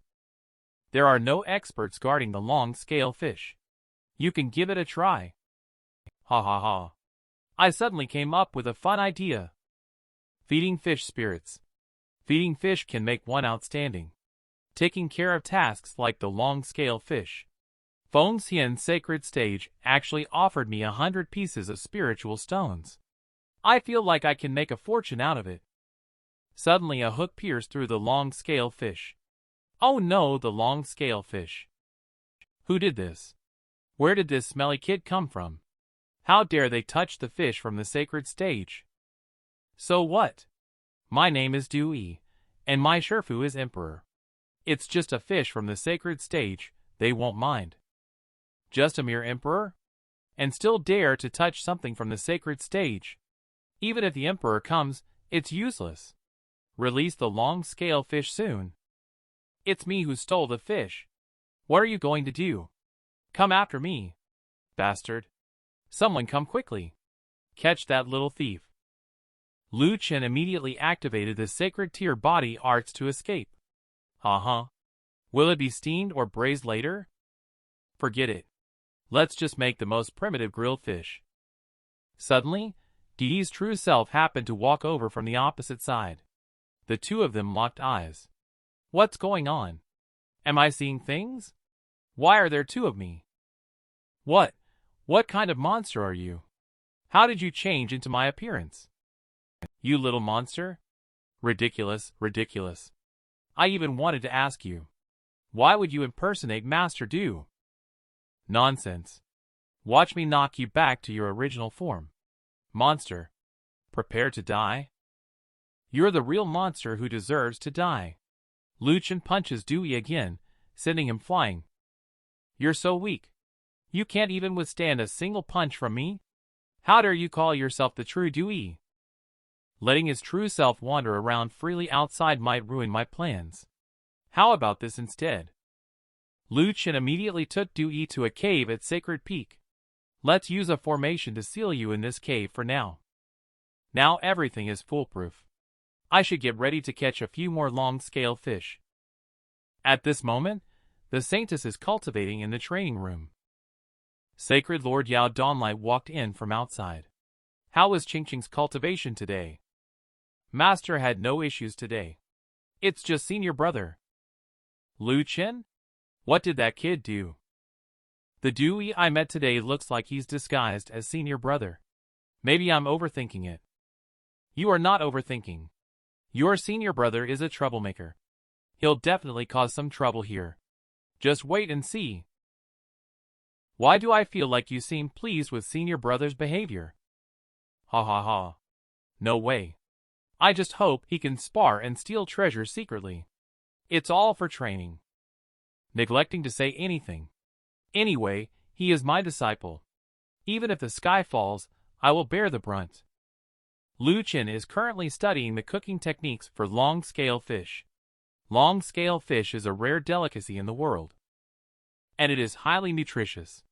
There are no experts guarding the long-scale fish. You can give it a try. Ha ha ha. I suddenly came up with a fun idea. Feeding fish spirits. Feeding fish can make one outstanding. Taking care of tasks like the long-scale fish. Feng Xian's sacred stage actually offered me 100 pieces of spiritual stones. I feel like I can make a fortune out of it. Suddenly a hook pierced through the long scale fish. Oh no, the long scale fish. Who did this? Where did this smelly kid come from? How dare they touch the fish from the sacred stage? So what? My name is Dewey, and my Shifu is Emperor. It's just a fish from the sacred stage, they won't mind. Just a mere Emperor? And still dare to touch something from the sacred stage? Even if the Emperor comes, it's useless. Release the long scale fish soon. It's me who stole the fish. What are you going to do? Come after me, bastard. Someone come quickly. Catch that little thief. Lu Chen immediately activated the sacred tier body arts to escape. Will it be steamed or braised later? Forget it. Let's just make the most primitive grilled fish. Suddenly, Dee's true self happened to walk over from the opposite side. The two of them locked eyes. What's going on? Am I seeing things? Why are there two of me? What kind of monster are you? How did you change into my appearance? You little monster? Ridiculous, ridiculous. I even wanted to ask you. Why would you impersonate Master Du? Nonsense. Watch me knock you back to your original form. Monster. Prepare to die? You're the real monster who deserves to die. Lu Chen punches Dewey again, sending him flying. You're so weak. You can't even withstand a single punch from me? How dare you call yourself the true Dewey? Letting his true self wander around freely outside might ruin my plans. How about this instead? Lu Chen immediately took Dewey to a cave at Sacred Peak. Let's use a formation to seal you in this cave for now. Now everything is foolproof. I should get ready to catch a few more long-scale fish. At this moment, the Saintess is cultivating in the training room. Sacred Lord Yao Dawnlight walked in from outside. How was Qingqing's cultivation today? Master had no issues today. It's just senior brother. Lu Chen? What did that kid do? The Dewey I met today looks like he's disguised as senior brother. Maybe I'm overthinking it. You are not overthinking. Your senior brother is a troublemaker. He'll definitely cause some trouble here. Just wait and see. Why do I feel like you seem pleased with senior brother's behavior? Ha ha ha. No way. I just hope he can spar and steal treasure secretly. It's all for training. Neglecting to say anything. Anyway, he is my disciple. Even if the sky falls, I will bear the brunt. Lu Chen is currently studying the cooking techniques for long-scale fish. Long-scale fish is a rare delicacy in the world. And it is highly nutritious.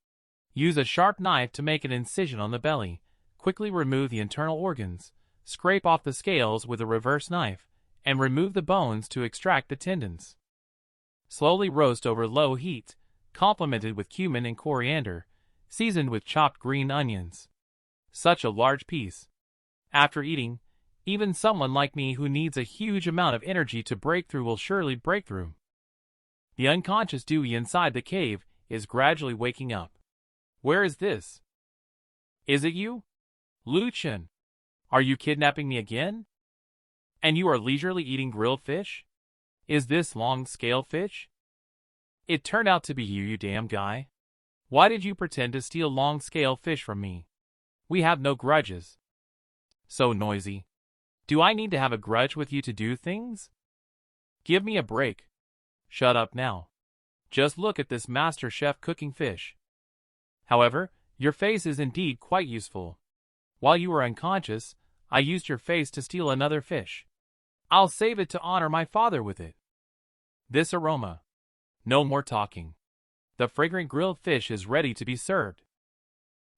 Use a sharp knife to make an incision on the belly, quickly remove the internal organs, scrape off the scales with a reverse knife, and remove the bones to extract the tendons. Slowly roast over low heat, complemented with cumin and coriander, seasoned with chopped green onions. Such a large piece. After eating, even someone like me who needs a huge amount of energy to break through will surely break through. The unconscious Dewey inside the cave is gradually waking up. Where is this? Is it you? Lu Chen. Are you kidnapping me again? And you are leisurely eating grilled fish? Is this long-scale fish? It turned out to be you, you damn guy. Why did you pretend to steal long-scale fish from me? We have no grudges. So noisy. Do I need to have a grudge with you to do things? Give me a break. Shut up now. Just look at this master chef cooking fish. However, your face is indeed quite useful. While you were unconscious, I used your face to steal another fish. I'll save it to honor my father with it. This aroma. No more talking. The fragrant grilled fish is ready to be served.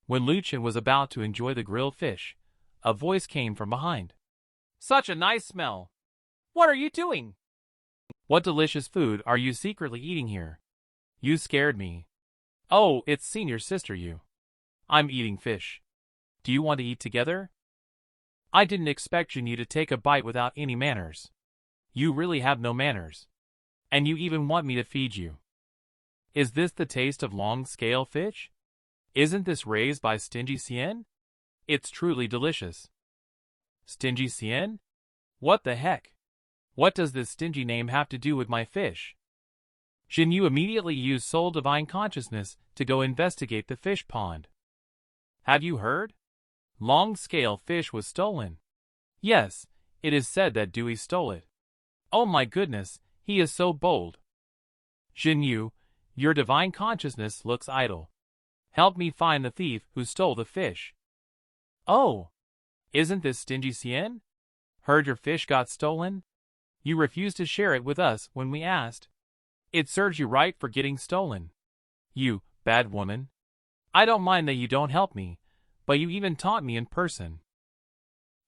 When Lu Chen was about to enjoy the grilled fish, a voice came from behind. Such a nice smell. What are you doing? What delicious food are you secretly eating here? You scared me. Oh, it's senior sister you. I'm eating fish. Do you want to eat together? I didn't expect you to take a bite without any manners. You really have no manners. And you even want me to feed you. Is this the taste of long-scale fish? Isn't this raised by Stingy Cien? It's truly delicious. Stingy Cien? What the heck? What does this stingy name have to do with my fish? Jinyu immediately used Soul Divine Consciousness to go investigate the fish pond. Have you heard? Long-scale fish was stolen. Yes, it is said that Dewey stole it. Oh my goodness, he is so bold. Jinyu, your divine consciousness looks idle. Help me find the thief who stole the fish. Oh, isn't this stingy Xian? Heard your fish got stolen? You refused to share it with us when we asked. It serves you right for getting stolen. You, bad woman. I don't mind that you don't help me, but you even taunt me in person.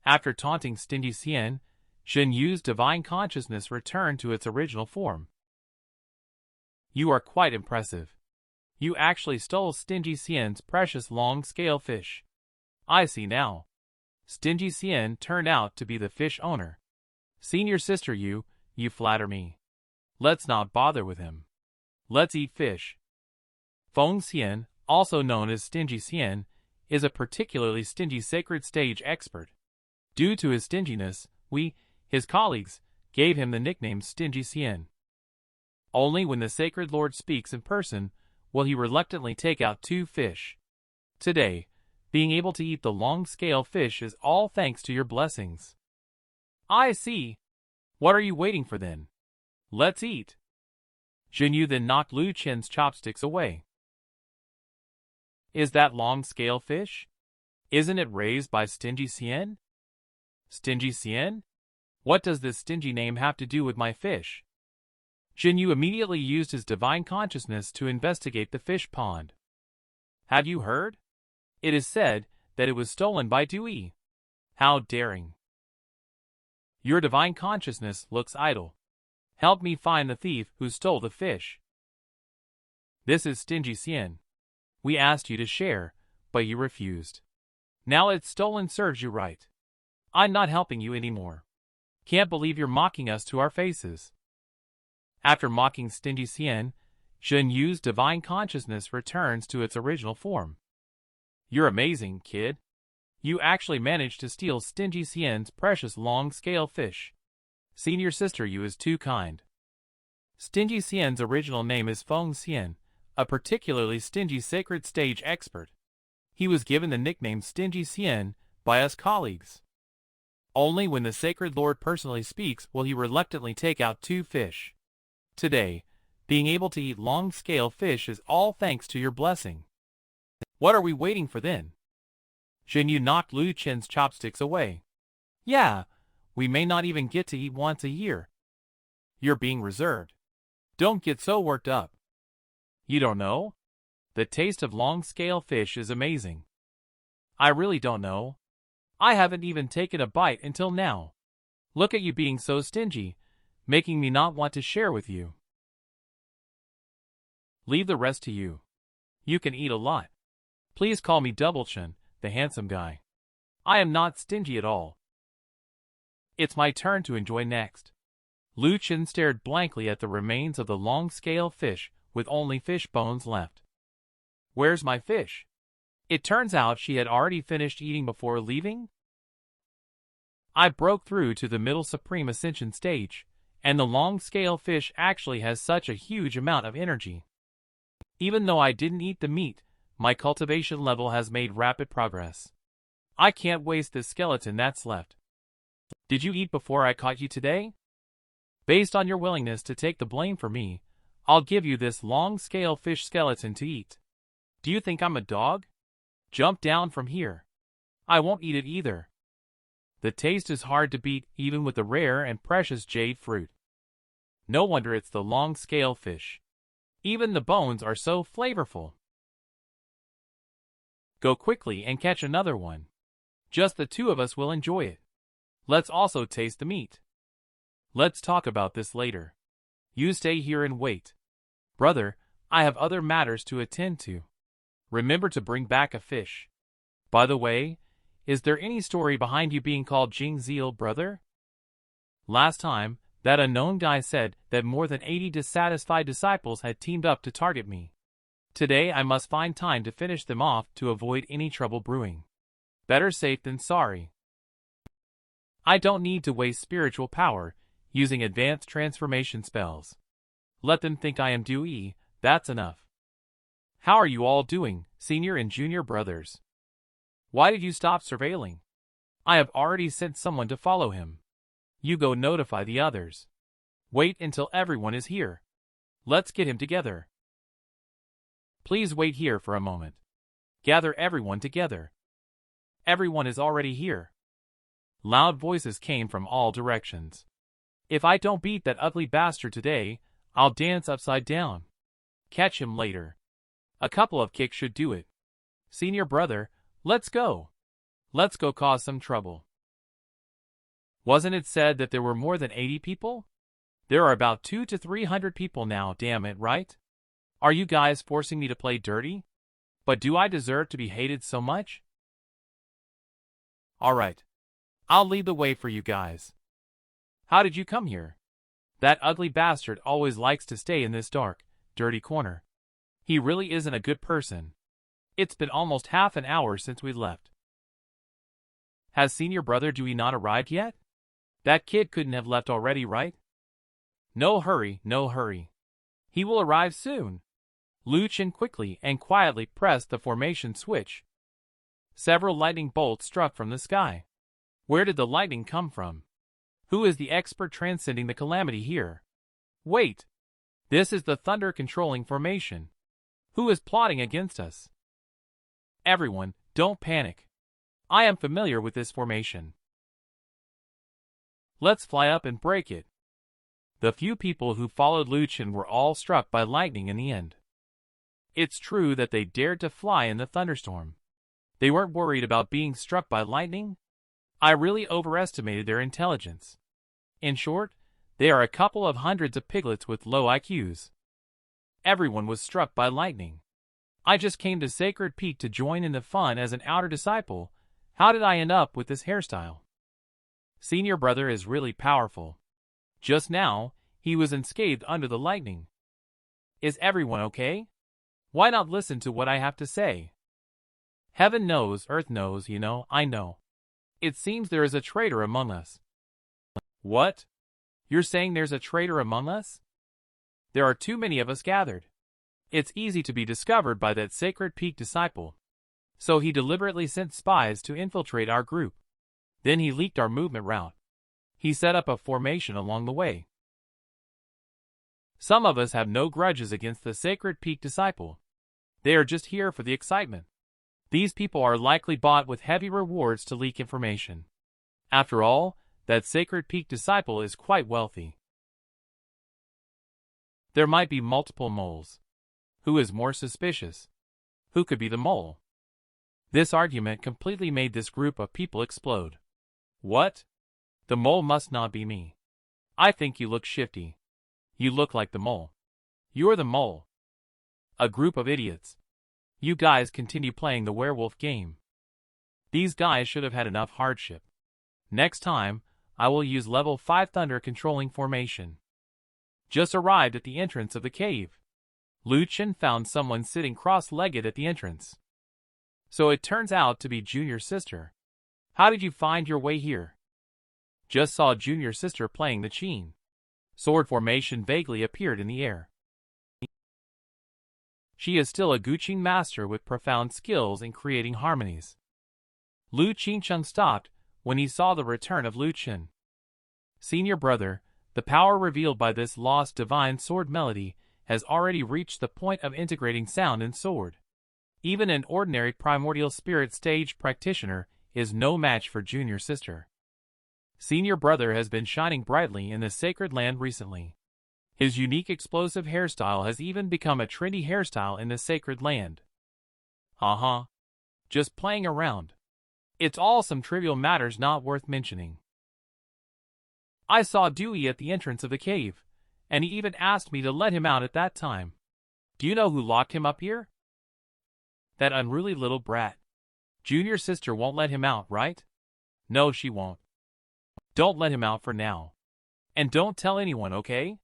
After taunting stingy Xian, Jinyu's divine consciousness returned to its original form. You are quite impressive. You actually stole stingy Xian's precious long-scale fish. I see now. Stingy Xian turned out to be the fish owner. Senior sister you flatter me. Let's not bother with him. Let's eat fish. Feng Xian, also known as Stingy Xian, is a particularly stingy sacred stage expert. Due to his stinginess, we, his colleagues, gave him the nickname Stingy Xian. Only when the sacred lord speaks in person will he reluctantly take out 2 fish. Today, being able to eat the long-scale fish is all thanks to your blessings. I see. What are you waiting for then? Let's eat. Jinyu then knocked Lu Chen's chopsticks away. Is that long-scale fish? Isn't it raised by Stingy Xian? Stingy Xian? What does this stingy name have to do with my fish? Jinyu immediately used his divine consciousness to investigate the fish pond. Have you heard? It is said that it was stolen by Dewey. How daring. Your divine consciousness looks idle. Help me find the thief who stole the fish. This is Stingy Xian. We asked you to share, but you refused. Now it's stolen serves you right. I'm not helping you anymore. Can't believe you're mocking us to our faces. After mocking Stingy Xian, Jinyu's divine consciousness returns to its original form. You're amazing, kid. You actually managed to steal Stingy Xian's precious long-scale fish. Senior sister you is too kind. Stingy Xian's original name is Feng Xian, a particularly stingy sacred stage expert. He was given the nickname Stingy Xian by us colleagues. Only when the sacred lord personally speaks will he reluctantly take out 2 fish. Today, being able to eat long-scale fish is all thanks to your blessing. What are we waiting for then? Jinyu knocked Lu Chen's chopsticks away. Yeah, we may not even get to eat once a year. You're being reserved. Don't get so worked up. You don't know? The taste of long-scale fish is amazing. I really don't know. I haven't even taken a bite until now. Look at you being so stingy, making me not want to share with you. Leave the rest to you. You can eat a lot. Please call me Lu Chen, the handsome guy. I am not stingy at all. It's my turn to enjoy next. Lu Chen stared blankly at the remains of the long-scale fish with only fish bones left. Where's my fish? It turns out she had already finished eating before leaving? I broke through to the middle supreme ascension stage, and the long-scale fish actually has such a huge amount of energy. Even though I didn't eat the meat, my cultivation level has made rapid progress. I can't waste this skeleton that's left. Did you eat before I caught you today? Based on your willingness to take the blame for me, I'll give you this long-scale fish skeleton to eat. Do you think I'm a dog? Jump down from here. I won't eat it either. The taste is hard to beat even with the rare and precious jade fruit. No wonder it's the long-scale fish. Even the bones are so flavorful. Go quickly and catch another one. Just the 2 of us will enjoy it. Let's also taste the meat. Let's talk about this later. You stay here and wait. Brother, I have other matters to attend to. Remember to bring back a fish. By the way, is there any story behind you being called Jing Zeal, brother? Last time, that unknown guy said that more than 80 dissatisfied disciples had teamed up to target me. Today I must find time to finish them off to avoid any trouble brewing. Better safe than sorry. I don't need to waste spiritual power, using advanced transformation spells. Let them think I am Dewey, that's enough. How are you all doing, senior and junior brothers? Why did you stop surveilling? I have already sent someone to follow him. You go notify the others. Wait until everyone is here. Let's get him together. Please wait here for a moment. Gather everyone together. Everyone is already here. Loud voices came from all directions. If I don't beat that ugly bastard today, I'll dance upside down. Catch him later. A couple of kicks should do it. Senior brother, let's go. Let's go cause some trouble. Wasn't it said that there were more than 80 people? There are about 200 to 300 people now, damn it, right? Are you guys forcing me to play dirty? But do I deserve to be hated so much? Alright. I'll lead the way for you guys. How did you come here? That ugly bastard always likes to stay in this dark, dirty corner. He really isn't a good person. It's been almost half an hour since we left. Has senior brother Dewey not arrived yet? That kid couldn't have left already, right? No hurry, no hurry. He will arrive soon. Lu Chen quickly and quietly pressed the formation switch. Several lightning bolts struck from the sky. Where did the lightning come from? Who is the expert transcending the calamity here? Wait! This is the thunder controlling formation. Who is plotting against us? Everyone, don't panic. I am familiar with this formation. Let's fly up and break it. The few people who followed Lu Chen were all struck by lightning in the end. It's true that they dared to fly in the thunderstorm. They weren't worried about being struck by lightning. I really overestimated their intelligence. In short, they are a couple of hundreds of piglets with low IQs. Everyone was struck by lightning. I just came to Sacred Peak to join in the fun as an outer disciple. How did I end up with this hairstyle? Senior brother is really powerful. Just now, he was unscathed under the lightning. Is everyone okay? Why not listen to what I have to say? Heaven knows, earth knows, I know. It seems there is a traitor among us. What? You're saying there's a traitor among us? There are too many of us gathered. It's easy to be discovered by that Sacred Peak disciple. So he deliberately sent spies to infiltrate our group. Then he leaked our movement route. He set up a formation along the way. Some of us have no grudges against the Sacred Peak disciple. They are just here for the excitement. These people are likely bought with heavy rewards to leak information. After all, that Sacred Peak disciple is quite wealthy. There might be multiple moles. Who is more suspicious? Who could be the mole? This argument completely made this group of people explode. What? The mole must not be me. I think you look shifty. You look like the mole. You're the mole. A group of idiots. You guys continue playing the werewolf game. These guys should have had enough hardship. Next time, I will use level 5 thunder controlling formation. Just arrived at the entrance of the cave. Lu Chen found someone sitting cross-legged at the entrance. So it turns out to be Junior Sister. How did you find your way here? Just saw Junior Sister playing the Qin. Sword formation vaguely appeared in the air. She is still a Guqin master with profound skills in creating harmonies. Lu Qingcheng stopped when he saw the return of Lu Chen. Senior brother, the power revealed by this lost divine sword melody has already reached the point of integrating sound and sword. Even an ordinary primordial spirit stage practitioner is no match for Junior Sister. Senior brother has been shining brightly in the sacred land recently. His unique explosive hairstyle has even become a trendy hairstyle in the sacred land. Just playing around. It's all some trivial matters not worth mentioning. I saw Dewey at the entrance of the cave, and he even asked me to let him out at that time. Do you know who locked him up here? That unruly little brat. Junior Sister won't let him out, right? No, she won't. Don't let him out for now. And don't tell anyone, okay?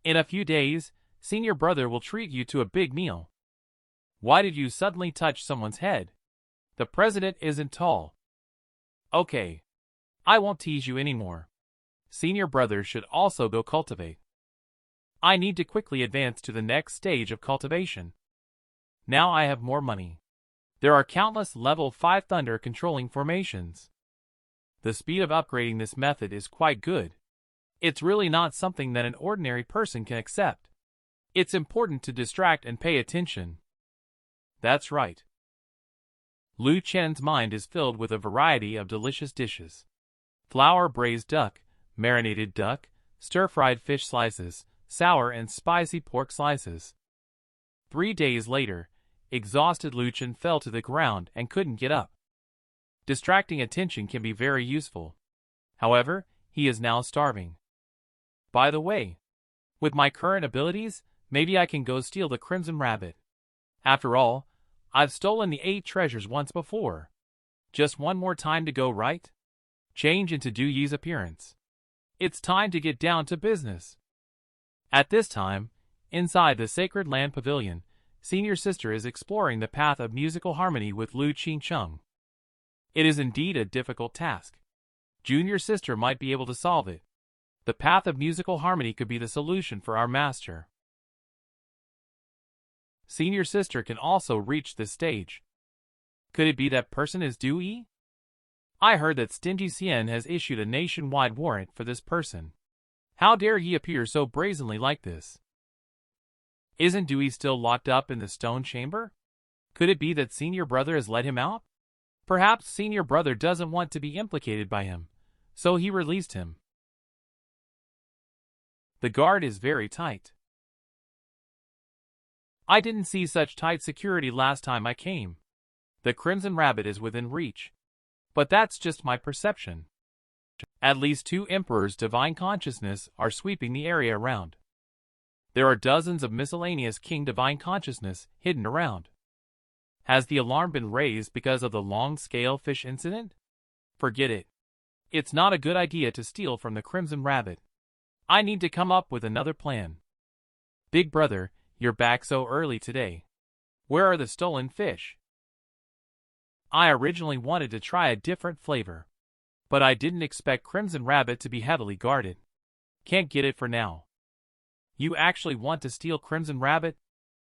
In a few days, Senior brother will treat you to a big meal. Why did you suddenly touch someone's head? The president isn't tall. Okay. I won't tease you anymore. Senior brother should also go cultivate. I need to quickly advance to the next stage of cultivation. Now I have more money. There are countless level 5 thunder controlling formations. The speed of upgrading this method is quite good. It's really not something that an ordinary person can accept. It's important to distract and pay attention. That's right. Lu Chen's mind is filled with a variety of delicious dishes. Flour braised duck, marinated duck, stir-fried fish slices, sour and spicy pork slices. 3 days later, exhausted Lu Chen fell to the ground and couldn't get up. Distracting attention can be very useful. However, he is now starving. By the way, with my current abilities, maybe I can go steal the Crimson Rabbit. After all, I've stolen the 8 treasures once before. Just one more time to go, right? Change into Du Yi's appearance. It's time to get down to business. At this time, inside the Sacred Land Pavilion, Senior Sister is exploring the path of musical harmony with Lu Chen. It is indeed a difficult task. Junior Sister might be able to solve it. The path of musical harmony could be the solution for our master. Senior Sister can also reach this stage. Could it be that person is Du Yi? I heard that Stingy Xian has issued a nationwide warrant for this person. How dare he appear so brazenly like this? Isn't Du Yi still locked up in the stone chamber? Could it be that Senior Brother has let him out? Perhaps Senior Brother doesn't want to be implicated by him, so he released him. The guard is very tight. I didn't see such tight security last time I came. The Crimson Rabbit is within reach. But that's just my perception. At least 2 Emperors Divine Consciousness are sweeping the area around. There are dozens of miscellaneous King Divine Consciousness hidden around. Has the alarm been raised because of the long-scale fish incident? Forget it. It's not a good idea to steal from the Crimson Rabbit. I need to come up with another plan. Big brother, you're back so early today. Where are the stolen fish? I originally wanted to try a different flavor, but I didn't expect Crimson Rabbit to be heavily guarded. Can't get it for now. You actually want to steal Crimson Rabbit?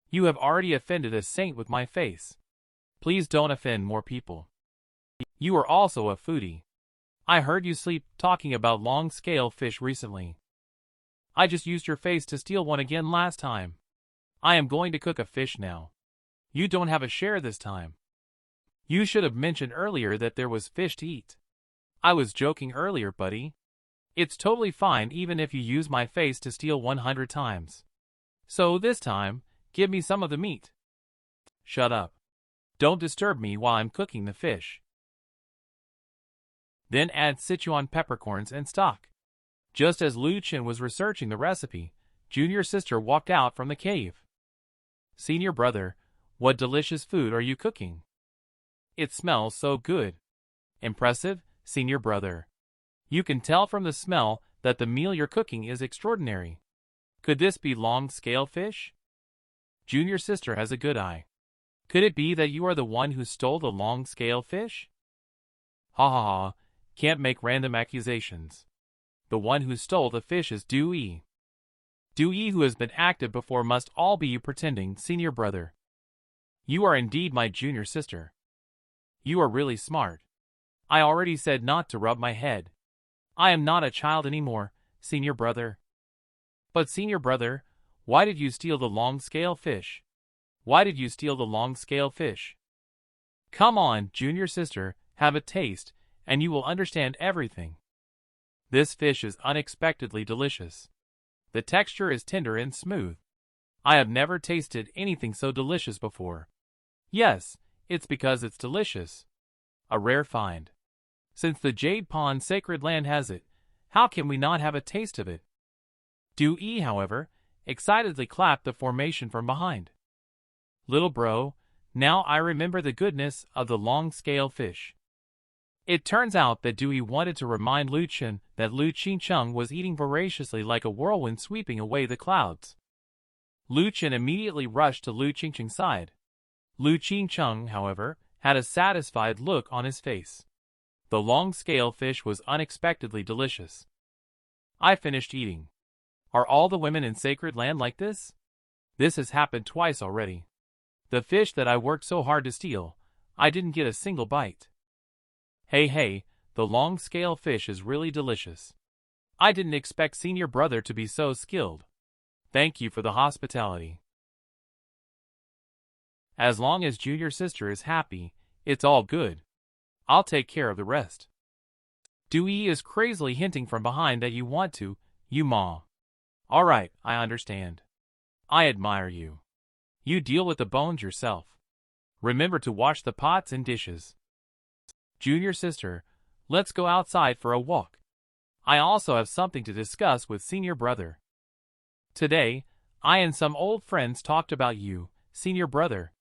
You have already offended a saint with my face. Please don't offend more people. You are also a foodie. I heard you sleep talking about long-scale fish recently. I just used your face to steal one again last time. I am going to cook a fish now. You don't have a share this time. You should have mentioned earlier that there was fish to eat. I was joking earlier, buddy. It's totally fine even if you use my face to steal 100 times. So this time, give me some of the meat. Shut up. Don't disturb me while I'm cooking the fish. Then add Sichuan peppercorns and stock. Just as Lu Chen was researching the recipe, Junior Sister walked out from the cave. Senior Brother, what delicious food are you cooking? It smells so good. Impressive, Senior Brother. You can tell from the smell that the meal you're cooking is extraordinary. Could this be long-scale fish? Junior Sister has a good eye. Could it be that you are the one who stole the long-scale fish? Ha ha ha, can't make random accusations. The one who stole the fish is Du Yi. Du Yi who has been active before must all be you pretending, Senior Brother. You are indeed my junior sister. You are really smart. I already said not to rub my head. I am not a child anymore, Senior Brother. But Senior Brother, why did you steal the long-scale fish? Why did you steal the long-scale fish? Come on, Junior Sister, have a taste, and you will understand everything. This fish is unexpectedly delicious. The texture is tender and smooth. I have never tasted anything so delicious before. Yes, it's because it's delicious. A rare find. Since the Jade Pond Sacred Land has it, how can we not have a taste of it? Du Yi, however, excitedly clapped the formation from behind. Little bro, now I remember the goodness of the long-scale fish. It turns out that Du Yi wanted to remind Lu Chen that Lu Chen was eating voraciously like a whirlwind sweeping away the clouds. Lu Chen immediately rushed to Lu Chen's side. Lu Chen, however, had a satisfied look on his face. The long-scale fish was unexpectedly delicious. I finished eating. Are all the women in Sacred Land like this? This has happened twice already. The fish that I worked so hard to steal, I didn't get a single bite. Hey, the long scale fish is really delicious. I didn't expect senior brother to be so skilled. Thank you for the hospitality. As long as junior sister is happy, it's all good. I'll take care of the rest. Dewey is crazily hinting from behind that you want to, you ma. Alright, I understand. I admire you. You deal with the bones yourself. Remember to wash the pots and dishes. Junior sister, let's go outside for a walk. I also have something to discuss with senior brother. Today, I and some old friends talked about you, senior brother.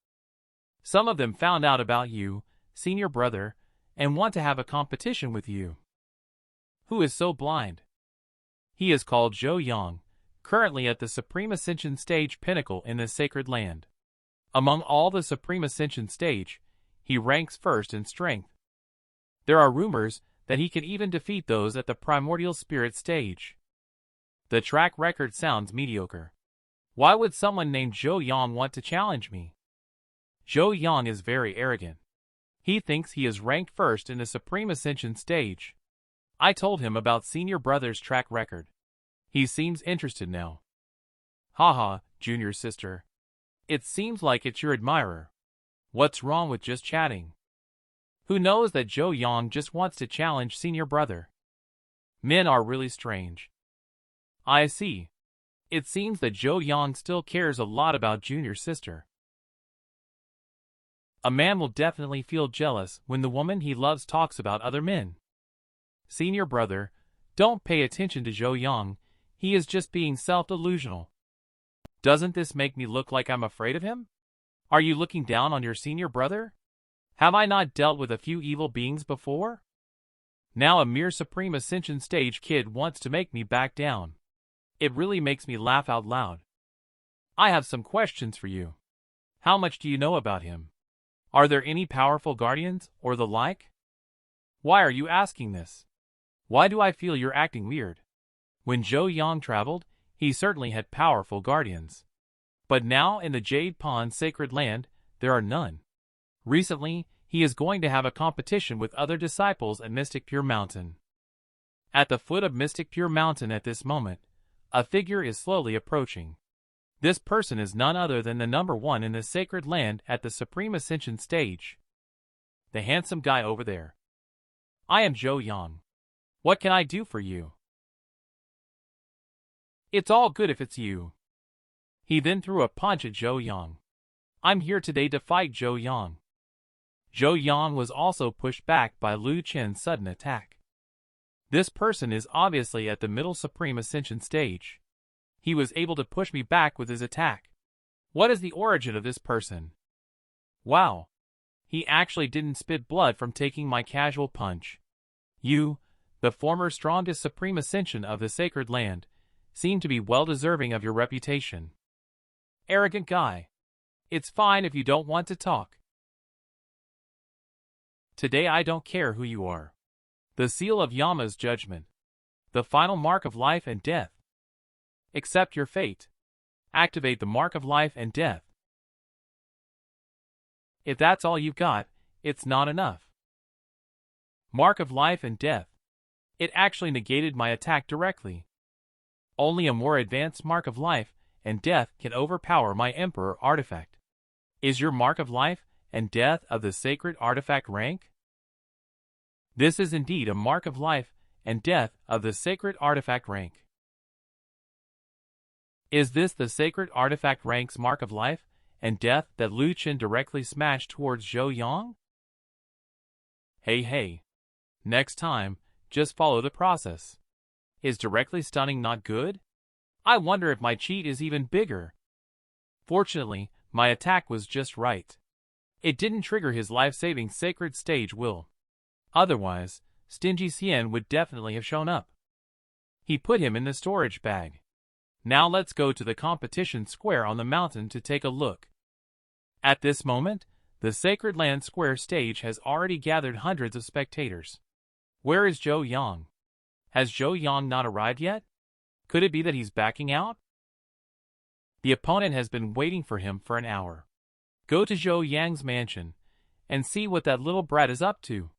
Some of them found out about you, senior brother, and want to have a competition with you. Who is so blind? He is called Zhou Yang, currently at the Supreme Ascension Stage pinnacle in the Sacred Land. Among all the Supreme Ascension Stage, he ranks first in strength. There are rumors that he can even defeat those at the Primordial Spirit Stage. The track record sounds mediocre. Why would someone named Zhou Yang want to challenge me? Zhou Yang is very arrogant. He thinks he is ranked first in the Supreme Ascension Stage. I told him about senior brother's track record. He seems interested now. Haha, junior sister. It seems like it's your admirer. What's wrong with just chatting? Who knows that Zhou Yang just wants to challenge senior brother? Men are really strange. I see. It seems that Zhou Yang still cares a lot about junior sister. A man will definitely feel jealous when the woman he loves talks about other men. Senior brother, don't pay attention to Zhou Yang, he is just being self-delusional. Doesn't this make me look like I'm afraid of him? Are you looking down on your senior brother? Have I not dealt with a few evil beings before? Now a mere Supreme Ascension Stage kid wants to make me back down. It really makes me laugh out loud. I have some questions for you. How much do you know about him? Are there any powerful guardians, or the like? Why are you asking this? Why do I feel you're acting weird? When Zhou Yang traveled, he certainly had powerful guardians. But now in the Jade Pond Sacred Land, there are none. Recently, he is going to have a competition with other disciples at Mystic Pure Mountain. At the foot of Mystic Pure Mountain at this moment, a figure is slowly approaching. This person is none other than the number one in the Sacred Land at the Supreme Ascension Stage. The handsome guy over there. I am Zhou Yang. What can I do for you? It's all good if it's you. He then threw a punch at Zhou Yang. I'm here today to fight Zhou Yang. Zhou Yang was also pushed back by Lu Chen's sudden attack. This person is obviously at the middle Supreme Ascension Stage. He was able to push me back with his attack. What is the origin of this person? Wow. He actually didn't spit blood from taking my casual punch. You, the former strongest Supreme Ascension of the Sacred Land, seem to be well deserving of your reputation. Arrogant guy. It's fine if you don't want to talk. Today I don't care who you are. The seal of Yama's judgment. The final mark of life and death. Accept your fate. Activate the mark of life and death. If that's all you've got, it's not enough. Mark of life and death. It actually negated my attack directly. Only a more advanced mark of life and death can overpower my Emperor artifact. Is your mark of life and death of the sacred artifact rank? This is indeed a mark of life and death of the sacred artifact rank. Is this the sacred artifact rank's mark of life and death that Lu Chen directly smashed towards Zhou Yang? Hey. Next time, just follow the process. Is directly stunning not good? I wonder if my cheat is even bigger. Fortunately, my attack was just right. It didn't trigger his life-saving sacred stage will. Otherwise, Stingy Xian would definitely have shown up. He put him in the storage bag. Now let's go to the competition square on the mountain to take a look. At this moment, the Sacred Land Square stage has already gathered hundreds of spectators. Where is Zhou Yang? Has Zhou Yang not arrived yet? Could it be that he's backing out? The opponent has been waiting for him for an hour. Go to Zhou Yang's mansion and see what that little brat is up to.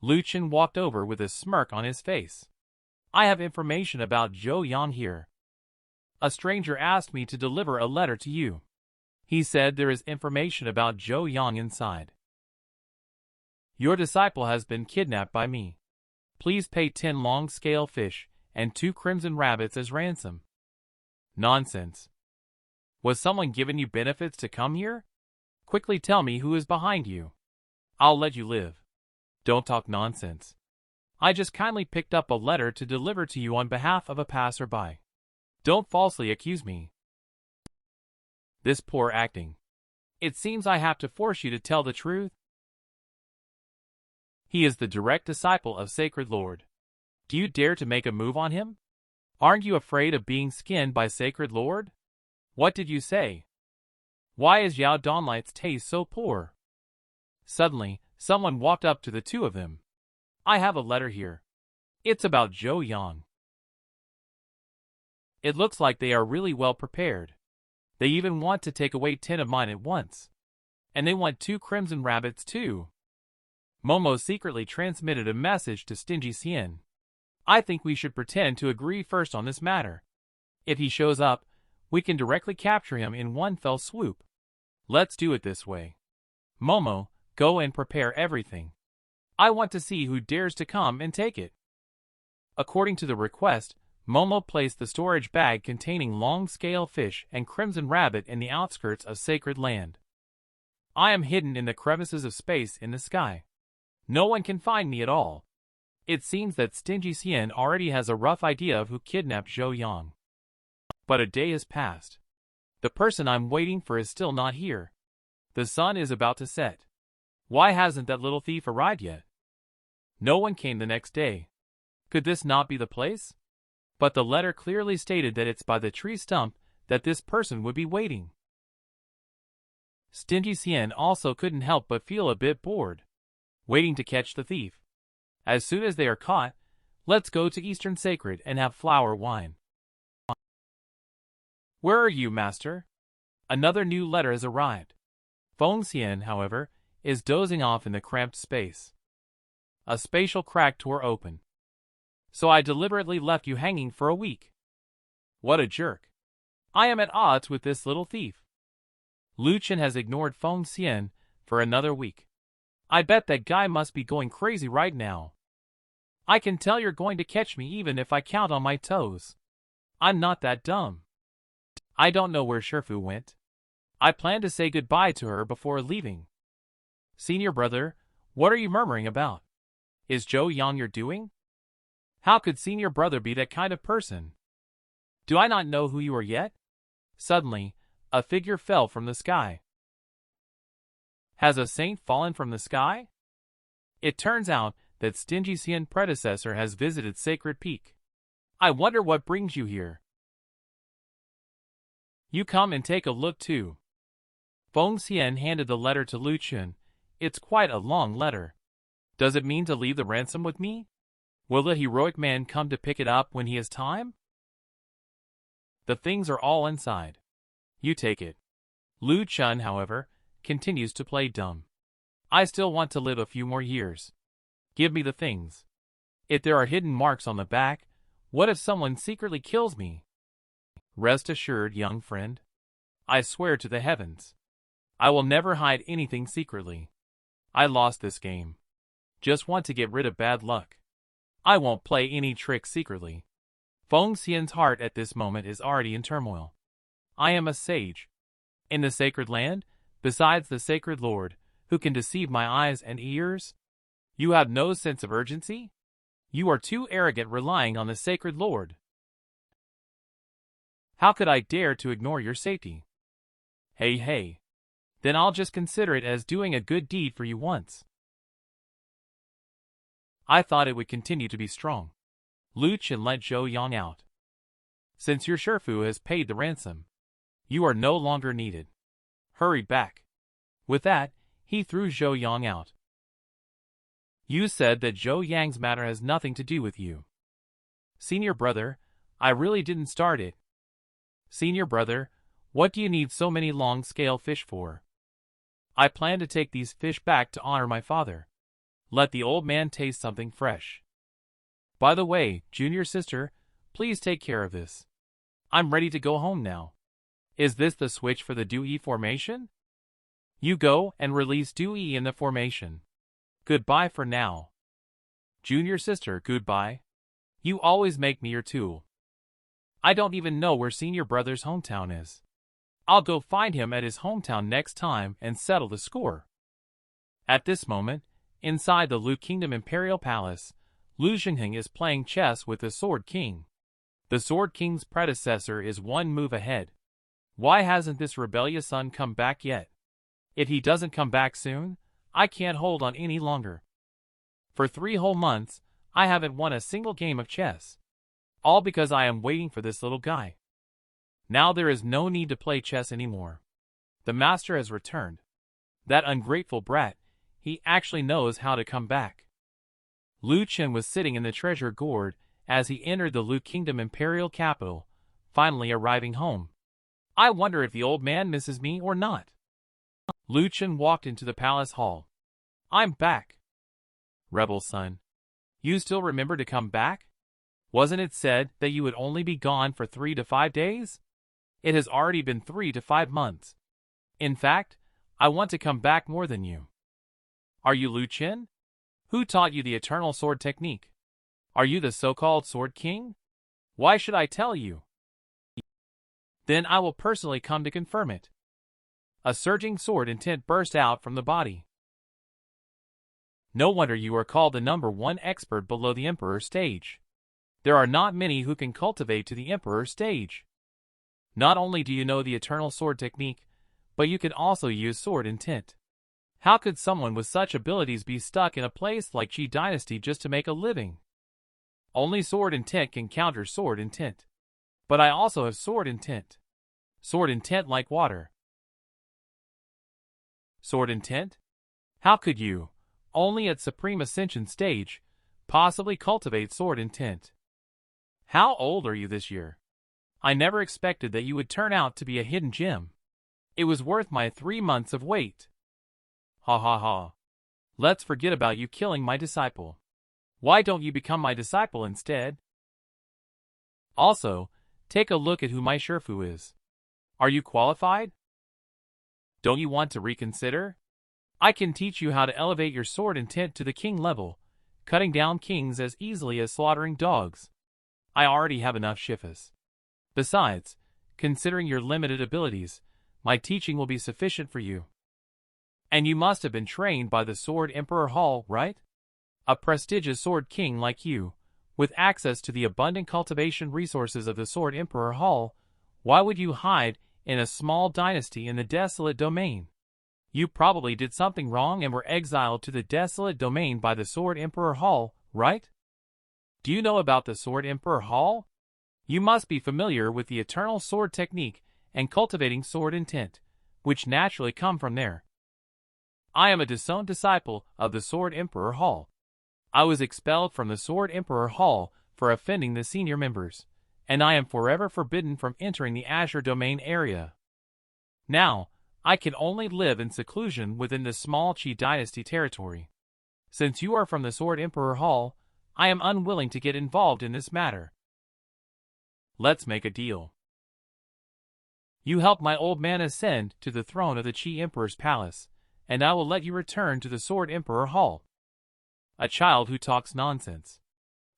Lu Chen walked over with a smirk on his face. I have information about Zhou Yang here. A stranger asked me to deliver a letter to you. He said there is information about Zhou Yang inside. Your disciple has been kidnapped by me. Please pay 10 long-scale fish and 2 crimson rabbits as ransom. Nonsense. Was someone giving you benefits to come here? Quickly tell me who is behind you. I'll let you live. Don't talk nonsense. I just kindly picked up a letter to deliver to you on behalf of a passerby. Don't falsely accuse me. This poor acting. It seems I have to force you to tell the truth. He is the direct disciple of Sacred Lord. Do you dare to make a move on him? Aren't you afraid of being skinned by Sacred Lord? What did you say? Why is Yao Donlight's taste so poor? Suddenly, someone walked up to the two of them. I have a letter here. It's about Zhou Yang. It looks like they are really well prepared. They even want to take away 10 of mine at once. And they want 2 crimson rabbits too. Momo secretly transmitted a message to Stingy Xian. I think we should pretend to agree first on this matter. If he shows up, we can directly capture him in one fell swoop. Let's do it this way. Momo, go and prepare everything. I want to see who dares to come and take it. According to the request, Momo placed the storage bag containing long-scale fish and crimson rabbit in the outskirts of Sacred Land. I am hidden in the crevices of space in the sky. No one can find me at all. It seems that Stingy Xian already has a rough idea of who kidnapped Zhou Yang. But a day has passed. The person I'm waiting for is still not here. The sun is about to set. Why hasn't that little thief arrived yet? No one came the next day. Could this not be the place? But the letter clearly stated that it's by the tree stump that this person would be waiting. Stingy Xian also couldn't help but feel a bit bored, waiting to catch the thief. As soon as they are caught, let's go to Eastern Sacred and have flower wine. Where are you, master? Another new letter has arrived. Feng Xian, however, is dozing off in the cramped space. A spatial crack tore open. So I deliberately left you hanging for a week. What a jerk. I am at odds with this little thief. Lu Chen has ignored Feng Xian for another week. I bet that guy must be going crazy right now. I can tell you're going to catch me even if I count on my toes. I'm not that dumb. I don't know where Shifu went. I plan to say goodbye to her before leaving. Senior brother, what are you murmuring about? Is Zhou Yang your doing? How could senior brother be that kind of person? Do I not know who you are yet? Suddenly, a figure fell from the sky. Has a saint fallen from the sky? It turns out that Stingy Xian predecessor has visited Sacred Peak. I wonder what brings you here. You come and take a look too. Feng Xian handed the letter to Lu Chen. It's quite a long letter. Does it mean to leave the ransom with me? Will the heroic man come to pick it up when he has time? The things are all inside. You take it. Lu Chen, however, continues to play dumb. I still want to live a few more years. Give me the things. If there are hidden marks on the back, what if someone secretly kills me? Rest assured, young friend. I swear to the heavens. I will never hide anything secretly. I lost this game. Just want to get rid of bad luck. I won't play any tricks secretly. Feng Xian's heart at this moment is already in turmoil. I am a sage. In the Sacred Land, besides the Sacred Lord, who can deceive my eyes and ears? You have no sense of urgency? You are too arrogant relying on the Sacred Lord. How could I dare to ignore your safety? Hey. Then I'll just consider it as doing a good deed for you once. I thought it would continue to be strong. Lu Chen let Zhou Yang out. Since your Shifu has paid the ransom, you are no longer needed. Hurry back. With that, he threw Zhou Yang out. You said that Zhou Yang's matter has nothing to do with you. Senior brother, I really didn't start it. Senior brother, what do you need so many long-scale fish for? I plan to take these fish back to honor my father. Let the old man taste something fresh. By the way, junior sister, please take care of this. I'm ready to go home now. Is this the switch for the Do-E formation? You go and release Do-E in the formation. Goodbye for now. Junior sister, goodbye. You always make me your tool. I don't even know where senior brother's hometown is. I'll go find him at his hometown next time and settle the score. At this moment, inside the Lu Kingdom Imperial Palace, Lu Chen is playing chess with the Sword King. The Sword King's predecessor is one move ahead. Why hasn't this rebellious son come back yet? If he doesn't come back soon, I can't hold on any longer. For 3 whole months, I haven't won a single game of chess. All because I am waiting for this little guy. Now there is no need to play chess anymore. The master has returned. That ungrateful brat, he actually knows how to come back. Lu Chen was sitting in the treasure gourd as he entered the Lu Kingdom Imperial capital, finally arriving home. I wonder if the old man misses me or not. Lu Chen walked into the palace hall. I'm back. Rebel son. You still remember to come back? Wasn't it said that you would only be gone for 3 to 5 days? It has already been 3 to 5 months. In fact, I want to come back more than you. Are you Lu Chen? Who taught you the eternal sword technique? Are you the so-called Sword King? Why should I tell you? Then I will personally come to confirm it. A surging sword intent burst out from the body. No wonder you are called the #1 expert below the Emperor stage. There are not many who can cultivate to the Emperor stage. Not only do you know the eternal sword technique, but you can also use sword intent. How could someone with such abilities be stuck in a place like Qi Dynasty just to make a living? Only sword intent can counter sword intent. But I also have sword intent. Sword intent like water. Sword intent? How could you, only at Supreme Ascension stage, possibly cultivate sword intent? How old are you this year? I never expected that you would turn out to be a hidden gem. It was worth my 3 months of wait. Ha ha ha. Let's forget about you killing my disciple. Why don't you become my disciple instead? Also, take a look at who my Shifu is. Are you qualified? Don't you want to reconsider? I can teach you how to elevate your sword intent to the king level, cutting down kings as easily as slaughtering dogs. I already have enough Shifus. Besides, considering your limited abilities, my teaching will be sufficient for you. And you must have been trained by the Sword Emperor Hall, right? A prestigious Sword King like you, with access to the abundant cultivation resources of the Sword Emperor Hall, why would you hide in a small dynasty in the desolate domain? You probably did something wrong and were exiled to the desolate domain by the Sword Emperor Hall, right? Do you know about the Sword Emperor Hall? You must be familiar with the eternal sword technique and cultivating sword intent, which naturally come from there. I am a disowned disciple of the Sword Emperor Hall. I was expelled from the Sword Emperor Hall for offending the senior members, and I am forever forbidden from entering the Azure Domain area. Now, I can only live in seclusion within the small Qi Dynasty territory. Since you are from the Sword Emperor Hall, I am unwilling to get involved in this matter. Let's make a deal. You help my old man ascend to the throne of the Qi Emperor's palace, and I will let you return to the Sword Emperor Hall. A child who talks nonsense.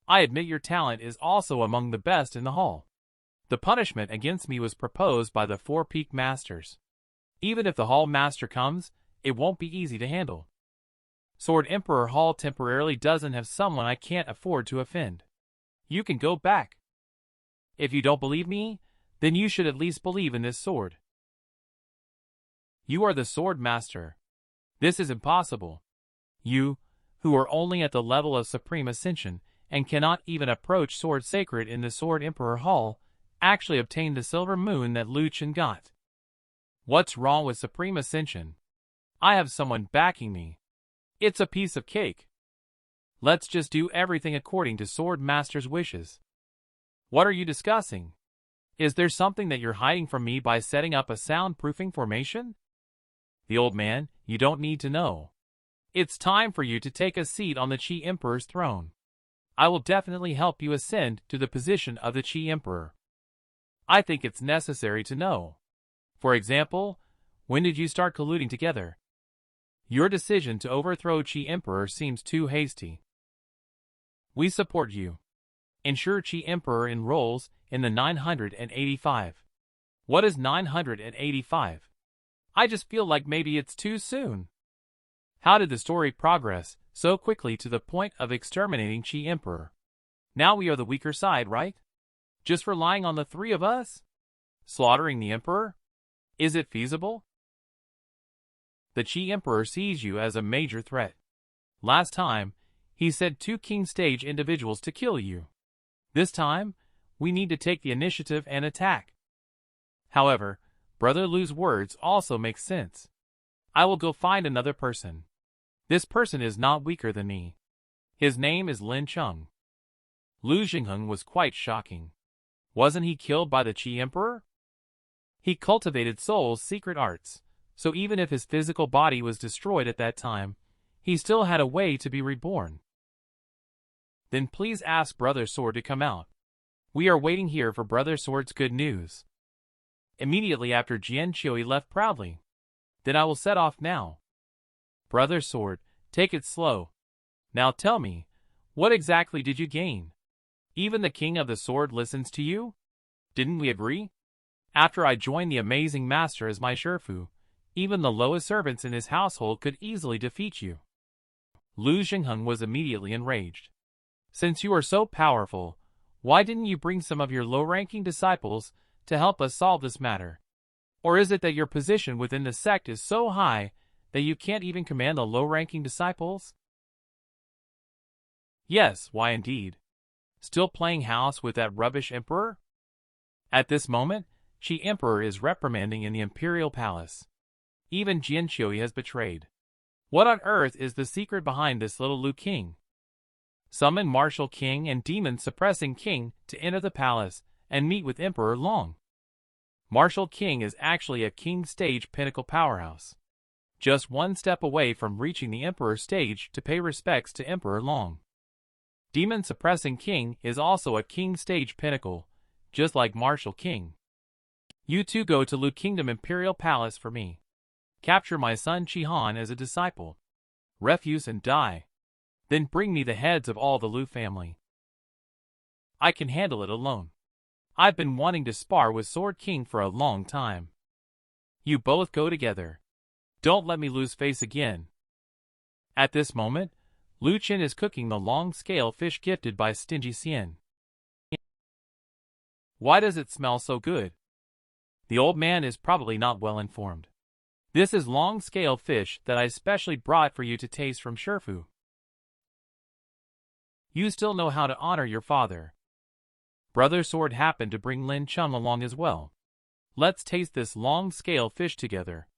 I admit your talent is also among the best in the hall. The punishment against me was proposed by the 4 peak masters. Even if the hall master comes, it won't be easy to handle. Sword Emperor Hall temporarily doesn't have someone I can't afford to offend. You can go back. If you don't believe me, then you should at least believe in this sword. You are the sword master. This is impossible. You, who are only at the level of Supreme Ascension and cannot even approach Sword Sacred in the Sword Emperor Hall, actually obtained the silver moon that Lu Chen got. What's wrong with Supreme Ascension? I have someone backing me. It's a piece of cake. Let's just do everything according to Sword Master's wishes. What are you discussing? Is there something that you're hiding from me by setting up a soundproofing formation? The old man, you don't need to know. It's time for you to take a seat on the Qi Emperor's throne. I will definitely help you ascend to the position of the Qi Emperor. I think it's necessary to know. For example, when did you start colluding together? Your decision to overthrow Qi Emperor seems too hasty. We support you. Ensure Qi Emperor enrolls in the 985. What is 985? I just feel like maybe it's too soon. How did the story progress so quickly to the point of exterminating Qi Emperor? Now we are the weaker side, right? Just relying on the three of us? Slaughtering the Emperor? Is it feasible? The Qi Emperor sees you as a major threat. Last time, he sent 2 king stage individuals to kill you. This time, we need to take the initiative and attack. However, Brother Lu's words also make sense. I will go find another person. This person is not weaker than me. His name is Lin Cheng. Lu Jingheng was quite shocking. Wasn't he killed by the Qi Emperor? He cultivated Soul's secret arts, so even if his physical body was destroyed at that time, he still had a way to be reborn. Then please ask Brother Sword to come out. We are waiting here for Brother Sword's good news. Immediately after Jian Qiui left proudly. Then I will set off now. Brother Sword, take it slow. Now tell me, what exactly did you gain? Even the King of the Sword listens to you? Didn't we agree? After I joined the amazing master as my Shifu, even the lowest servants in his household could easily defeat you. Lu Jingheng was immediately enraged. Since you are so powerful, why didn't you bring some of your low-ranking disciples to help us solve this matter? Or is it that your position within the sect is so high that you can't even command the low-ranking disciples? Yes, why indeed? Still playing house with that rubbish emperor? At this moment, Qi Emperor is reprimanding in the imperial palace. Even Jian Qiui has betrayed. What on earth is the secret behind this little Lu King? Summon Martial King and Demon Suppressing King to enter the palace and meet with Emperor Long. Martial King is actually a king stage pinnacle powerhouse. Just one step away from reaching the Emperor stage to pay respects to Emperor Long. Demon Suppressing King is also a king stage pinnacle, just like Martial King. You two go to Lu Kingdom Imperial Palace for me. Capture my son Chi-Han as a disciple. Refuse and die. Then bring me the heads of all the Lu family. I can handle it alone. I've been wanting to spar with Sword King for a long time. You both go together. Don't let me lose face again. At this moment, Lu Chen is cooking the long-scale fish gifted by Stingy Xian. Why does it smell so good? The old man is probably not well informed. This is long-scale fish that I specially brought for you to taste from Shifu. You still know how to honor your father. Brother Sword happened to bring Lin Cheng along as well. Let's taste this long-scale fish together.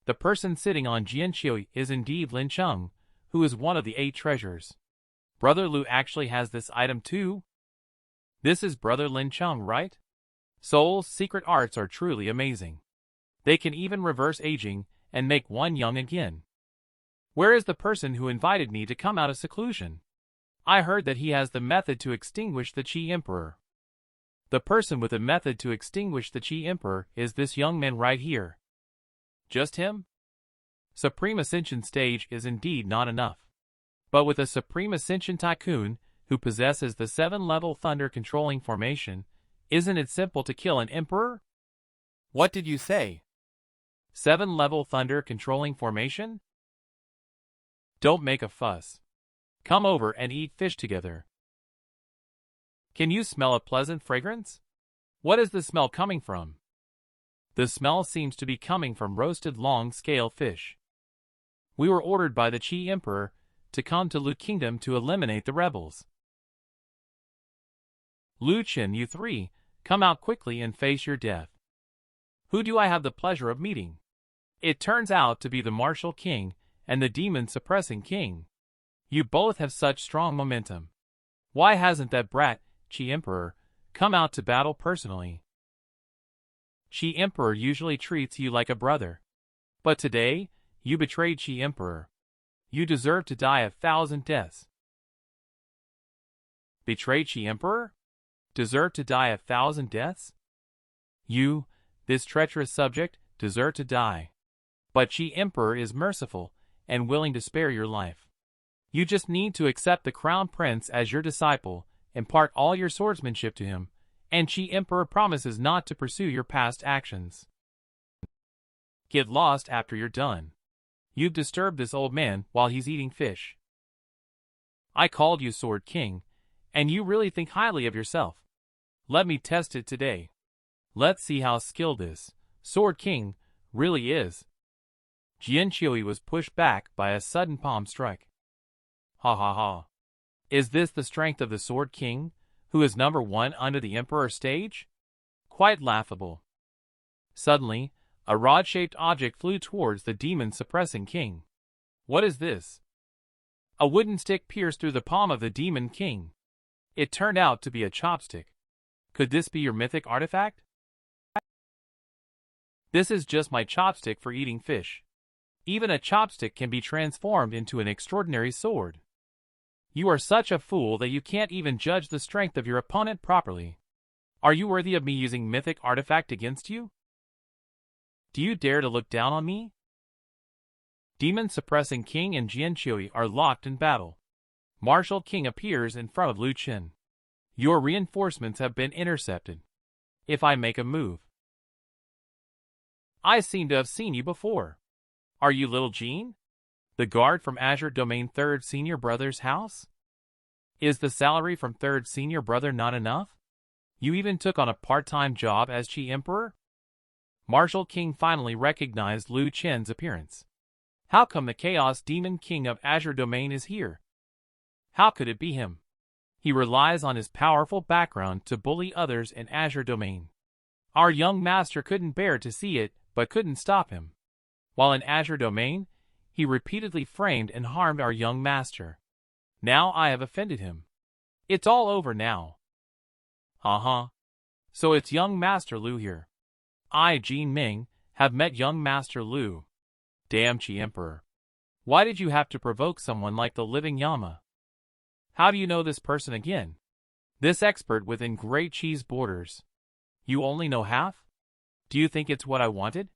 The person sitting on Jian Qiui is indeed Lin Cheng, who is one of the 8 treasures. Brother Lu actually has this item too. This is Brother Lin Cheng, right? Soul's secret arts are truly amazing. They can even reverse aging and make one young again. Where is the person who invited me to come out of seclusion? I heard that he has the method to extinguish the Qi Emperor. The person with the method to extinguish the Qi Emperor is this young man right here. Just him? Supreme Ascension stage is indeed not enough. But with a Supreme Ascension Tycoon, who possesses the 7-level Thunder controlling formation, isn't it simple to kill an Emperor? What did you say? 7-level Thunder controlling formation? Don't make a fuss. Come over and eat fish together. Can you smell a pleasant fragrance? What is the smell coming from? The smell seems to be coming from roasted long-scale fish. We were ordered by the Qi Emperor to come to Lu Kingdom to eliminate the rebels. Lu Chen, you 3, come out quickly and face your death. Who do I have the pleasure of meeting? It turns out to be the Martial King and the Demon Suppressing King. You both have such strong momentum. Why hasn't that brat, Qi Emperor, come out to battle personally. Qi Emperor usually treats you like a brother. But today, you betrayed Qi Emperor. You deserve to die 1,000 deaths. Betrayed Qi Emperor? Deserve to die 1,000 deaths? You, this treacherous subject, deserve to die. But Qi Emperor is merciful and willing to spare your life. You just need to accept the Crown Prince as your disciple, impart all your swordsmanship to him, and Qi Emperor promises not to pursue your past actions. Get lost after you're done. You've disturbed this old man while he's eating fish. I called you Sword King, and you really think highly of yourself. Let me test it today. Let's see how skilled this Sword King really is. Jianqiui was pushed back by a sudden palm strike. Ha ha ha. Is this the strength of the Sword King, who is #1 under the Emperor's stage? Quite laughable. Suddenly, a rod-shaped object flew towards the demon-suppressing king. What is this? A wooden stick pierced through the palm of the demon king. It turned out to be a chopstick. Could this be your mythic artifact? This is just my chopstick for eating fish. Even a chopstick can be transformed into an extraordinary sword. You are such a fool that you can't even judge the strength of your opponent properly. Are you worthy of me using mythic artifact against you? Do you dare to look down on me? Demon-suppressing king and Jianqiui are locked in battle. Martial King appears in front of Lu Chen. Your reinforcements have been intercepted. If I make a move. I seem to have seen you before. Are you Little Jean? The guard from Azure Domain 3rd Senior Brother's house? Is the salary from 3rd Senior Brother not enough? You even took on a part-time job as Qi Emperor? Martial King finally recognized Lu Chen's appearance. How come the Chaos Demon King of Azure Domain is here? How could it be him? He relies on his powerful background to bully others in Azure Domain. Our young master couldn't bear to see it, but couldn't stop him. While in Azure Domain, he repeatedly framed and harmed our young master. Now I have offended him. It's all over now. So it's young Master Lu here. I, Jin Ming, have met young Master Lu. Damn Qi Emperor. Why did you have to provoke someone like the living Yama? How do you know this person again? This expert within Great Qi's borders. You only know half? Do you think it's what I wanted?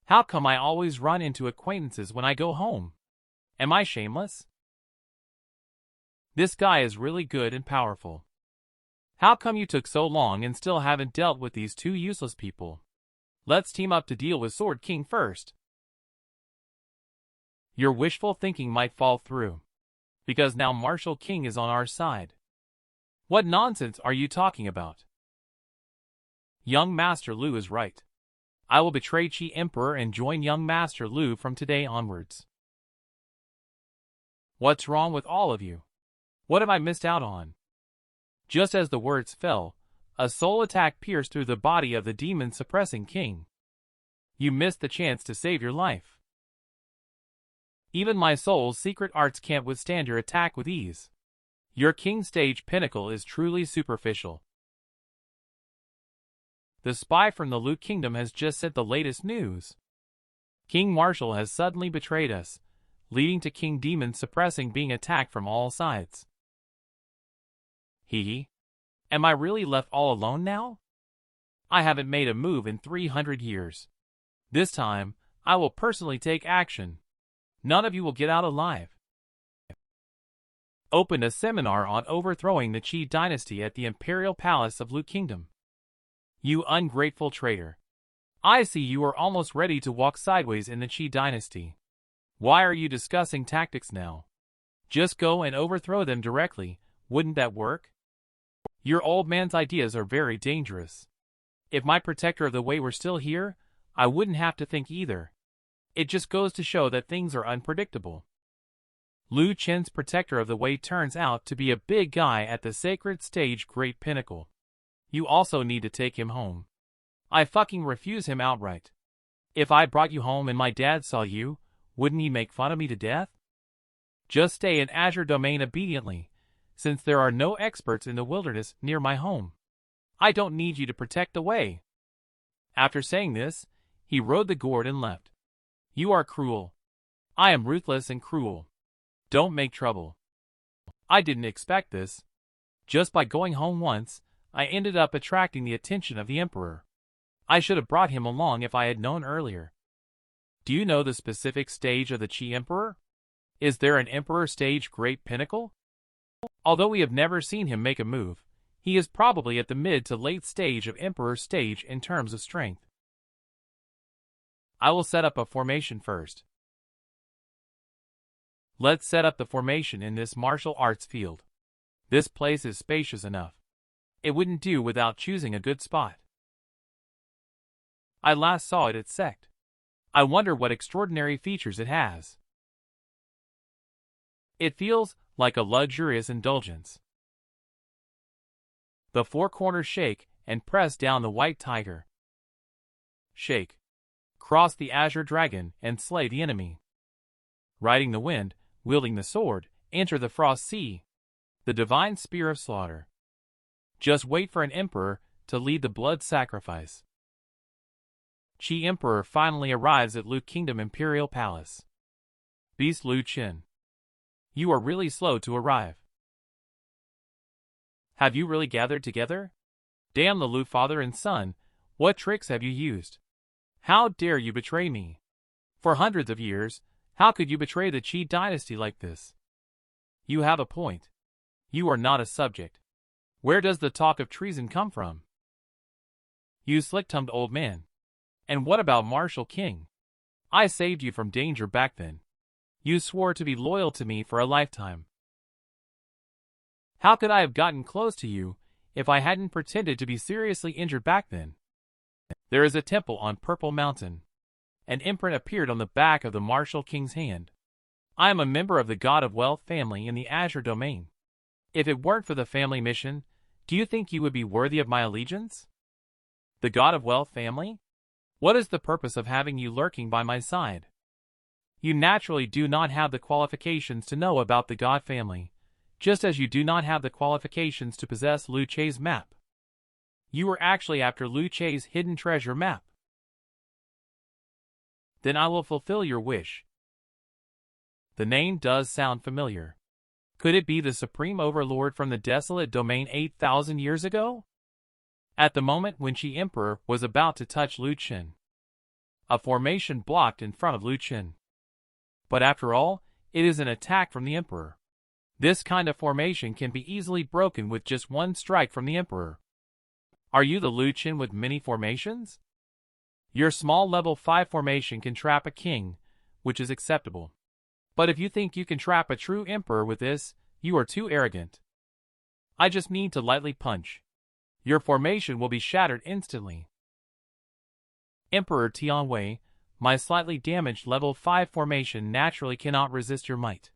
How come I always run into acquaintances when I go home? Am I shameless? This guy is really good and powerful. How come you took so long and still haven't dealt with these two useless people? Let's team up to deal with Sword King first. Your wishful thinking might fall through. Because now Martial King is on our side. What nonsense are you talking about? Young Master Lu is right. I will betray Qi Emperor and join young Master Lu from today onwards. What's wrong with all of you? What have I missed out on? Just as the words fell, a soul attack pierced through the body of the demon-suppressing king. You missed the chance to save your life. Even my soul's secret arts can't withstand your attack with ease. Your king stage pinnacle is truly superficial. The spy from the Lu Kingdom has just sent the latest news. King Marshall has suddenly betrayed us, leading to King Demon suppressing being attacked from all sides. Am I really left all alone now? I haven't made a move in 300 years. This time, I will personally take action. None of you will get out alive. Opened a seminar on overthrowing the Qi dynasty at the Imperial Palace of Lu Kingdom. You ungrateful traitor. I see you are almost ready to walk sideways in the Qi dynasty. Why are you discussing tactics now? Just go and overthrow them directly, wouldn't that work? Your old man's ideas are very dangerous. If my protector of the way were still here, I wouldn't have to think either. It just goes to show that things are unpredictable. Lu Chen's protector of the way turns out to be a big guy at the sacred stage Great Pinnacle. You also need to take him home. I fucking refuse him outright. If I brought you home and my dad saw you, wouldn't he make fun of me to death? Just stay in Azure Domain obediently, since there are no experts in the wilderness near my home. I don't need you to protect the way." After saying this, he rode the gourd and left. "You are cruel." "I am ruthless and cruel. Don't make trouble." I didn't expect this. Just by going home once, I ended up attracting the attention of the emperor. I should have brought him along if I had known earlier. Do you know the specific stage of the Qi Emperor? Is there an Emperor stage Great Pinnacle? Although we have never seen him make a move, he is probably at the mid to late stage of Emperor stage in terms of strength. I will set up a formation first. Let's set up the formation in this martial arts field. This place is spacious enough. It wouldn't do without choosing a good spot. I last saw it at Sect. I wonder what extraordinary features it has. It feels like a luxurious indulgence. The four corners shake and press down the white tiger. Shake. Cross the azure dragon and slay the enemy. Riding the wind, wielding the sword, enter the frost sea. The divine spear of slaughter. Just wait for an emperor to lead the blood sacrifice. Qi Emperor finally arrives at Lu Kingdom Imperial Palace. Beast Lu Chen. You are really slow to arrive. Have you really gathered together? Damn the Lu father and son, what tricks have you used? How dare you betray me? For hundreds of years, how could you betray the Qi dynasty like this? You have a point. You are not a subject. Where does the talk of treason come from? You slick-tongued old man. And what about Martial King? I saved you from danger back then. You swore to be loyal to me for a lifetime. How could I have gotten close to you if I hadn't pretended to be seriously injured back then? There is a temple on Purple Mountain. An imprint appeared on the back of the Martial King's hand. I am a member of the God of Wealth family in the Azure Domain. If it weren't for the family mission, do you think you would be worthy of my allegiance? The God of Wealth family? What is the purpose of having you lurking by my side? You naturally do not have the qualifications to know about the God family, just as you do not have the qualifications to possess Lu Che's map. You were actually after Lu Che's hidden treasure map. Then I will fulfill your wish. The name does sound familiar. Could it be the Supreme Overlord from the desolate domain 8,000 years ago? At the moment when Qi Emperor was about to touch Lu Chen, a formation blocked in front of Lu Chen. But after all, it is an attack from the Emperor. This kind of formation can be easily broken with just one strike from the Emperor. Are you the Lu Chen with many formations? Your small level 5 formation can trap a king, which is acceptable. But if you think you can trap a true Emperor with this, you are too arrogant. I just need to lightly punch. Your formation will be shattered instantly. Emperor Tianwei, my slightly damaged level 5 formation naturally cannot resist your might.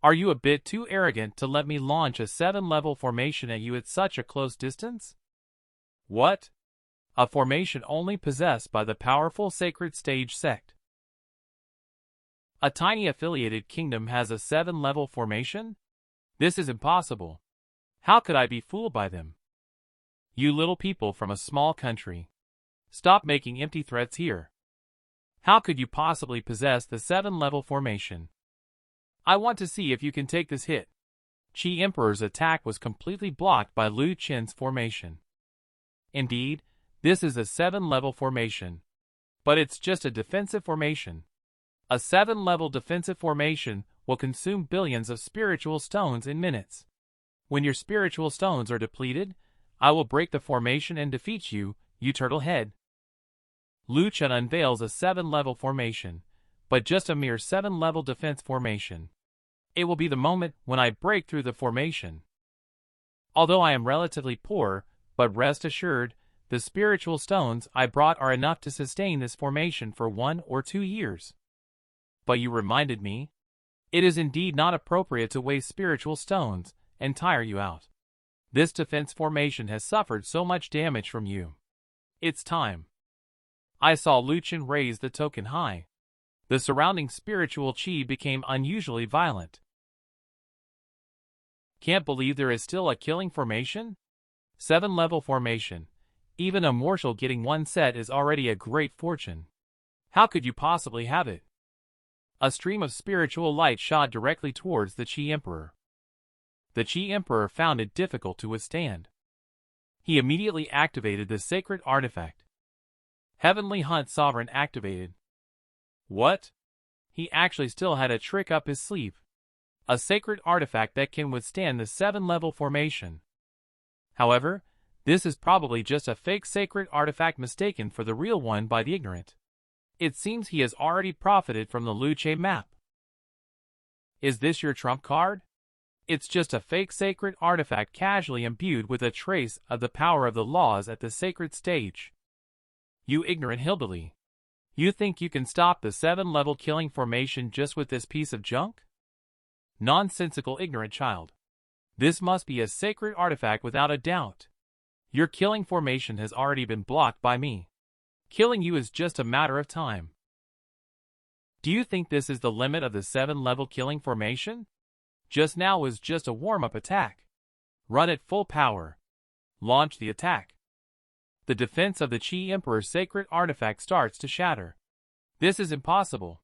Are you a bit too arrogant to let me launch a 7-level formation at you at such a close distance? What? A formation only possessed by the powerful Sacred Stage sect. A tiny affiliated kingdom has a 7-level formation? This is impossible. How could I be fooled by them? You little people from a small country. Stop making empty threats here. How could you possibly possess the 7-level formation? I want to see if you can take this hit. Qi Emperor's attack was completely blocked by Lu Chen's formation. Indeed, this is a 7-level formation. But it's just a defensive formation. A 7-level defensive formation will consume billions of spiritual stones in minutes. When your spiritual stones are depleted, I will break the formation and defeat you, you turtle head. Lu Chen unveils a 7-level formation, but just a mere 7-level defense formation. It will be the moment when I break through the formation. Although I am relatively poor, but rest assured, the spiritual stones I brought are enough to sustain this formation for 1 or 2 years. But you reminded me. It is indeed not appropriate to waste spiritual stones and tire you out. This defense formation has suffered so much damage from you. It's time. I saw Lu Chen raise the token high. The surrounding spiritual chi became unusually violent. Can't believe there is still a killing formation? 7-level formation. Even a mortal getting one set is already a great fortune. How could you possibly have it? A stream of spiritual light shot directly towards the Qi Emperor. The Qi Emperor found it difficult to withstand. He immediately activated the sacred artifact. Heavenly Hunt Sovereign activated. What? He actually still had a trick up his sleeve. A sacred artifact that can withstand the 7-level formation. However, this is probably just a fake sacred artifact mistaken for the real one by the ignorant. It seems he has already profited from the Lu Chen map. Is this your trump card? It's just a fake sacred artifact casually imbued with a trace of the power of the laws at the sacred stage. You ignorant hillbilly. You think you can stop the 7-level killing formation just with this piece of junk? Nonsensical ignorant child. This must be a sacred artifact without a doubt. Your killing formation has already been blocked by me. Killing you is just a matter of time. Do you think this is the limit of the 7-level killing formation? Just now was just a warm-up attack. Run at full power. Launch the attack. The defense of the Qi Emperor's sacred artifact starts to shatter. This is impossible.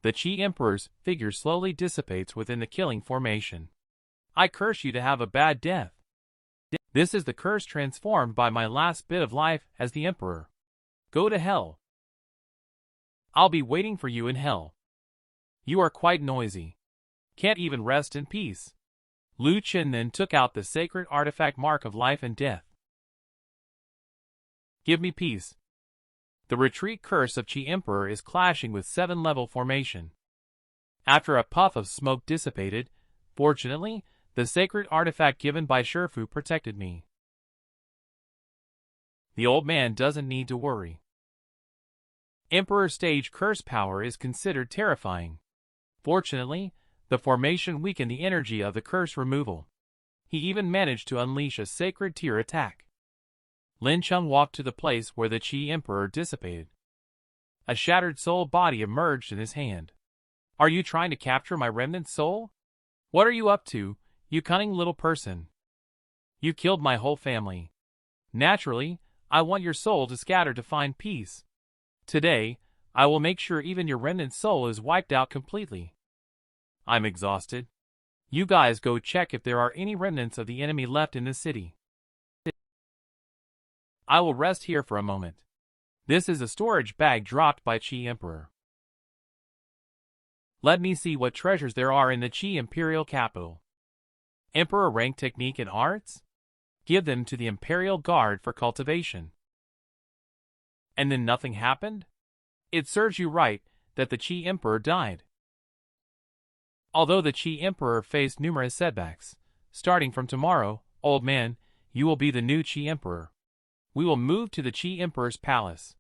The Qi Emperor's figure slowly dissipates within the killing formation. I curse you to have a bad death. This is the curse transformed by my last bit of life as the Emperor. Go to hell. I'll be waiting for you in hell. You are quite noisy. Can't even rest in peace. Lu Chen then took out the sacred artifact mark of life and death. Give me peace. The retreat curse of Qi Emperor is clashing with 7-level formation. After a puff of smoke dissipated, fortunately, the sacred artifact given by Shifu protected me. The old man doesn't need to worry. Emperor stage curse power is considered terrifying. Fortunately, the formation weakened the energy of the curse removal. He even managed to unleash a sacred tier attack. Lin Chung walked to the place where the Qi Emperor dissipated. A shattered soul body emerged in his hand. Are you trying to capture my remnant soul? What are you up to, you cunning little person? You killed my whole family. Naturally, I want your soul to scatter to find peace. Today, I will make sure even your remnant soul is wiped out completely. I'm exhausted. You guys go check if there are any remnants of the enemy left in the city. I will rest here for a moment. This is a storage bag dropped by Qi Emperor. Let me see what treasures there are in the Qi Imperial capital. Emperor rank technique and arts? Give them to the Imperial Guard for cultivation. And then nothing happened? It serves you right that the Qi Emperor died. Although the Qi Emperor faced numerous setbacks, starting from tomorrow, old man, you will be the new Qi Emperor. We will move to the Qi Emperor's palace.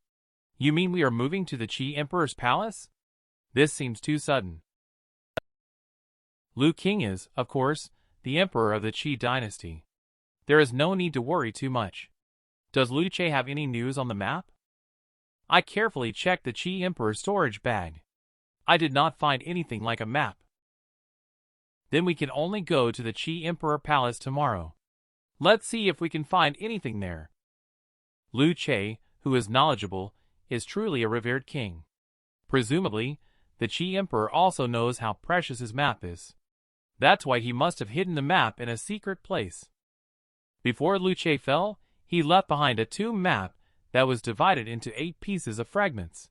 You mean we are moving to the Qi Emperor's palace? This seems too sudden. Lu King is, of course, the Emperor of the Qi dynasty. There is no need to worry too much. Does Lu Chen have any news on the map? I carefully checked the Qi Emperor's storage bag. I did not find anything like a map. Then we can only go to the Qi Emperor Palace tomorrow. Let's see if we can find anything there. Lu Chen, who is knowledgeable, is truly a revered king. Presumably, the Qi Emperor also knows how precious his map is. That's why he must have hidden the map in a secret place. Before Lu Chen fell, he left behind a tomb map that was divided into 8 pieces of fragments.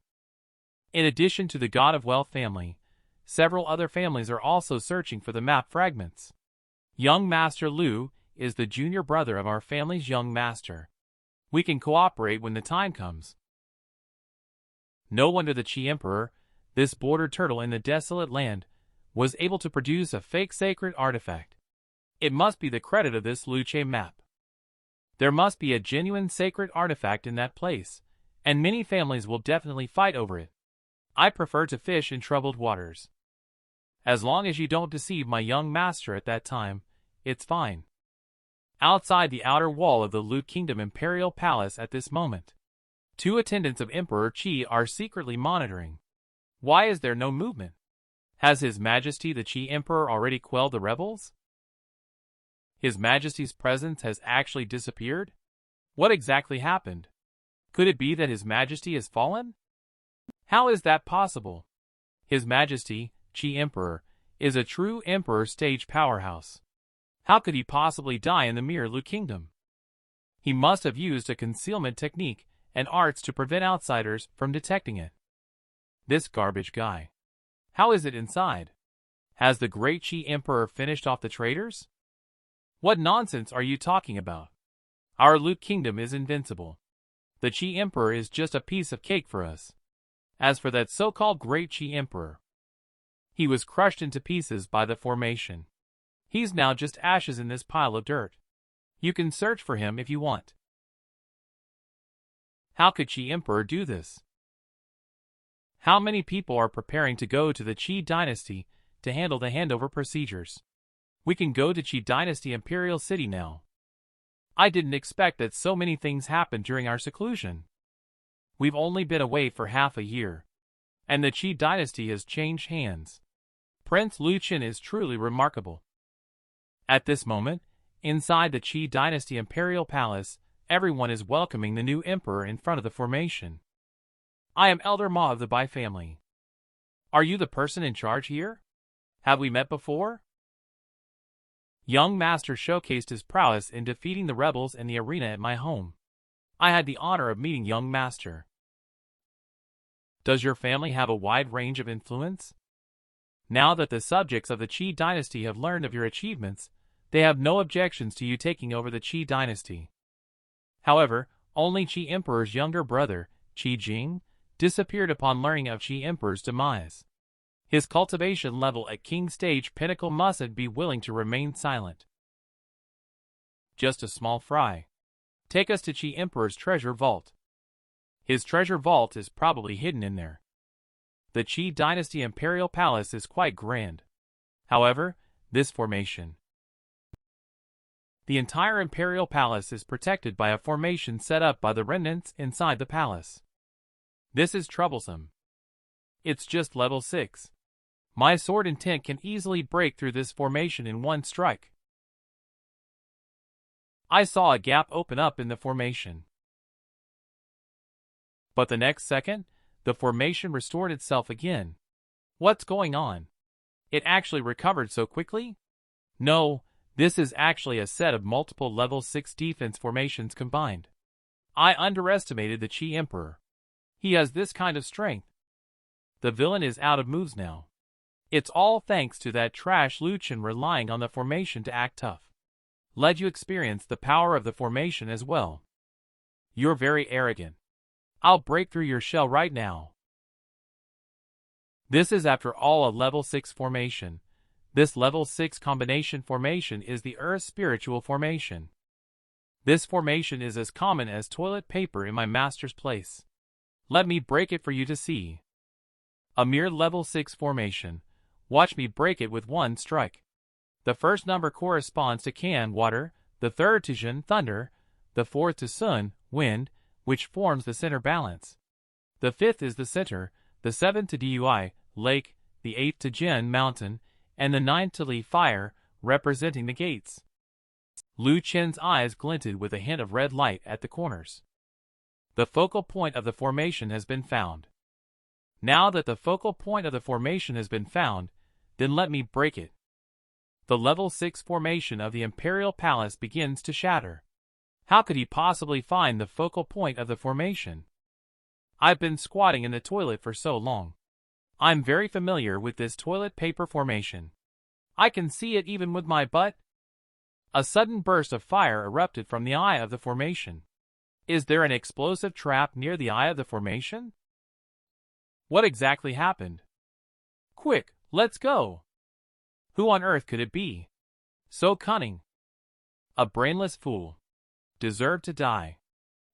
In addition to the God of Wealth family, several other families are also searching for the map fragments. Young Master Lu is the junior brother of our family's young master. We can cooperate when the time comes. No wonder the Qi Emperor, this border turtle in the desolate land, was able to produce a fake sacred artifact. It must be the credit of this Lu Chen map. There must be a genuine sacred artifact in that place, and many families will definitely fight over it. I prefer to fish in troubled waters. As long as you don't deceive my young master at that time, it's fine. Outside the outer wall of the Lu Kingdom Imperial Palace at this moment, 2 attendants of Emperor Qi are secretly monitoring. Why is there no movement? Has His Majesty the Qi Emperor already quelled the rebels? His Majesty's presence has actually disappeared? What exactly happened? Could it be that His Majesty has fallen? How is that possible? His Majesty, Qi Emperor, is a true emperor stage powerhouse. How could he possibly die in the Mirror Lu Kingdom? He must have used a concealment technique and arts to prevent outsiders from detecting it. This garbage guy. How is it inside? Has the great Qi Emperor finished off the traitors? What nonsense are you talking about? Our Lu Kingdom is invincible. The Qi Emperor is just a piece of cake for us. As for that so-called great Qi Emperor, he was crushed into pieces by the formation. He's now just ashes in this pile of dirt. You can search for him if you want. How could Qi Emperor do this? How many people are preparing to go to the Qi Dynasty to handle the handover procedures? We can go to Qi Dynasty Imperial City now. I didn't expect that so many things happened during our seclusion. We've only been away for half a year, and the Qi Dynasty has changed hands. Prince Lu Chen is truly remarkable. At this moment, inside the Qi Dynasty Imperial Palace, everyone is welcoming the new emperor in front of the formation. I am Elder Ma of the Bai family. Are you the person in charge here? Have we met before? Young Master showcased his prowess in defeating the rebels in the arena at my home. I had the honor of meeting Young Master. Does your family have a wide range of influence? Now that the subjects of the Qi Dynasty have learned of your achievements, they have no objections to you taking over the Qi Dynasty. However, only Qi Emperor's younger brother, Qi Jing, disappeared upon learning of Qi Emperor's demise. His cultivation level at King Stage Pinnacle mustn't be willing to remain silent. Just a small fry. Take us to Qi Emperor's treasure vault. His treasure vault is probably hidden in there. The Qi Dynasty Imperial Palace is quite grand. However, this formation. The entire Imperial Palace is protected by a formation set up by the remnants inside the palace. This is troublesome. It's just level 6. My sword intent can easily break through this formation in one strike. I saw a gap open up in the formation. But the next second, the formation restored itself again. What's going on? It actually recovered so quickly? No, this is actually a set of multiple level 6 defense formations combined. I underestimated the Qi Emperor. He has this kind of strength. The villain is out of moves now. It's all thanks to that trash Lu Chen relying on the formation to act tough. Let you experience the power of the formation as well. You're very arrogant. I'll break through your shell right now. This is after all a level 6 formation. This level 6 combination formation is the Earth Spiritual Formation. This formation is as common as toilet paper in my master's place. Let me break it for you to see. A mere level 6 formation. Watch me break it with one strike. The first number corresponds to Kan, water, the third to Jin, thunder, the fourth to Sun, wind, which forms the center balance. The fifth is the center, the seventh to Dui, lake, the eighth to Jin, mountain, and the ninth to Li, fire, representing the gates. Lu Chen's eyes glinted with a hint of red light at the corners. The focal point of the formation has been found. Now that the focal point of the formation has been found, then let me break it. The level 6 formation of the Imperial Palace begins to shatter. How could he possibly find the focal point of the formation? I've been squatting in the toilet for so long. I'm very familiar with this toilet paper formation. I can see it even with my butt. A sudden burst of fire erupted from the eye of the formation. Is there an explosive trap near the eye of the formation? What exactly happened? Quick, let's go! Who on earth could it be? So cunning. A brainless fool. Deserved to die.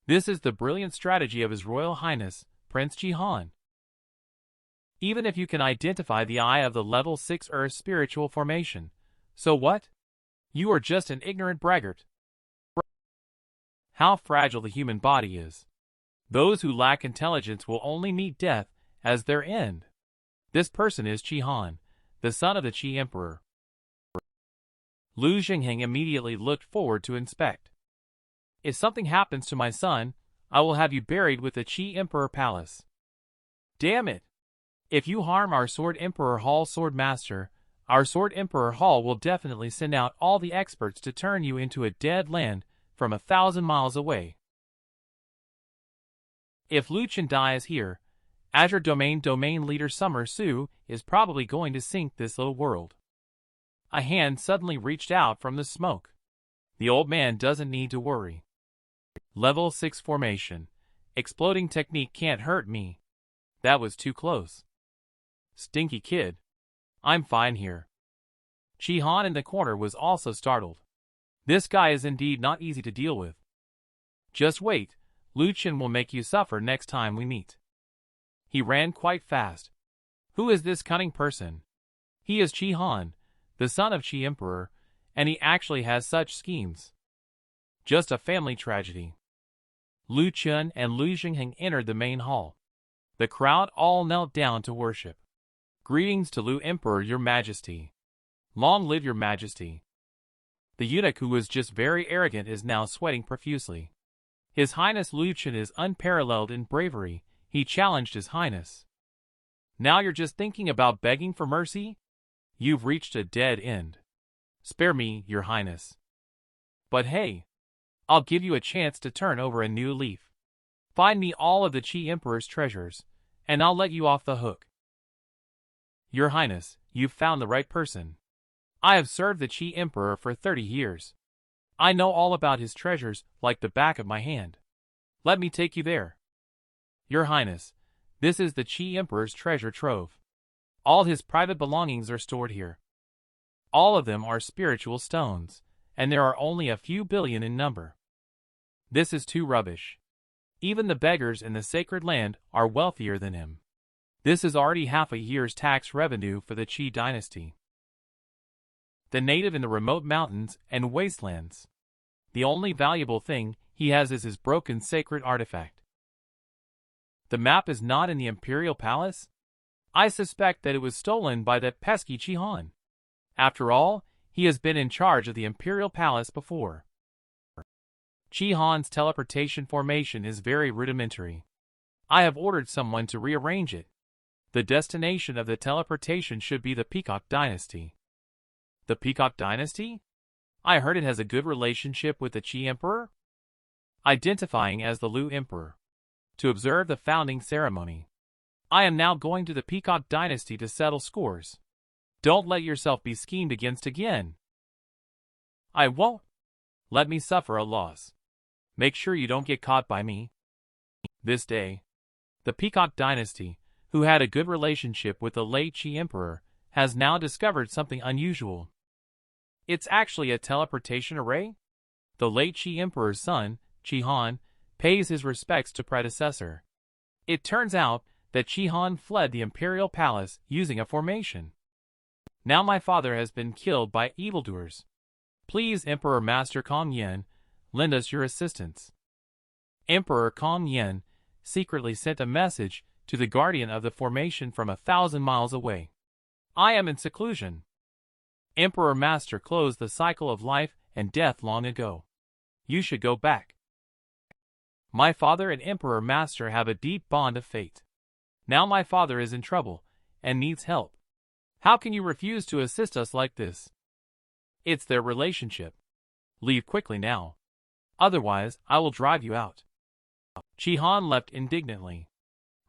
This is the brilliant strategy of His Royal Highness, Prince Jihan. Even if you can identify the eye of the level 6 Earth Spiritual Formation, so what? You are just an ignorant braggart. How fragile the human body is. Those who lack intelligence will only meet death as their end. This person is Jihan, the son of the Qi Emperor. Lu Jingheng immediately looked forward to inspect. If something happens to my son, I will have you buried with the Qi Emperor Palace. Damn it! If you harm our Sword Emperor Hall Sword Master, our Sword Emperor Hall will definitely send out all the experts to turn you into a dead land from 1,000 miles away. If Lu Chen dies here, Azure Domain Leader Summer Su is probably going to sink this little world. A hand suddenly reached out from the smoke. The old man doesn't need to worry. Level 6 formation. Exploding technique can't hurt me. That was too close. Stinky kid. I'm fine here. Chi Han in the corner was also startled. This guy is indeed not easy to deal with. Just wait, Lu Chen will make you suffer next time we meet. He ran quite fast. Who is this cunning person? He is Chi Han, the son of Qi Emperor, and he actually has such schemes. Just a family tragedy. Lu Chen and Lu Jingheng entered the main hall. The crowd all knelt down to worship. Greetings to Lu Emperor, your majesty. Long live your majesty. The eunuch who was just very arrogant is now sweating profusely. His Highness Lu Chen is unparalleled in bravery, he challenged His Highness. Now you're just thinking about begging for mercy? You've reached a dead end. Spare me, your Highness. But hey, I'll give you a chance to turn over a new leaf. Find me all of the Qi Emperor's treasures, and I'll let you off the hook. Your Highness, you've found the right person. I have served the Qi Emperor for 30 years. I know all about his treasures like the back of my hand. Let me take you there. Your Highness, this is the Qi Emperor's treasure trove. All his private belongings are stored here. All of them are spiritual stones, and there are only a few billion in number. This is too rubbish. Even the beggars in the sacred land are wealthier than him. This is already half a year's tax revenue for the Qi dynasty. The native in the remote mountains and wastelands. The only valuable thing he has is his broken sacred artifact. The map is not in the Imperial Palace? I suspect that it was stolen by that pesky Chi Han. After all, he has been in charge of the Imperial Palace before. Chi Han's teleportation formation is very rudimentary. I have ordered someone to rearrange it. The destination of the teleportation should be the Peacock Dynasty. The Peacock Dynasty? I heard it has a good relationship with the Qi Emperor? Identifying as the Lu Emperor. To observe the founding ceremony. I am now going to the Peacock Dynasty to settle scores. Don't let yourself be schemed against again. I won't. Let me suffer a loss. Make sure you don't get caught by me. This day, the Peacock Dynasty, who had a good relationship with the late Qi Emperor, has now discovered something unusual. It's actually a teleportation array? The late Qi Emperor's son, Qi Han, pays his respects to predecessor. It turns out that Qi Han fled the Imperial Palace using a formation. Now my father has been killed by evildoers. Please, Emperor Master Kong Yen, lend us your assistance. Emperor Kong Yen secretly sent a message to the guardian of the formation from 1,000 miles away. I am in seclusion. Emperor Master closed the cycle of life and death long ago. You should go back. My father and Emperor Master have a deep bond of fate. Now my father is in trouble and needs help. How can you refuse to assist us like this? It's their relationship. Leave quickly now. Otherwise, I will drive you out. Qi Han left indignantly.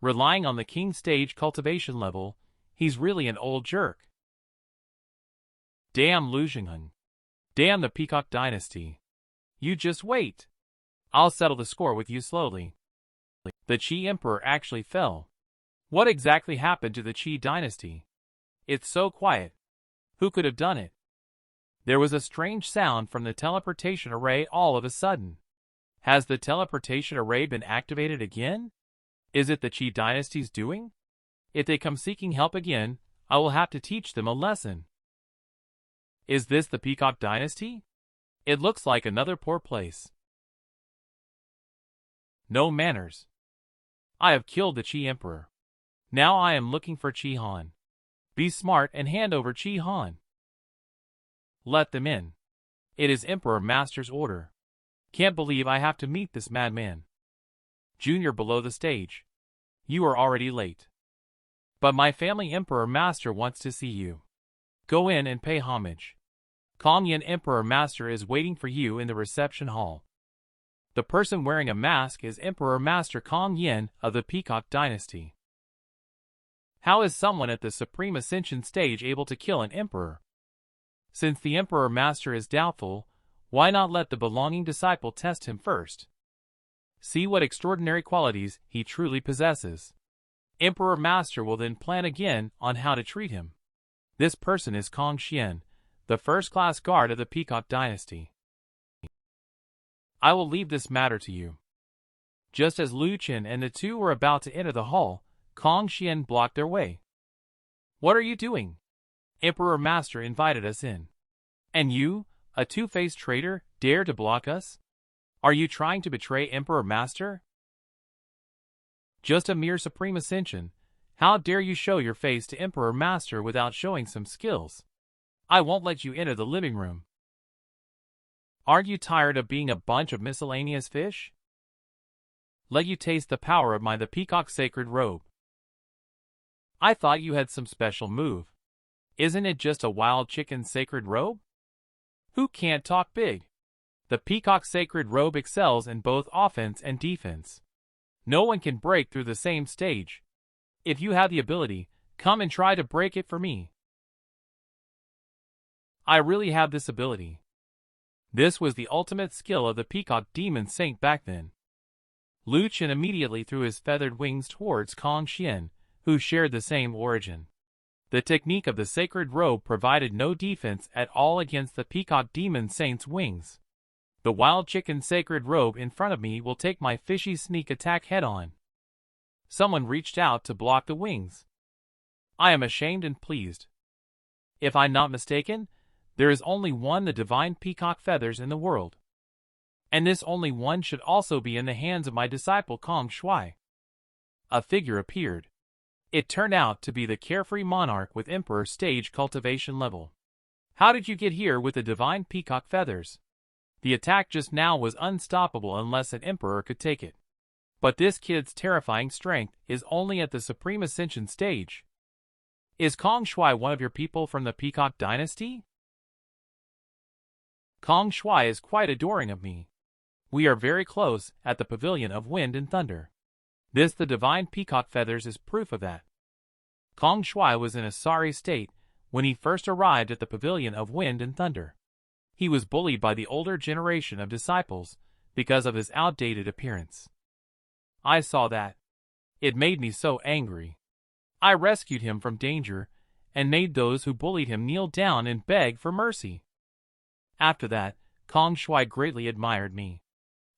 Relying on the king stage cultivation level, he's really an old jerk. Damn Lu Jingheng. Damn the Peacock Dynasty. You just wait. I'll settle the score with you slowly. The Qi Emperor actually fell. What exactly happened to the Qi Dynasty? It's so quiet. Who could have done it? There was a strange sound from the teleportation array all of a sudden. Has the teleportation array been activated again? Is it the Qi Dynasty's doing? If they come seeking help again, I will have to teach them a lesson. Is this the Peacock Dynasty? It looks like another poor place. No manners. I have killed the Qi Emperor. Now I am looking for Qi Han. Be smart and hand over Qi Han. Let them in. It is Emperor Master's order. Can't believe I have to meet this madman. Junior below the stage. You are already late. But my family Emperor Master wants to see you. Go in and pay homage. Kong Yin Emperor Master is waiting for you in the reception hall. The person wearing a mask is Emperor Master Kong Yin of the Peacock Dynasty. How is someone at the Supreme Ascension stage able to kill an emperor? Since the Emperor Master is doubtful, why not let the belonging disciple test him first? See what extraordinary qualities he truly possesses. Emperor Master will then plan again on how to treat him. This person is Kong Xian, the first-class guard of the Peacock Dynasty. I will leave this matter to you. Just as Lu Chen and the two were about to enter the hall, Kong Xian blocked their way. What are you doing? Emperor Master invited us in. And you, a two-faced traitor, dare to block us? Are you trying to betray Emperor Master? Just a mere Supreme Ascension. How dare you show your face to Emperor Master without showing some skills? I won't let you enter the living room. Aren't you tired of being a bunch of miscellaneous fish? Let you taste the power of the Peacock Sacred Robe. I thought you had some special move. Isn't it just a wild chicken sacred robe? Who can't talk big? The Peacock Sacred Robe excels in both offense and defense. No one can break through the same stage. If you have the ability, come and try to break it for me. I really have this ability. This was the ultimate skill of the Peacock Demon Saint back then. Lu Chen immediately threw his feathered wings towards Kong Xian, who shared the same origin. The technique of the sacred robe provided no defense at all against the Peacock Demon Saint's wings. The wild chicken sacred robe in front of me will take my fishy sneak attack head-on. Someone reached out to block the wings. I am ashamed and pleased. If I'm not mistaken, there is only one the divine peacock feathers in the world. And this only one should also be in the hands of my disciple Kong Shui. A figure appeared. It turned out to be the carefree monarch with emperor stage cultivation level. How did you get here with the divine peacock feathers? The attack just now was unstoppable unless an emperor could take it. But this kid's terrifying strength is only at the Supreme Ascension stage. Is Kong Shui one of your people from the Peacock Dynasty? Kong Shui is quite adoring of me. We are very close at the Pavilion of Wind and Thunder. This the divine peacock feathers is proof of that. Kong Shui was in a sorry state when he first arrived at the Pavilion of Wind and Thunder. He was bullied by the older generation of disciples because of his outdated appearance. I saw that. It made me so angry. I rescued him from danger and made those who bullied him kneel down and beg for mercy. After that, Kong Shui greatly admired me.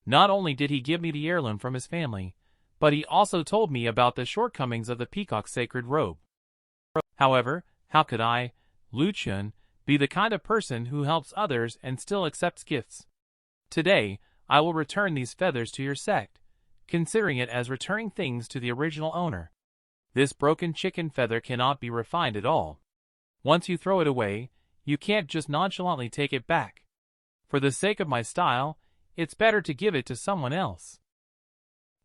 Not only did he give me the heirloom from his family, but he also told me about the shortcomings of the Peacock Sacred Robe. However, how could I, Lu Chen, be the kind of person who helps others and still accepts gifts? Today, I will return these feathers to your sect, considering it as returning things to the original owner. This broken chicken feather cannot be refined at all. Once you throw it away, you can't just nonchalantly take it back. For the sake of my style, it's better to give it to someone else.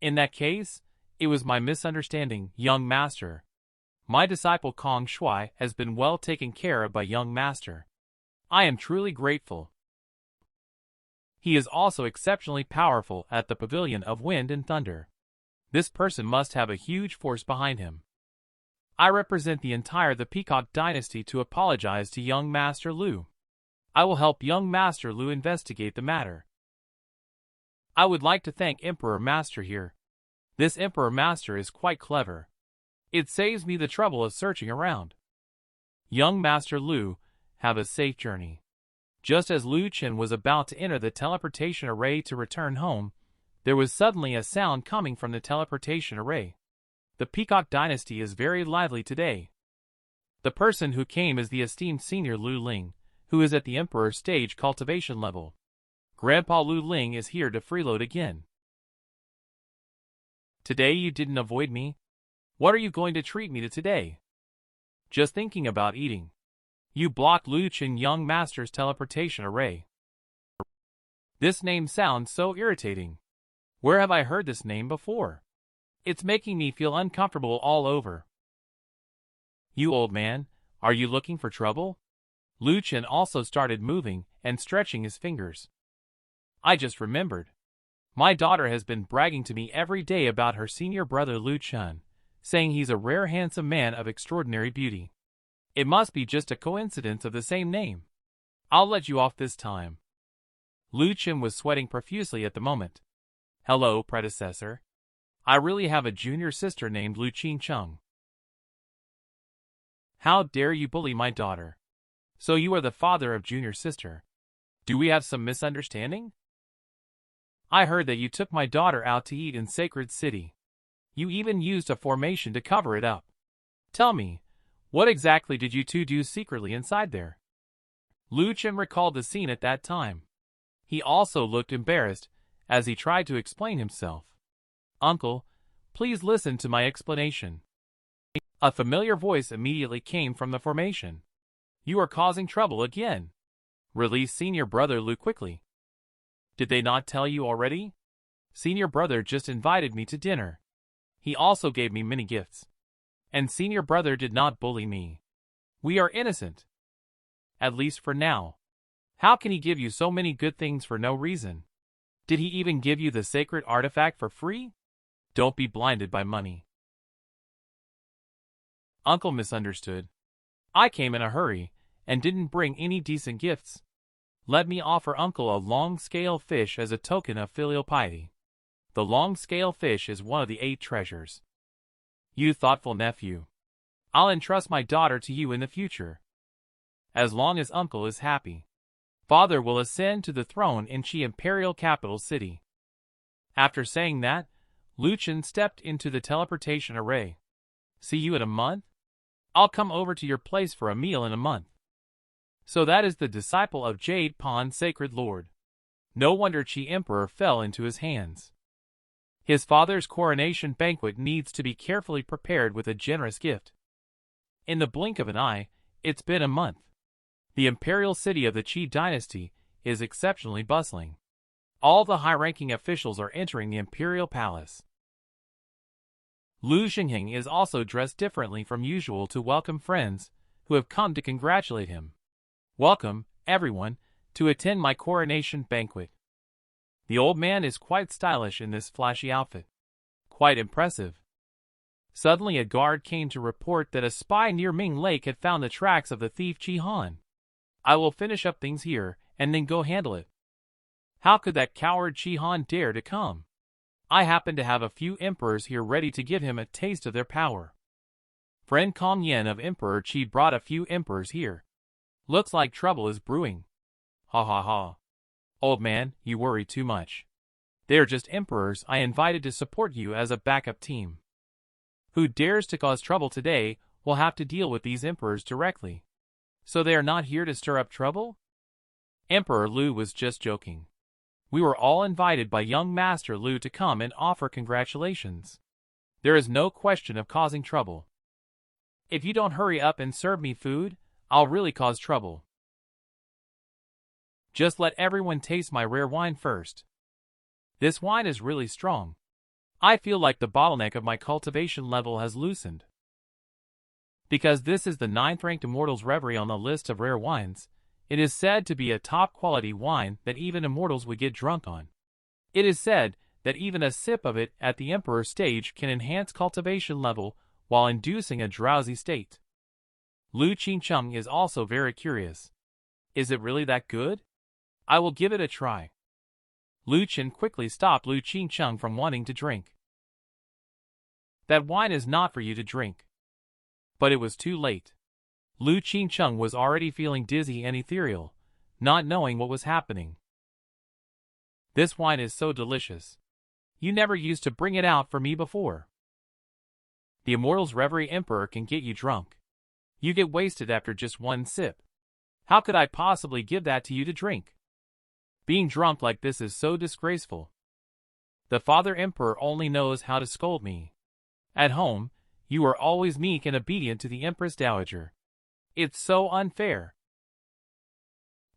In that case, it was my misunderstanding, young master. My disciple Kong Shui has been well taken care of by young master. I am truly grateful. He is also exceptionally powerful at the Pavilion of Wind and Thunder. This person must have a huge force behind him. I represent the entire the Peacock Dynasty to apologize to young Master Lu. I will help young Master Lu investigate the matter. I would like to thank Emperor Master here. This Emperor Master is quite clever. It saves me the trouble of searching around. Young Master Lu, have a safe journey. Just as Lu Chen was about to enter the teleportation array to return home, there was suddenly a sound coming from the teleportation array. The Peacock Dynasty is very lively today. The person who came is the esteemed senior Lu Ling, who is at the Emperor stage cultivation level. Grandpa Lu Ling is here to freeload again. Today you didn't avoid me? What are you going to treat me to today? Just thinking about eating. You blocked Lu Chen young master's teleportation array. This name sounds so irritating. Where have I heard this name before? It's making me feel uncomfortable all over. You old man, are you looking for trouble? Lu Chen also started moving and stretching his fingers. I just remembered. My daughter has been bragging to me every day about her senior brother Lu Chen, saying he's a rare handsome man of extraordinary beauty. It must be just a coincidence of the same name. I'll let you off this time. Lu Chen was sweating profusely at the moment. Hello, predecessor. I really have a junior sister named Lu Chung. How dare you bully my daughter? So you are the father of junior sister. Do we have some misunderstanding? I heard that you took my daughter out to eat in Sacred City. You even used a formation to cover it up. Tell me, what exactly did you two do secretly inside there? Lu Chen recalled the scene at that time. He also looked embarrassed as he tried to explain himself. Uncle, please listen to my explanation. A familiar voice immediately came from the formation. You are causing trouble again. Release senior brother Lu quickly. Did they not tell you already? Senior brother just invited me to dinner. He also gave me many gifts. And senior brother did not bully me. We are innocent. At least for now. How can he give you so many good things for no reason? Did he even give you the sacred artifact for free? Don't be blinded by money. Uncle misunderstood. I came in a hurry and didn't bring any decent gifts. Let me offer Uncle a long-scale fish as a token of filial piety. The long-scale fish is one of the 8 treasures. You thoughtful nephew. I'll entrust my daughter to you in the future. As long as Uncle is happy. Father will ascend to the throne in Qi Imperial Capital City. After saying that, Lu Chen stepped into the teleportation array. See you in a month? I'll come over to your place for a meal in a month. So that is the disciple of Jade Pond Sacred Lord. No wonder Qi Emperor fell into his hands. His father's coronation banquet needs to be carefully prepared with a generous gift. In the blink of an eye, it's been a month. The imperial city of the Qi dynasty is exceptionally bustling. All the high-ranking officials are entering the imperial palace. Lu Xingheng is also dressed differently from usual to welcome friends who have come to congratulate him. Welcome, everyone, to attend my coronation banquet. The old man is quite stylish in this flashy outfit. Quite impressive. Suddenly a guard came to report that a spy near Ming Lake had found the tracks of the thief Qi Han. I will finish up things here and then go handle it. How could that coward Qi Han dare to come? I happen to have a few emperors here ready to give him a taste of their power. Friend Kong Yen of Emperor Qi brought a few emperors here. Looks like trouble is brewing. Ha ha ha. Old man, you worry too much. They're just emperors I invited to support you as a backup team. Who dares to cause trouble today will have to deal with these emperors directly. So they are not here to stir up trouble? Emperor Lu was just joking. We were all invited by young Master Lu to come and offer congratulations. There is no question of causing trouble. If you don't hurry up and serve me food, I'll really cause trouble. Just let everyone taste my rare wine first. This wine is really strong. I feel like the bottleneck of my cultivation level has loosened. Because this is the 9th-ranked Immortals Reverie on the list of rare wines, it is said to be a top-quality wine that even immortals would get drunk on. It is said that even a sip of it at the Emperor stage can enhance cultivation level while inducing a drowsy state. Lu Chung is also very curious. Is it really that good? I will give it a try. Lu Chen quickly stopped Lu Chung from wanting to drink. That wine is not for you to drink. But it was too late. Lu Chung was already feeling dizzy and ethereal, not knowing what was happening. This wine is so delicious. You never used to bring it out for me before. The Immortals Reverie Emperor can get you drunk. You get wasted after just one sip. How could I possibly give that to you to drink? Being drunk like this is so disgraceful. The Father Emperor only knows how to scold me. At home, you are always meek and obedient to the Empress Dowager. It's so unfair.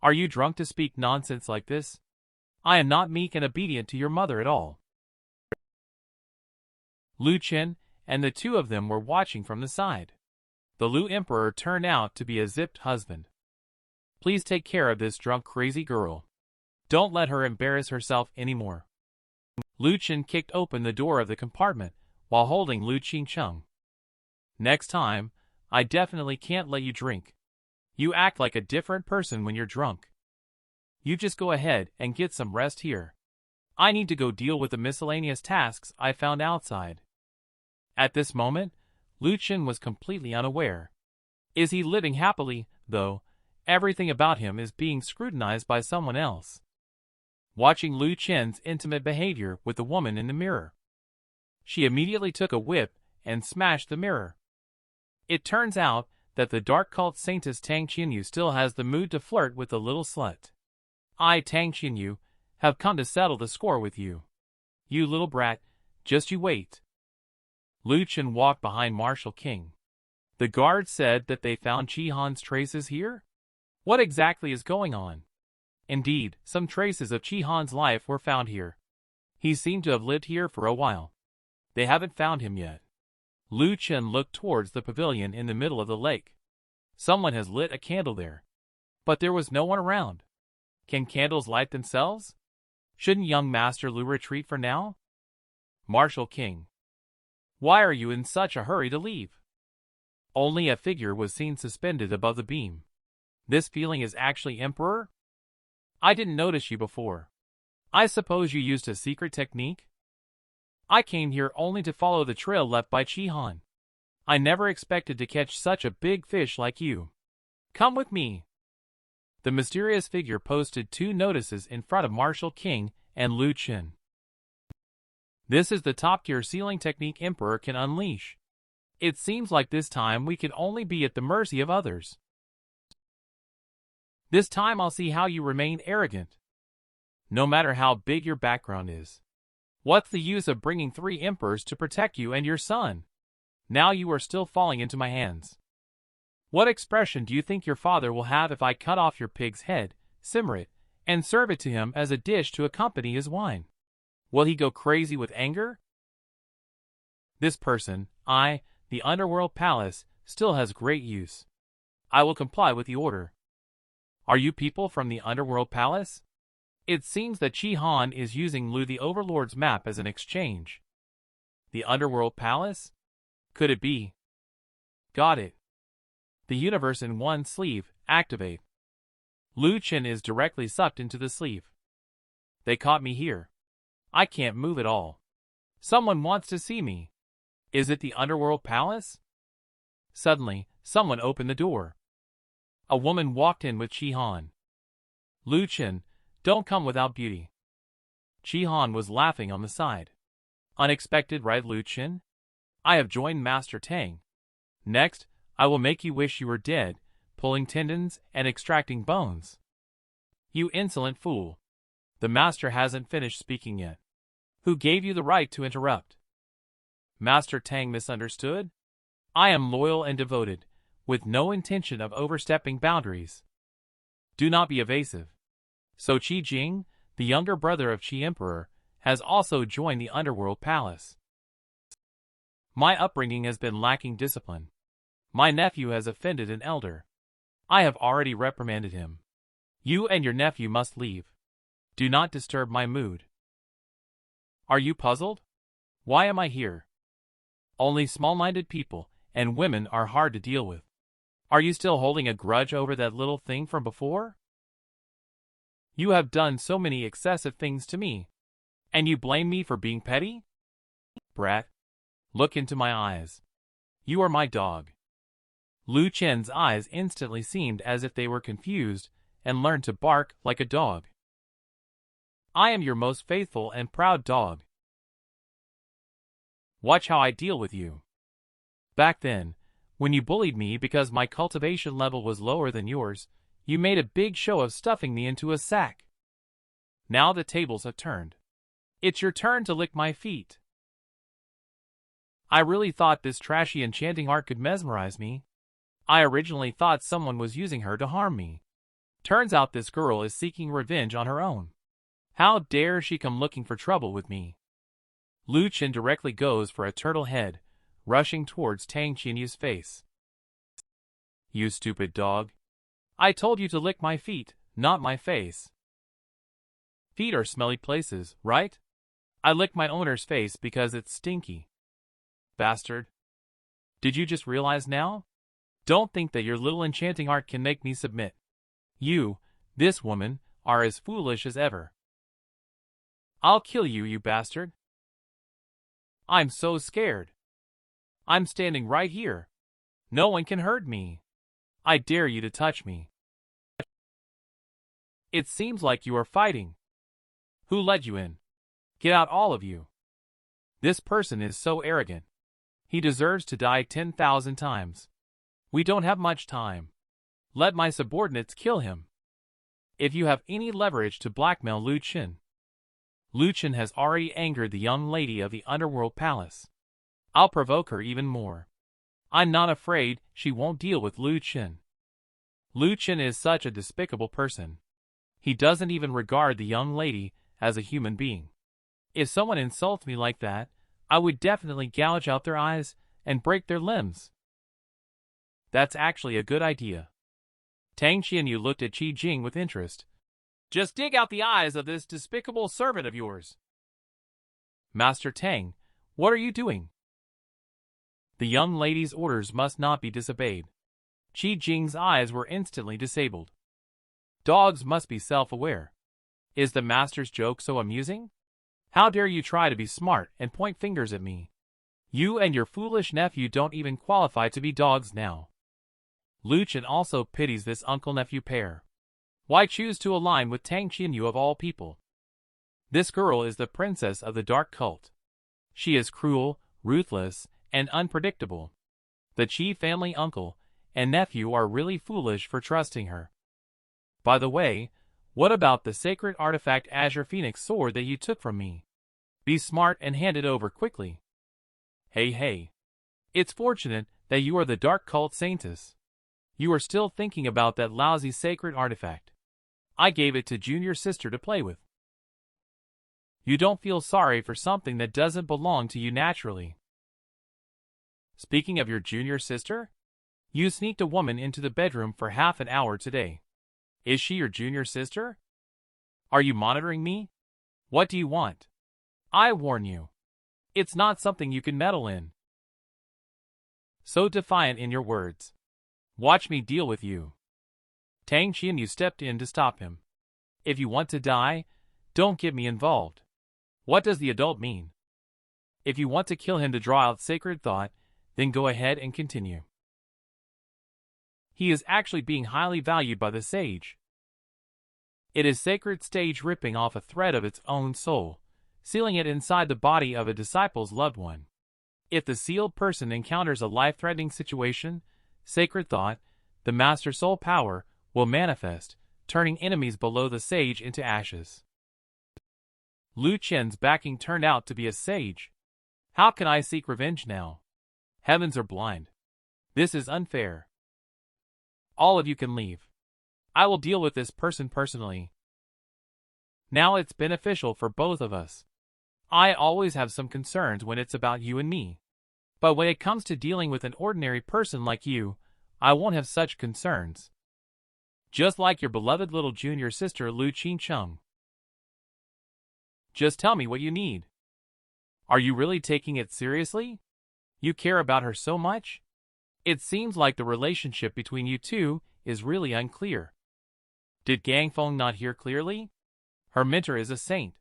Are you drunk to speak nonsense like this? I am not meek and obedient to your mother at all. Lu Chen and the two of them were watching from the side. The Lu Emperor turned out to be a zipped husband. Please take care of this drunk crazy girl. Don't let her embarrass herself anymore. Lu Chen kicked open the door of the compartment while holding Lu Qingcheng. Next time, I definitely can't let you drink. You act like a different person when you're drunk. You just go ahead and get some rest here. I need to go deal with the miscellaneous tasks I found outside. At this moment, Lu Chen was completely unaware. Is he living happily, though? Everything about him is being scrutinized by someone else. Watching Lu Chen's intimate behavior with the woman in the mirror, she immediately took a whip and smashed the mirror. It turns out that the dark cult saintess Tang Qianyu still has the mood to flirt with the little slut. I, Tang Qianyu, have come to settle the score with you. You little brat, just you wait. Lu Chen walked behind Martial King. The guards said that they found Chi-Han's traces here? What exactly is going on? Indeed, some traces of Chi-Han's life were found here. He seemed to have lived here for a while. They haven't found him yet. Lu Chen looked towards the pavilion in the middle of the lake. Someone has lit a candle there. But there was no one around. Can candles light themselves? Shouldn't young Master Lu retreat for now? Martial King. Why are you in such a hurry to leave? Only a figure was seen suspended above the beam. This feeling is actually Emperor? I didn't notice you before. I suppose you used a secret technique? I came here only to follow the trail left by Chi-Han. I never expected to catch such a big fish like you. Come with me. The mysterious figure posted 2 notices in front of Martial King and Lu Chen. This is the top-tier sealing technique Emperor can unleash. It seems like this time we can only be at the mercy of others. This time I'll see how you remain arrogant. No matter how big your background is. What's the use of bringing 3 emperors to protect you and your son? Now you are still falling into my hands. What expression do you think your father will have if I cut off your pig's head, simmer it, and serve it to him as a dish to accompany his wine? Will he go crazy with anger? This person, the underworld palace, still has great use. I will comply with the order. Are you people from the underworld palace? It seems that Chi-Han is using Lu the Overlord's map as an exchange. The underworld palace? Could it be? Got it. The universe in one sleeve, activate. Lu Chen is directly sucked into the sleeve. They caught me here. I can't move at all. Someone wants to see me. Is it the underworld palace? Suddenly, someone opened the door. A woman walked in with Chi-Han. Lu Chen, don't come without beauty. Chi-Han was laughing on the side. Unexpected, right, Lu Chen? I have joined Master Tang. Next, I will make you wish you were dead, pulling tendons and extracting bones. You insolent fool. The master hasn't finished speaking yet. Who gave you the right to interrupt? Master Tang misunderstood? I am loyal and devoted, with no intention of overstepping boundaries. Do not be evasive. So Qi Jing, the younger brother of Qi Emperor, has also joined the underworld palace. My upbringing has been lacking discipline. My nephew has offended an elder. I have already reprimanded him. You and your nephew must leave. Do not disturb my mood. Are you puzzled? Why am I here? Only small-minded people and women are hard to deal with. Are you still holding a grudge over that little thing from before? You have done so many excessive things to me. And you blame me for being petty? Brat, look into my eyes. You are my dog. Lu Chen's eyes instantly seemed as if they were confused and learned to bark like a dog. I am your most faithful and proud dog. Watch how I deal with you. Back then, when you bullied me because my cultivation level was lower than yours, you made a big show of stuffing me into a sack. Now the tables have turned. It's your turn to lick my feet. I really thought this trashy enchanting art could mesmerize me. I originally thought someone was using her to harm me. Turns out this girl is seeking revenge on her own. How dare she come looking for trouble with me? Lu Chen directly goes for a turtle head, rushing towards Tang Qianyu's face. You stupid dog. I told you to lick my feet, not my face. Feet are smelly places, right? I lick my owner's face because it's stinky. Bastard. Did you just realize now? Don't think that your little enchanting art can make me submit. You, this woman, are as foolish as ever. I'll kill you, you bastard. I'm so scared. I'm standing right here. No one can hurt me. I dare you to touch me. It seems like you are fighting. Who let you in? Get out, all of you. This person is so arrogant. He deserves to die 10,000 times. We don't have much time. Let my subordinates kill him. If you have any leverage to blackmail Lu Chen. Lu Chen has already angered the young lady of the underworld palace. I'll provoke her even more. I'm not afraid she won't deal with Lu Chen. Lu Chen is such a despicable person. He doesn't even regard the young lady as a human being. If someone insults me like that, I would definitely gouge out their eyes and break their limbs. That's actually a good idea. Tang Qianyu looked at Qi Jing with interest. Just dig out the eyes of this despicable servant of yours. Master Tang, what are you doing? The young lady's orders must not be disobeyed. Qi Jing's eyes were instantly disabled. Dogs must be self-aware. Is the master's joke so amusing? How dare you try to be smart and point fingers at me? You and your foolish nephew don't even qualify to be dogs now. Lu Chen also pities this uncle-nephew pair. Why choose to align with Tang Qianyu of all people? This girl is the princess of the dark cult. She is cruel, ruthless, and unpredictable. The Qi family uncle and nephew are really foolish for trusting her. By the way, what about the sacred artifact Azure Phoenix sword that you took from me? Be smart and hand it over quickly. Hey. It's fortunate that you are the dark cult saintess. You are still thinking about that lousy sacred artifact. I gave it to junior sister to play with. You don't feel sorry for something that doesn't belong to you naturally. Speaking of your junior sister, you sneaked a woman into the bedroom for half an hour today. Is she your junior sister? Are you monitoring me? What do you want? I warn you. It's not something you can meddle in. So defiant in your words. Watch me deal with you. Tang Qianyu stepped in to stop him. If you want to die, don't get me involved. What does the adult mean? If you want to kill him to draw out sacred thought, then go ahead and continue. He is actually being highly valued by the sage. It is sacred stage ripping off a thread of its own soul, sealing it inside the body of a disciple's loved one. If the sealed person encounters a life-threatening situation, sacred thought, the master soul power, will manifest, turning enemies below the sage into ashes. Lu Chen's backing turned out to be a sage. How can I seek revenge now? Heavens are blind. This is unfair. All of you can leave. I will deal with this person personally. Now it's beneficial for both of us. I always have some concerns when it's about you and me. But when it comes to dealing with an ordinary person like you, I won't have such concerns. Just like your beloved little junior sister Lu Qincheng. Just tell me what you need. Are you really taking it seriously? You care about her so much? It seems like the relationship between you two is really unclear. Did Gang Feng not hear clearly? Her mentor is a saint.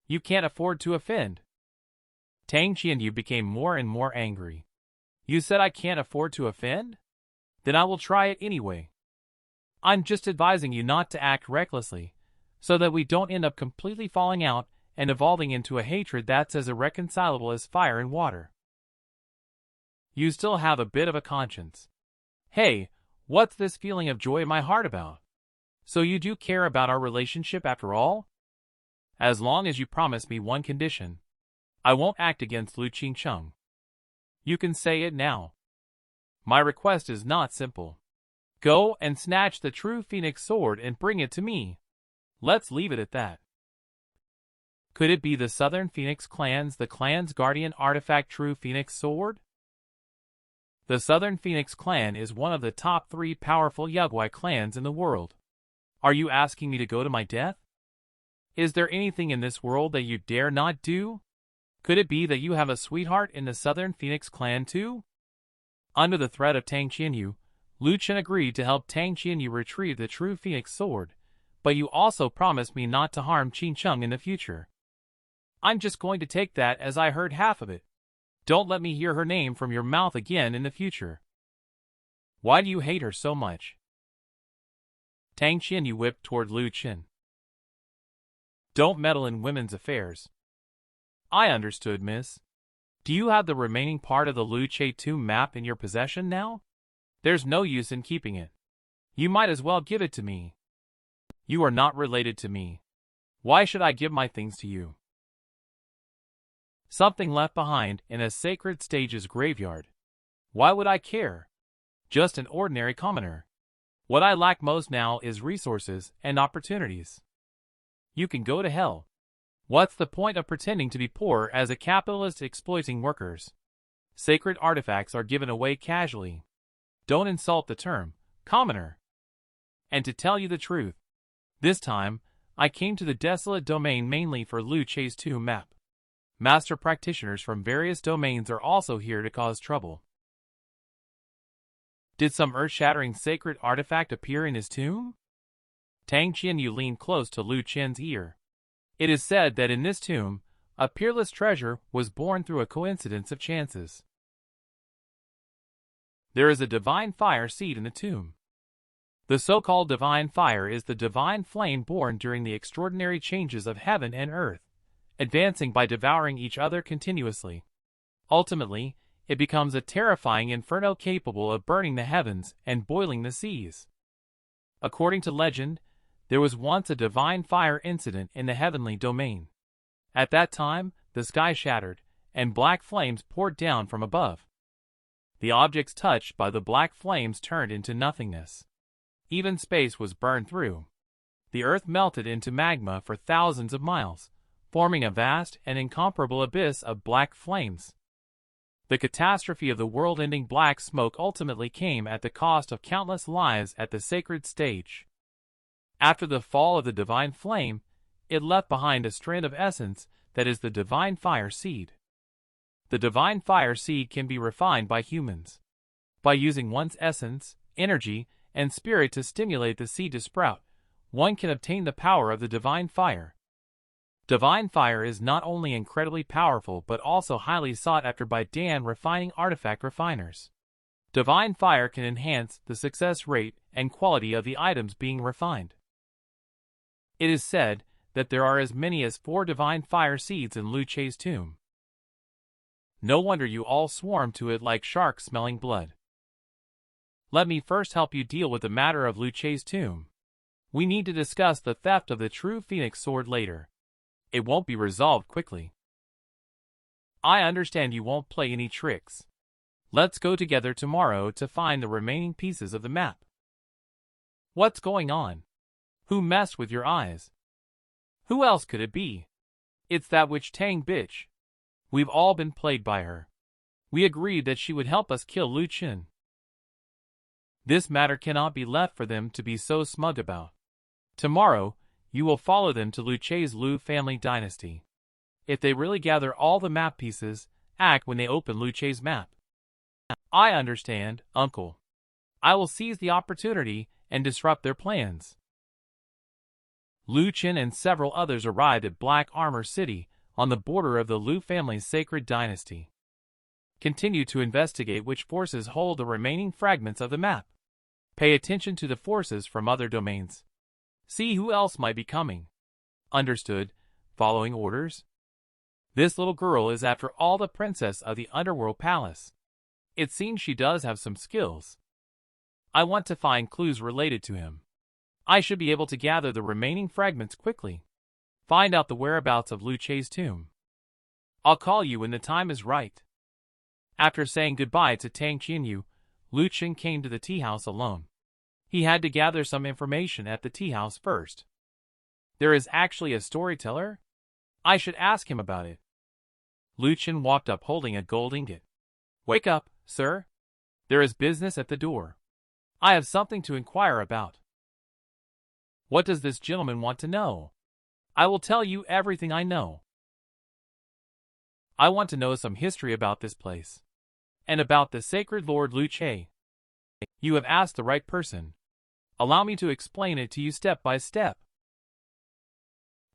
You can't afford to offend. Tang Qianyu became more and more angry. You said I can't afford to offend? Then I will try it anyway. I'm just advising you not to act recklessly, so that we don't end up completely falling out and evolving into a hatred that's as irreconcilable as fire and water. You still have a bit of a conscience. Hey, what's this feeling of joy in my heart about? So you do care about our relationship after all? As long as you promise me one condition. I won't act against Lu Qincheng. You can say it now. My request is not simple. Go and snatch the true Phoenix sword and bring it to me. Let's leave it at that. Could it be the Southern Phoenix Clan's guardian artifact True Phoenix Sword? The Southern Phoenix Clan is one of the top 3 powerful Yugwai clans in the world. Are you asking me to go to my death? Is there anything in this world that you dare not do? Could it be that you have a sweetheart in the Southern Phoenix Clan too? Under the threat of Tang Qianyu, Lu Chen agreed to help Tang Qianyu retrieve the True Phoenix Sword, but you also promised me not to harm Qin Cheng in the future. I'm just going to take that as I heard half of it. Don't let me hear her name from your mouth again in the future. Why do you hate her so much? Tang Qianyu whipped toward Lu Chen. Don't meddle in women's affairs. I understood, miss. Do you have the remaining part of the Lu Che tomb map in your possession now? There's no use in keeping it. You might as well give it to me. You are not related to me. Why should I give my things to you? Something left behind in a sacred stage's graveyard. Why would I care? Just an ordinary commoner. What I lack most now is resources and opportunities. You can go to hell. What's the point of pretending to be poor as a capitalist exploiting workers? Sacred artifacts are given away casually. Don't insult the term, commoner. And to tell you the truth, this time, I came to the desolate domain mainly for Lu Che's tomb map. Master practitioners from various domains are also here to cause trouble. Did some earth-shattering sacred artifact appear in his tomb? Tang Qianyu leaned close to Lu Chen's ear. It is said that in this tomb, a peerless treasure was born through a coincidence of chances. There is a divine fire seed in the tomb. The so-called divine fire is the divine flame born during the extraordinary changes of heaven and earth, advancing by devouring each other continuously. Ultimately, it becomes a terrifying inferno capable of burning the heavens and boiling the seas. According to legend, there was once a divine fire incident in the heavenly domain. At that time, the sky shattered, and black flames poured down from above. The objects touched by the black flames turned into nothingness. Even space was burned through. The earth melted into magma for thousands of miles, forming a vast and incomparable abyss of black flames. The catastrophe of the world-ending black smoke ultimately came at the cost of countless lives at the sacred stage. After the fall of the divine flame, it left behind a strand of essence that is the divine fire seed. The divine fire seed can be refined by humans. By using one's essence, energy, and spirit to stimulate the seed to sprout, one can obtain the power of the divine fire. Divine fire is not only incredibly powerful but also highly sought after by Dan refining artifact refiners. Divine fire can enhance the success rate and quality of the items being refined. It is said that there are as many as 4 divine fire seeds in Lu Che's tomb. No wonder you all swarm to it like sharks smelling blood. Let me first help you deal with the matter of Lu Che's tomb. We need to discuss the theft of the True Phoenix Sword later. It won't be resolved quickly. I understand you won't play any tricks. Let's go together tomorrow to find the remaining pieces of the map. What's going on? Who messed with your eyes? Who else could it be? It's that witch Tang bitch. We've all been played by her. We agreed that she would help us kill Lu Chen. This matter cannot be left for them to be so smug about. Tomorrow, you will follow them to Lu Che's Lu family dynasty. If they really gather all the map pieces, act when they open Lu Che's map. I understand, uncle. I will seize the opportunity and disrupt their plans. Lu Chen and several others arrived at Black Armor City, on the border of the Lu family's sacred dynasty. Continue to investigate which forces hold the remaining fragments of the map. Pay attention to the forces from other domains. See who else might be coming. Understood, following orders. This little girl is after all the princess of the Underworld Palace. It seems she does have some skills. I want to find clues related to him. I should be able to gather the remaining fragments quickly. Find out the whereabouts of Lu Che's tomb. I'll call you when the time is right. After saying goodbye to Tang Qianyu, Lu Chen came to the tea house alone. He had to gather some information at the tea house first. There is actually a storyteller? I should ask him about it. Lu Chen walked up holding a gold ingot. Wake up, sir. There is business at the door. I have something to inquire about. What does this gentleman want to know? I will tell you everything I know. I want to know some history about this place. And about the sacred Lord Lu Chen. You have asked the right person. Allow me to explain it to you step by step.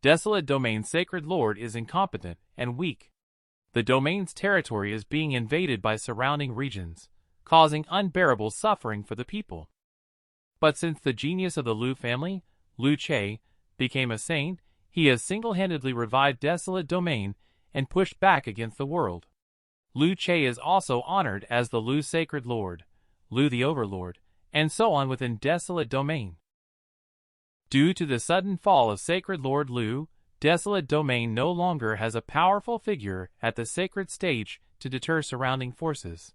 Desolate Domain's sacred lord is incompetent and weak. The domain's territory is being invaded by surrounding regions, causing unbearable suffering for the people. But since the genius of the Lu family, Lu Chen, became a saint, he has single-handedly revived Desolate Domain and pushed back against the world. Lu Chen is also honored as the Lu Sacred Lord, Lu the Overlord, and so on within Desolate Domain. Due to the sudden fall of Sacred Lord Lu, Desolate Domain no longer has a powerful figure at the sacred stage to deter surrounding forces.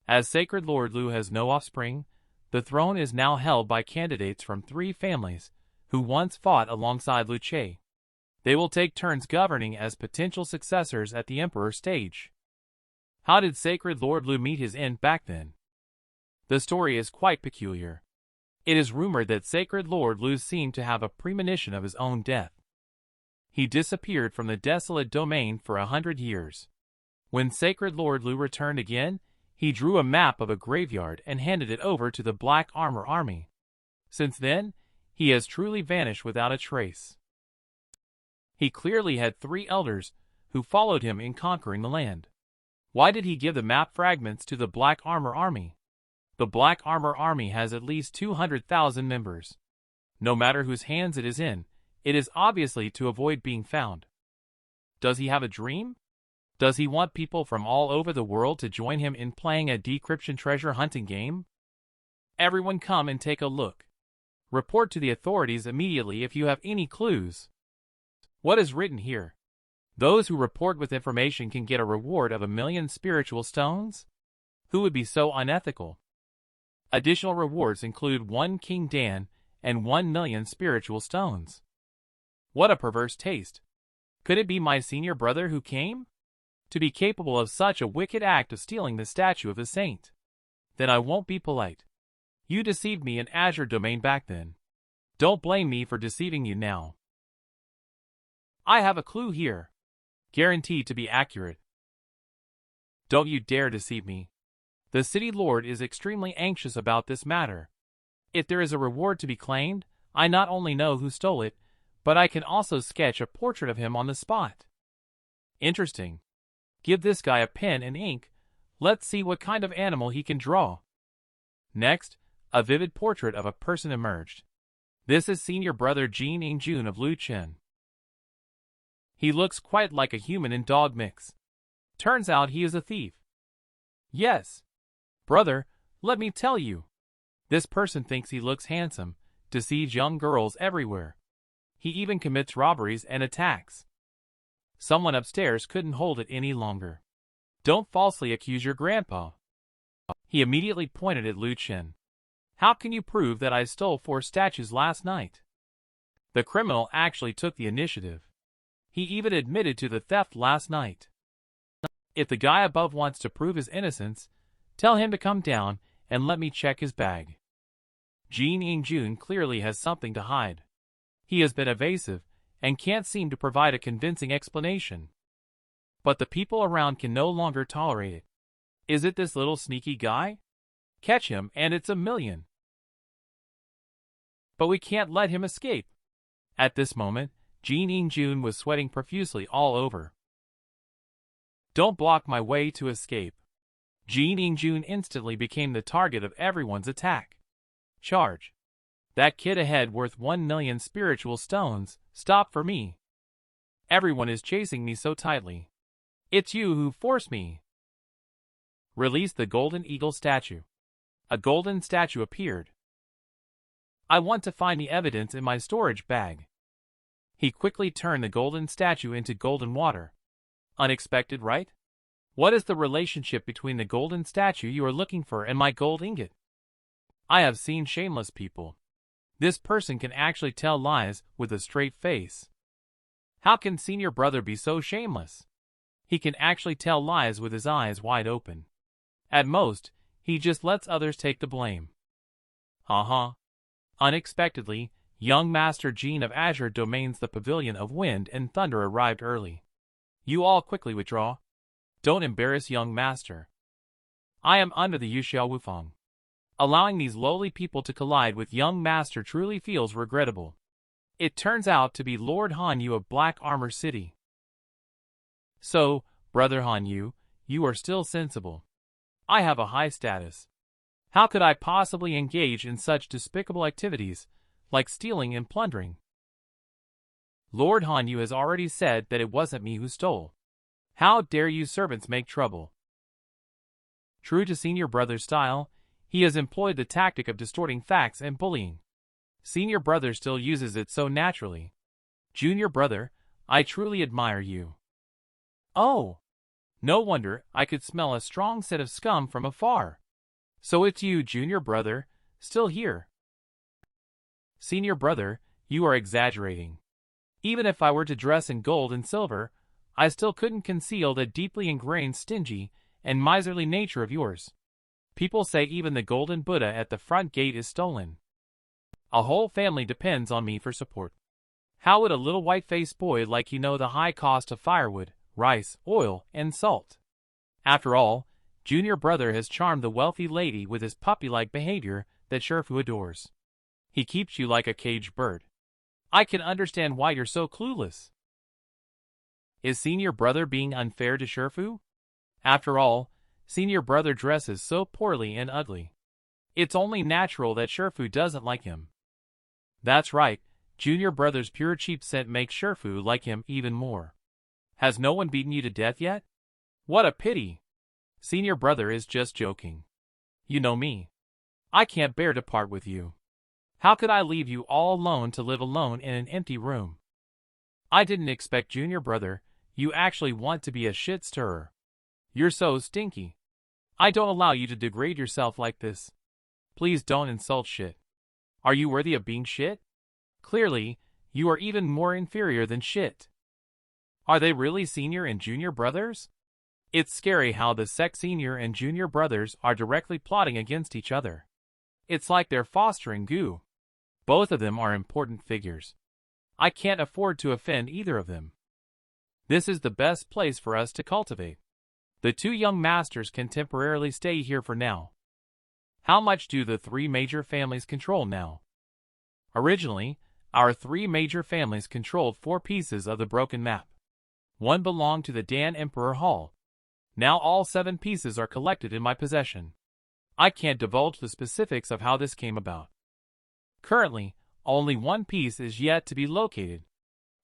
As Sacred Lord Lu has no offspring, the throne is now held by candidates from 3 families who once fought alongside Lu Chen. They will take turns governing as potential successors at the Emperor stage. How did Sacred Lord Lu meet his end back then? The story is quite peculiar. It is rumored that Sacred Lord Lu seemed to have a premonition of his own death. He disappeared from the Desolate Domain for 100 years. When Sacred Lord Lu returned again, he drew a map of a graveyard and handed it over to the Black Armor Army. Since then, he has truly vanished without a trace. He clearly had 3 elders who followed him in conquering the land. Why did he give the map fragments to the Black Armor Army? The Black Armor Army has at least 200,000 members. No matter whose hands it is obviously to avoid being found. Does he have a dream? Does he want people from all over the world to join him in playing a decryption treasure hunting game? Everyone come and take a look. Report to the authorities immediately if you have any clues. What is written here? Those who report with information can get a reward of 1,000,000 spiritual stones? Who would be so unethical? Additional rewards include 1 King Dan and 1,000,000 spiritual stones. What a perverse taste. Could it be my senior brother who came? To be capable of such a wicked act of stealing the statue of a saint. Then I won't be polite. You deceived me in Azure Domain back then. Don't blame me for deceiving you now. I have a clue here. Guaranteed to be accurate. Don't you dare deceive me. The city lord is extremely anxious about this matter. If there is a reward to be claimed, I not only know who stole it, but I can also sketch a portrait of him on the spot. Interesting. Give this guy a pen and ink. Let's see what kind of animal he can draw. Next, a vivid portrait of a person emerged. This is senior brother Jin Ingjun of Lu Chen. He looks quite like a human and dog mix. Turns out he is a thief. Yes. Brother, let me tell you. This person thinks he looks handsome, deceives young girls everywhere. He even commits robberies and attacks. Someone upstairs couldn't hold it any longer. Don't falsely accuse your grandpa. He immediately pointed at Lu Chen. How can you prove that I stole 4 statues last night? The criminal actually took the initiative. He even admitted to the theft last night. If the guy above wants to prove his innocence, tell him to come down and let me check his bag. Jin Ingjun clearly has something to hide. He has been evasive and can't seem to provide a convincing explanation. But the people around can no longer tolerate it. Is it this little sneaky guy? Catch him and it's 1,000,000. But we can't let him escape. At this moment, Jin Ingjun was sweating profusely all over. Don't block my way to escape. Jin Ingjun instantly became the target of everyone's attack. Charge. That kid ahead worth 1,000,000 spiritual stones, stop for me. Everyone is chasing me so tightly. It's you who forced me. Release the golden eagle statue. A golden statue appeared. I want to find the evidence in my storage bag. He quickly turned the golden statue into golden water. Unexpected, right? What is the relationship between the golden statue you are looking for and my gold ingot? I have seen shameless people. This person can actually tell lies with a straight face. How can senior brother be so shameless? He can actually tell lies with his eyes wide open. At most, he just lets others take the blame. Unexpectedly, young Master Gene of Azure Domains the Pavilion of Wind and Thunder arrived early. You all quickly withdraw. Don't embarrass young Master. I am under the Yuxiao Wufang. Allowing these lowly people to collide with young Master truly feels regrettable. It turns out to be Lord Han Yu of Black Armor City. So, Brother Han Yu, you are still sensible. I have a high status. How could I possibly engage in such despicable activities, like stealing and plundering? Lord Han Yu has already said that it wasn't me who stole. How dare you servants make trouble? True to senior brother's style, he has employed the tactic of distorting facts and bullying. Senior brother still uses it so naturally. Junior brother, I truly admire you. Oh! No wonder I could smell a strong scent of scum from afar. So it's you, junior brother, still here. Senior brother, you are exaggerating. Even if I were to dress in gold and silver, I still couldn't conceal the deeply ingrained stingy and miserly nature of yours. People say even the golden Buddha at the front gate is stolen. A whole family depends on me for support. How would a little white-faced boy like you know the high cost of firewood, rice, oil, and salt? After all, junior brother has charmed the wealthy lady with his puppy-like behavior that Shifu adores. He keeps you like a caged bird. I can understand why you're so clueless. Is senior brother being unfair to Shifu? After all, senior brother dresses so poorly and ugly. It's only natural that Shifu doesn't like him. That's right, junior brother's pure cheap scent makes Shifu like him even more. Has no one beaten you to death yet? What a pity. Senior brother is just joking. You know me. I can't bear to part with you. How could I leave you all alone to live alone in an empty room? I didn't expect junior brother, you actually want to be a shit stirrer. You're so stinky. I don't allow you to degrade yourself like this. Please don't insult shit. Are you worthy of being shit? Clearly, you are even more inferior than shit. Are they really senior and junior brothers? It's scary how the senior and junior brothers are directly plotting against each other. It's like they're fostering goo. Both of them are important figures. I can't afford to offend either of them. This is the best place for us to cultivate. The two young masters can temporarily stay here for now. How much do the three major families control now? Originally, our three major families controlled 4 pieces of the broken map. One belonged to the Dan Emperor Hall. Now all 7 pieces are collected in my possession. I can't divulge the specifics of how this came about. Currently, only 1 piece is yet to be located.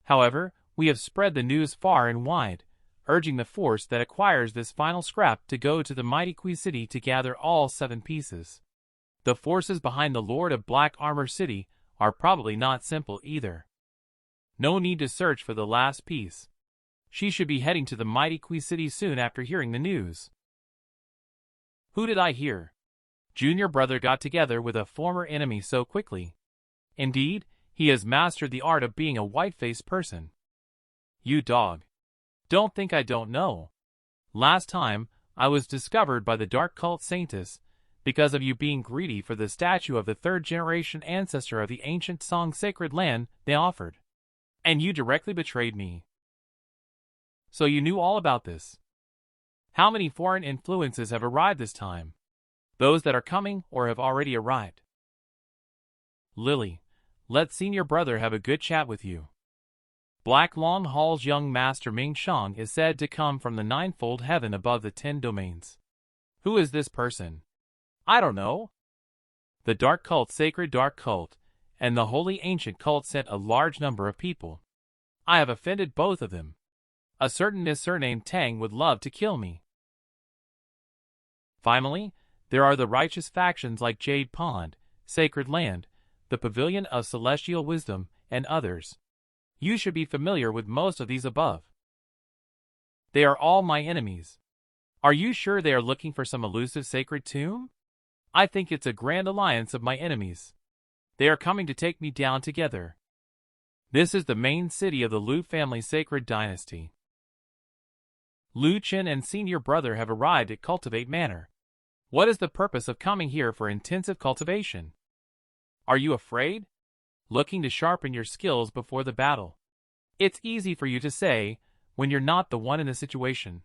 However, we have spread the news far and wide, urging the force that acquires this final scrap to go to the mighty Kui City to gather all 7 pieces. The forces behind the Lord of Black Armor City are probably not simple either. No need to search for the last piece. She should be heading to the mighty Kui City soon after hearing the news. Who did I hear? Junior brother got together with a former enemy so quickly. Indeed, he has mastered the art of being a white-faced person. You dog. Don't think I don't know. Last time, I was discovered by the dark cult Saintus because of you being greedy for the statue of the 3rd-generation ancestor of the ancient Song sacred land they offered. And you directly betrayed me. So you knew all about this. How many foreign influences have arrived this time? Those that are coming or have already arrived. Lily, let senior brother have a good chat with you. Black Long Hall's young master Ming Shang is said to come from the 9-fold heaven above the 10 domains. Who is this person? I don't know. The dark cult, sacred dark cult, and the holy ancient cult sent a large number of people. I have offended both of them. A certain surnamed Tang would love to kill me. Finally, there are the righteous factions like Jade Pond, Sacred Land, the Pavilion of Celestial Wisdom, and others. You should be familiar with most of these above. They are all my enemies. Are you sure they are looking for some elusive sacred tomb? I think it's a grand alliance of my enemies. They are coming to take me down together. This is the main city of the Lu family's sacred dynasty. Lu Chen and senior brother have arrived at Cultivate Manor. What is the purpose of coming here for intensive cultivation? Are you afraid? Looking to sharpen your skills before the battle? It's easy for you to say, when you're not the one in the situation.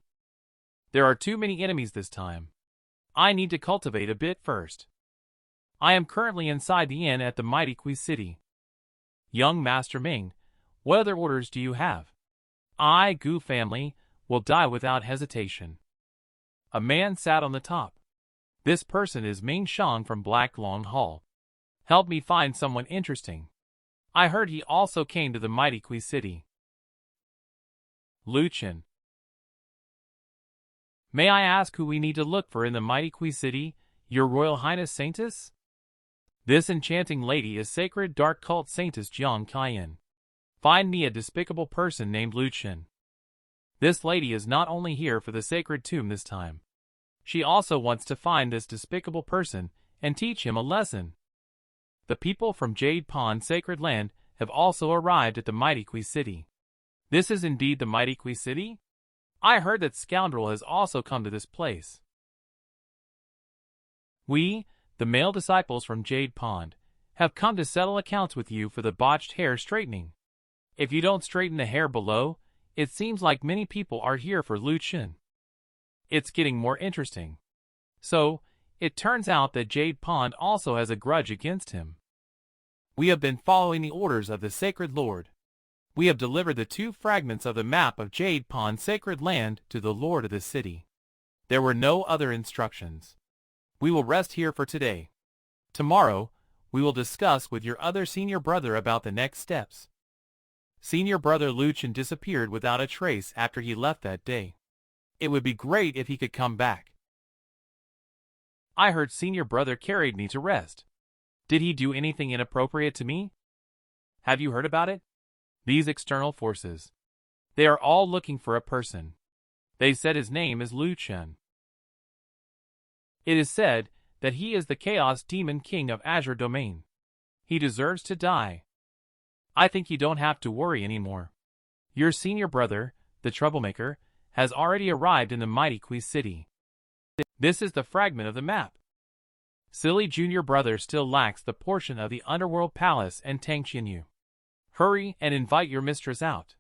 There are too many enemies this time. I need to cultivate a bit first. I am currently inside the inn at the mighty Kui City. Young Master Ming, what other orders do you have? I, Gu family, will die without hesitation. A man sat on the top. This person is Ming Shang from Black Long Hall. Help me find someone interesting. I heard he also came to the mighty Kui City. Lu Chen. May I ask who we need to look for in the mighty Kui City, Your Royal Highness Saintess? This enchanting lady is Sacred Dark Cult Saintess Jiang Kaiyan. Find me a despicable person named Lu Chen. This lady is not only here for the sacred tomb this time. She also wants to find this despicable person and teach him a lesson. The people from Jade Pond Sacred Land have also arrived at the mighty Kui City. This is indeed the mighty Kui City? I heard that scoundrel has also come to this place. We, the male disciples from Jade Pond, have come to settle accounts with you for the botched hair straightening. If you don't straighten the hair below, it seems like many people are here for Lu Chen. It's getting more interesting. So, it turns out that Jade Pond also has a grudge against him. We have been following the orders of the Sacred Lord. We have delivered the 2 fragments of the map of Jade Pond Sacred Land to the Lord of the city. There were no other instructions. We will rest here for today. Tomorrow, we will discuss with your other senior brother about the next steps. Senior brother Lu Chen disappeared without a trace after he left that day. It would be great if he could come back. I heard senior brother carried me to rest. Did he do anything inappropriate to me? Have you heard about it? These external forces. They are all looking for a person. They said his name is Lu Chen. It is said that he is the Chaos Demon King of Azure Domain. He deserves to die. I think you don't have to worry anymore. Your senior brother, the troublemaker, has already arrived in the mighty Kui City. This is the fragment of the map. Silly junior brother still lacks the portion of the Underworld Palace and Tangqianyu. Hurry and invite your mistress out.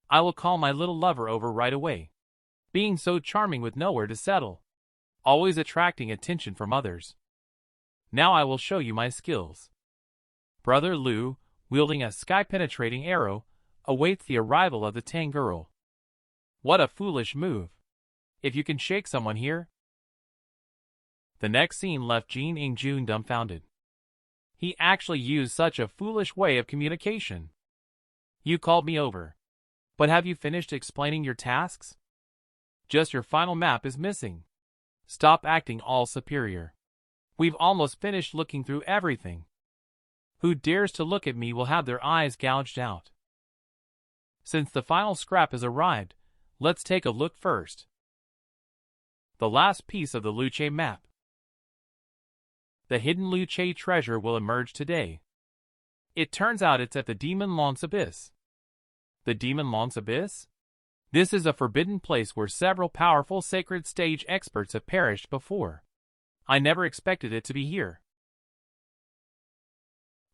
I will call my little lover over right away. Being so charming with nowhere to settle. Always attracting attention from others. Now I will show you my skills. Brother Lu, wielding a sky-penetrating arrow, awaits the arrival of the Tang girl. What a foolish move. If you can shake someone here. The next scene left Jin Ingjun dumbfounded. He actually used such a foolish way of communication. You called me over. But have you finished explaining your tasks? Just your final map is missing. Stop acting all superior. We've almost finished looking through everything. Who dares to look at me will have their eyes gouged out. Since the final scrap has arrived, let's take a look first. The last piece of the Lu Che map. The hidden Lu Che treasure will emerge today. It turns out it's at the Demon Long's Abyss. The Demon Long's Abyss? This is a forbidden place where several powerful sacred stage experts have perished before. I never expected it to be here.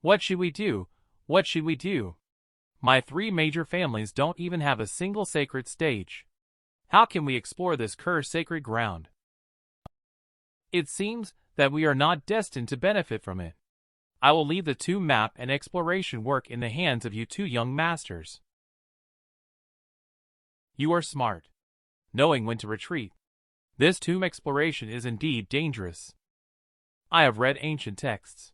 What should we do? What should we do? My 3 major families don't even have a single sacred stage. How can we explore this cursed sacred ground? It seems that we are not destined to benefit from it. I will leave the tomb map and exploration work in the hands of you 2 young masters. You are smart, knowing when to retreat. This tomb exploration is indeed dangerous. I have read ancient texts.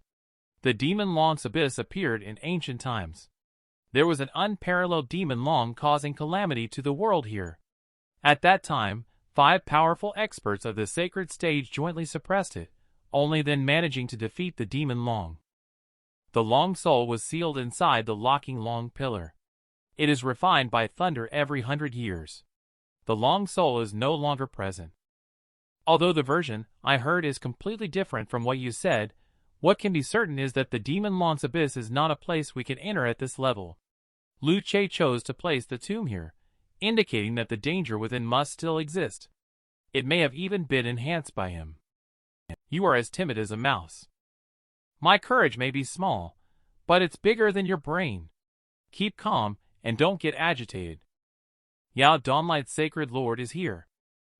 The Demon Long's Abyss appeared in ancient times. There was an unparalleled Demon Long causing calamity to the world here. At that time, 5 powerful experts of the sacred stage jointly suppressed it, only then managing to defeat the Demon Long. The Long Soul was sealed inside the locking Long Pillar. It is refined by thunder every 100 years. The Long Soul is no longer present. Although the version I heard is completely different from what you said, what can be certain is that the Demon Long's Abyss is not a place we can enter at this level. Lu Chen chose to place the tomb here, indicating that the danger within must still exist. It may have even been enhanced by him. You are as timid as a mouse. My courage may be small, but it's bigger than your brain. Keep calm and don't get agitated. Yao Donlight's sacred lord is here.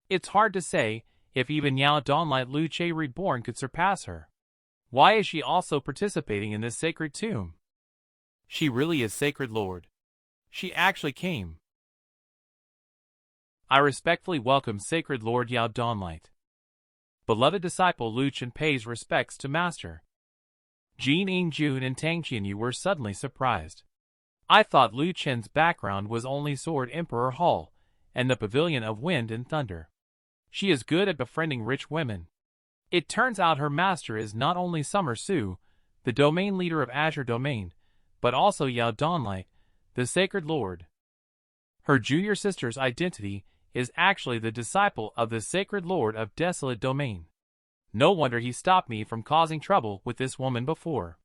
It's hard to say if even Yao Donlight Lu Chen reborn could surpass her. Why is she also participating in this sacred tomb? She really is sacred lord. She actually came. I respectfully welcome sacred lord Yao Donlight. Beloved disciple Lu Chen pays respects to master. Jin Yingjun and Tang Qianyu were suddenly surprised. I thought Lu Chen's background was only Sword Emperor Hall and the Pavilion of Wind and Thunder. She is good at befriending rich women. It turns out her master is not only Summer Su, the domain leader of Azure Domain, but also Yao Donlight, the sacred lord. Her junior sister's identity is actually the disciple of the sacred lord of Desolate Domain. No wonder he stopped me from causing trouble with this woman before.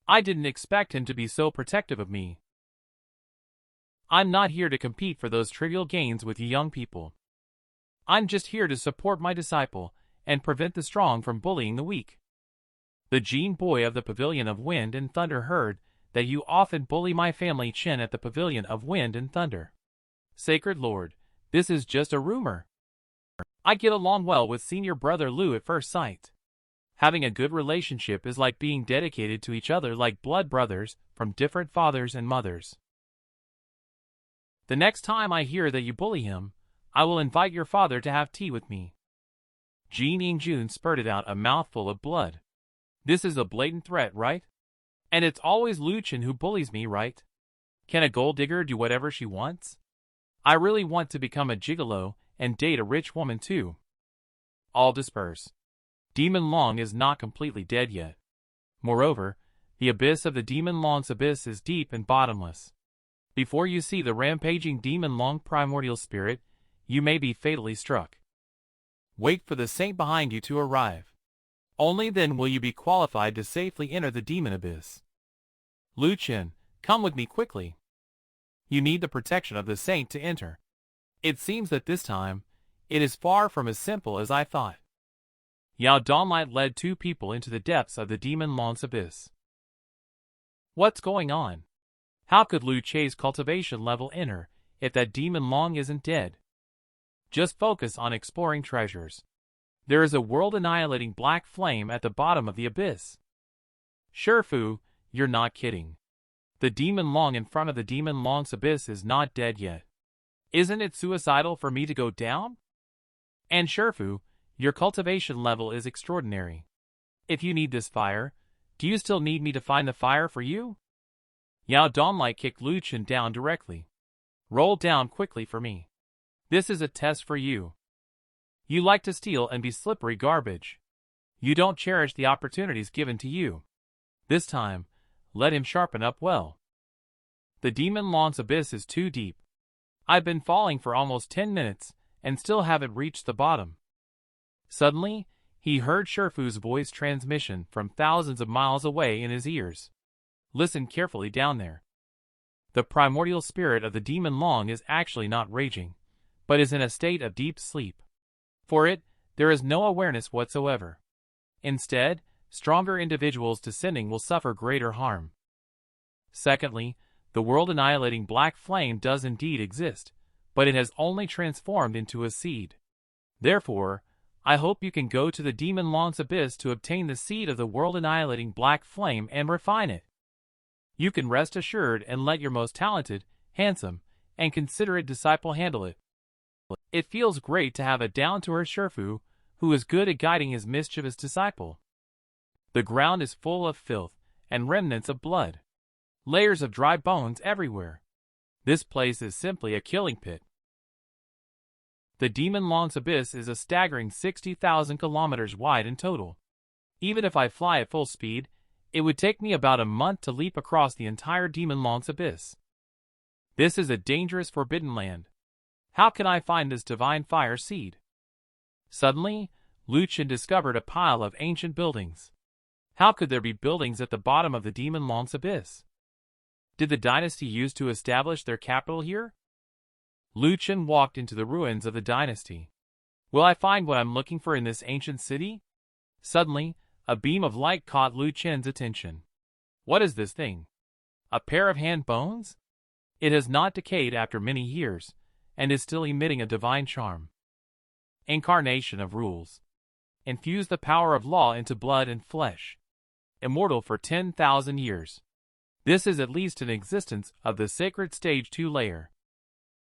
I didn't expect him to be so protective of me. I'm not here to compete for those trivial gains with you young people. I'm just here to support my disciple and prevent the strong from bullying the weak. The Jin boy of the Pavilion of Wind and Thunder heard that you often bully my family Chen at the Pavilion of Wind and Thunder. Sacred Lord, this is just a rumor. I get along well with senior brother Lu at first sight. Having a good relationship is like being dedicated to each other like blood brothers from different fathers and mothers. The next time I hear that you bully him, I will invite your father to have tea with me. Jin Yingjun spurted out a mouthful of blood. This is a blatant threat, right? And it's always Lu Chen who bullies me, right? Can a gold digger do whatever she wants? I really want to become a gigolo and date a rich woman too. All disperse. Demon Long is not completely dead yet. Moreover, the abyss of the Demon Long's abyss is deep and bottomless. Before you see the rampaging Demon Long primordial spirit, you may be fatally struck. Wait for the saint behind you to arrive. Only then will you be qualified to safely enter the demon abyss. Lu Chen, come with me quickly. You need the protection of the saint to enter. It seems that this time, it is far from as simple as I thought. Yao Donlight led two people into the depths of the Demon Long's abyss. What's going on? How could Lu Chen's cultivation level enter if that Demon Long isn't dead? Just focus on exploring treasures. There is a world-annihilating black flame at the bottom of the abyss. Shifu, you're not kidding. The Demon Long in front of the Demon Long's abyss is not dead yet. Isn't it suicidal for me to go down? And Shifu, your cultivation level is extraordinary. If you need this fire, do you still need me to find the fire for you? Yao Donlight kicked Lu Chen down directly. Roll down quickly for me. This is a test for you. You like to steal and be slippery garbage. You don't cherish the opportunities given to you. This time, let him sharpen up well. The Demon Long's abyss is too deep. I've been falling for almost 10 minutes and still haven't reached the bottom. Suddenly, he heard Shifu's voice transmission from thousands of miles away in his ears. Listen carefully down there. The primordial spirit of the Demon Long is actually not raging, but is in a state of deep sleep. For it, there is no awareness whatsoever. Instead, stronger individuals descending will suffer greater harm. Secondly, the world-annihilating black flame does indeed exist, but it has only transformed into a seed. Therefore, I hope you can go to the Demon Long's abyss to obtain the seed of the world-annihilating black flame and refine it. You can rest assured and let your most talented, handsome, and considerate disciple handle it. It feels great to have a down-to-earth Shifu who is good at guiding his mischievous disciple. The ground is full of filth and remnants of blood. Layers of dry bones everywhere. This place is simply a killing pit. The Demon Long's abyss is a staggering 60,000 kilometers wide in total. Even if I fly at full speed, it would take me about a month to leap across the entire Demon Long's abyss. This is a dangerous forbidden land. How can I find this divine fire seed? Suddenly, Lu Chen discovered a pile of ancient buildings. How could there be buildings at the bottom of the Demon Long's abyss? Did the dynasty use to establish their capital here? Lu Chen walked into the ruins of the dynasty. Will I find what I'm looking for in this ancient city? Suddenly, a beam of light caught Lu Chen's attention. What is this thing? A pair of hand bones? It has not decayed after many years, and is still emitting a divine charm. Incarnation of rules. Infuse the power of law into blood and flesh. Immortal for 10,000 years. This is at least an existence of the sacred stage 2 layer.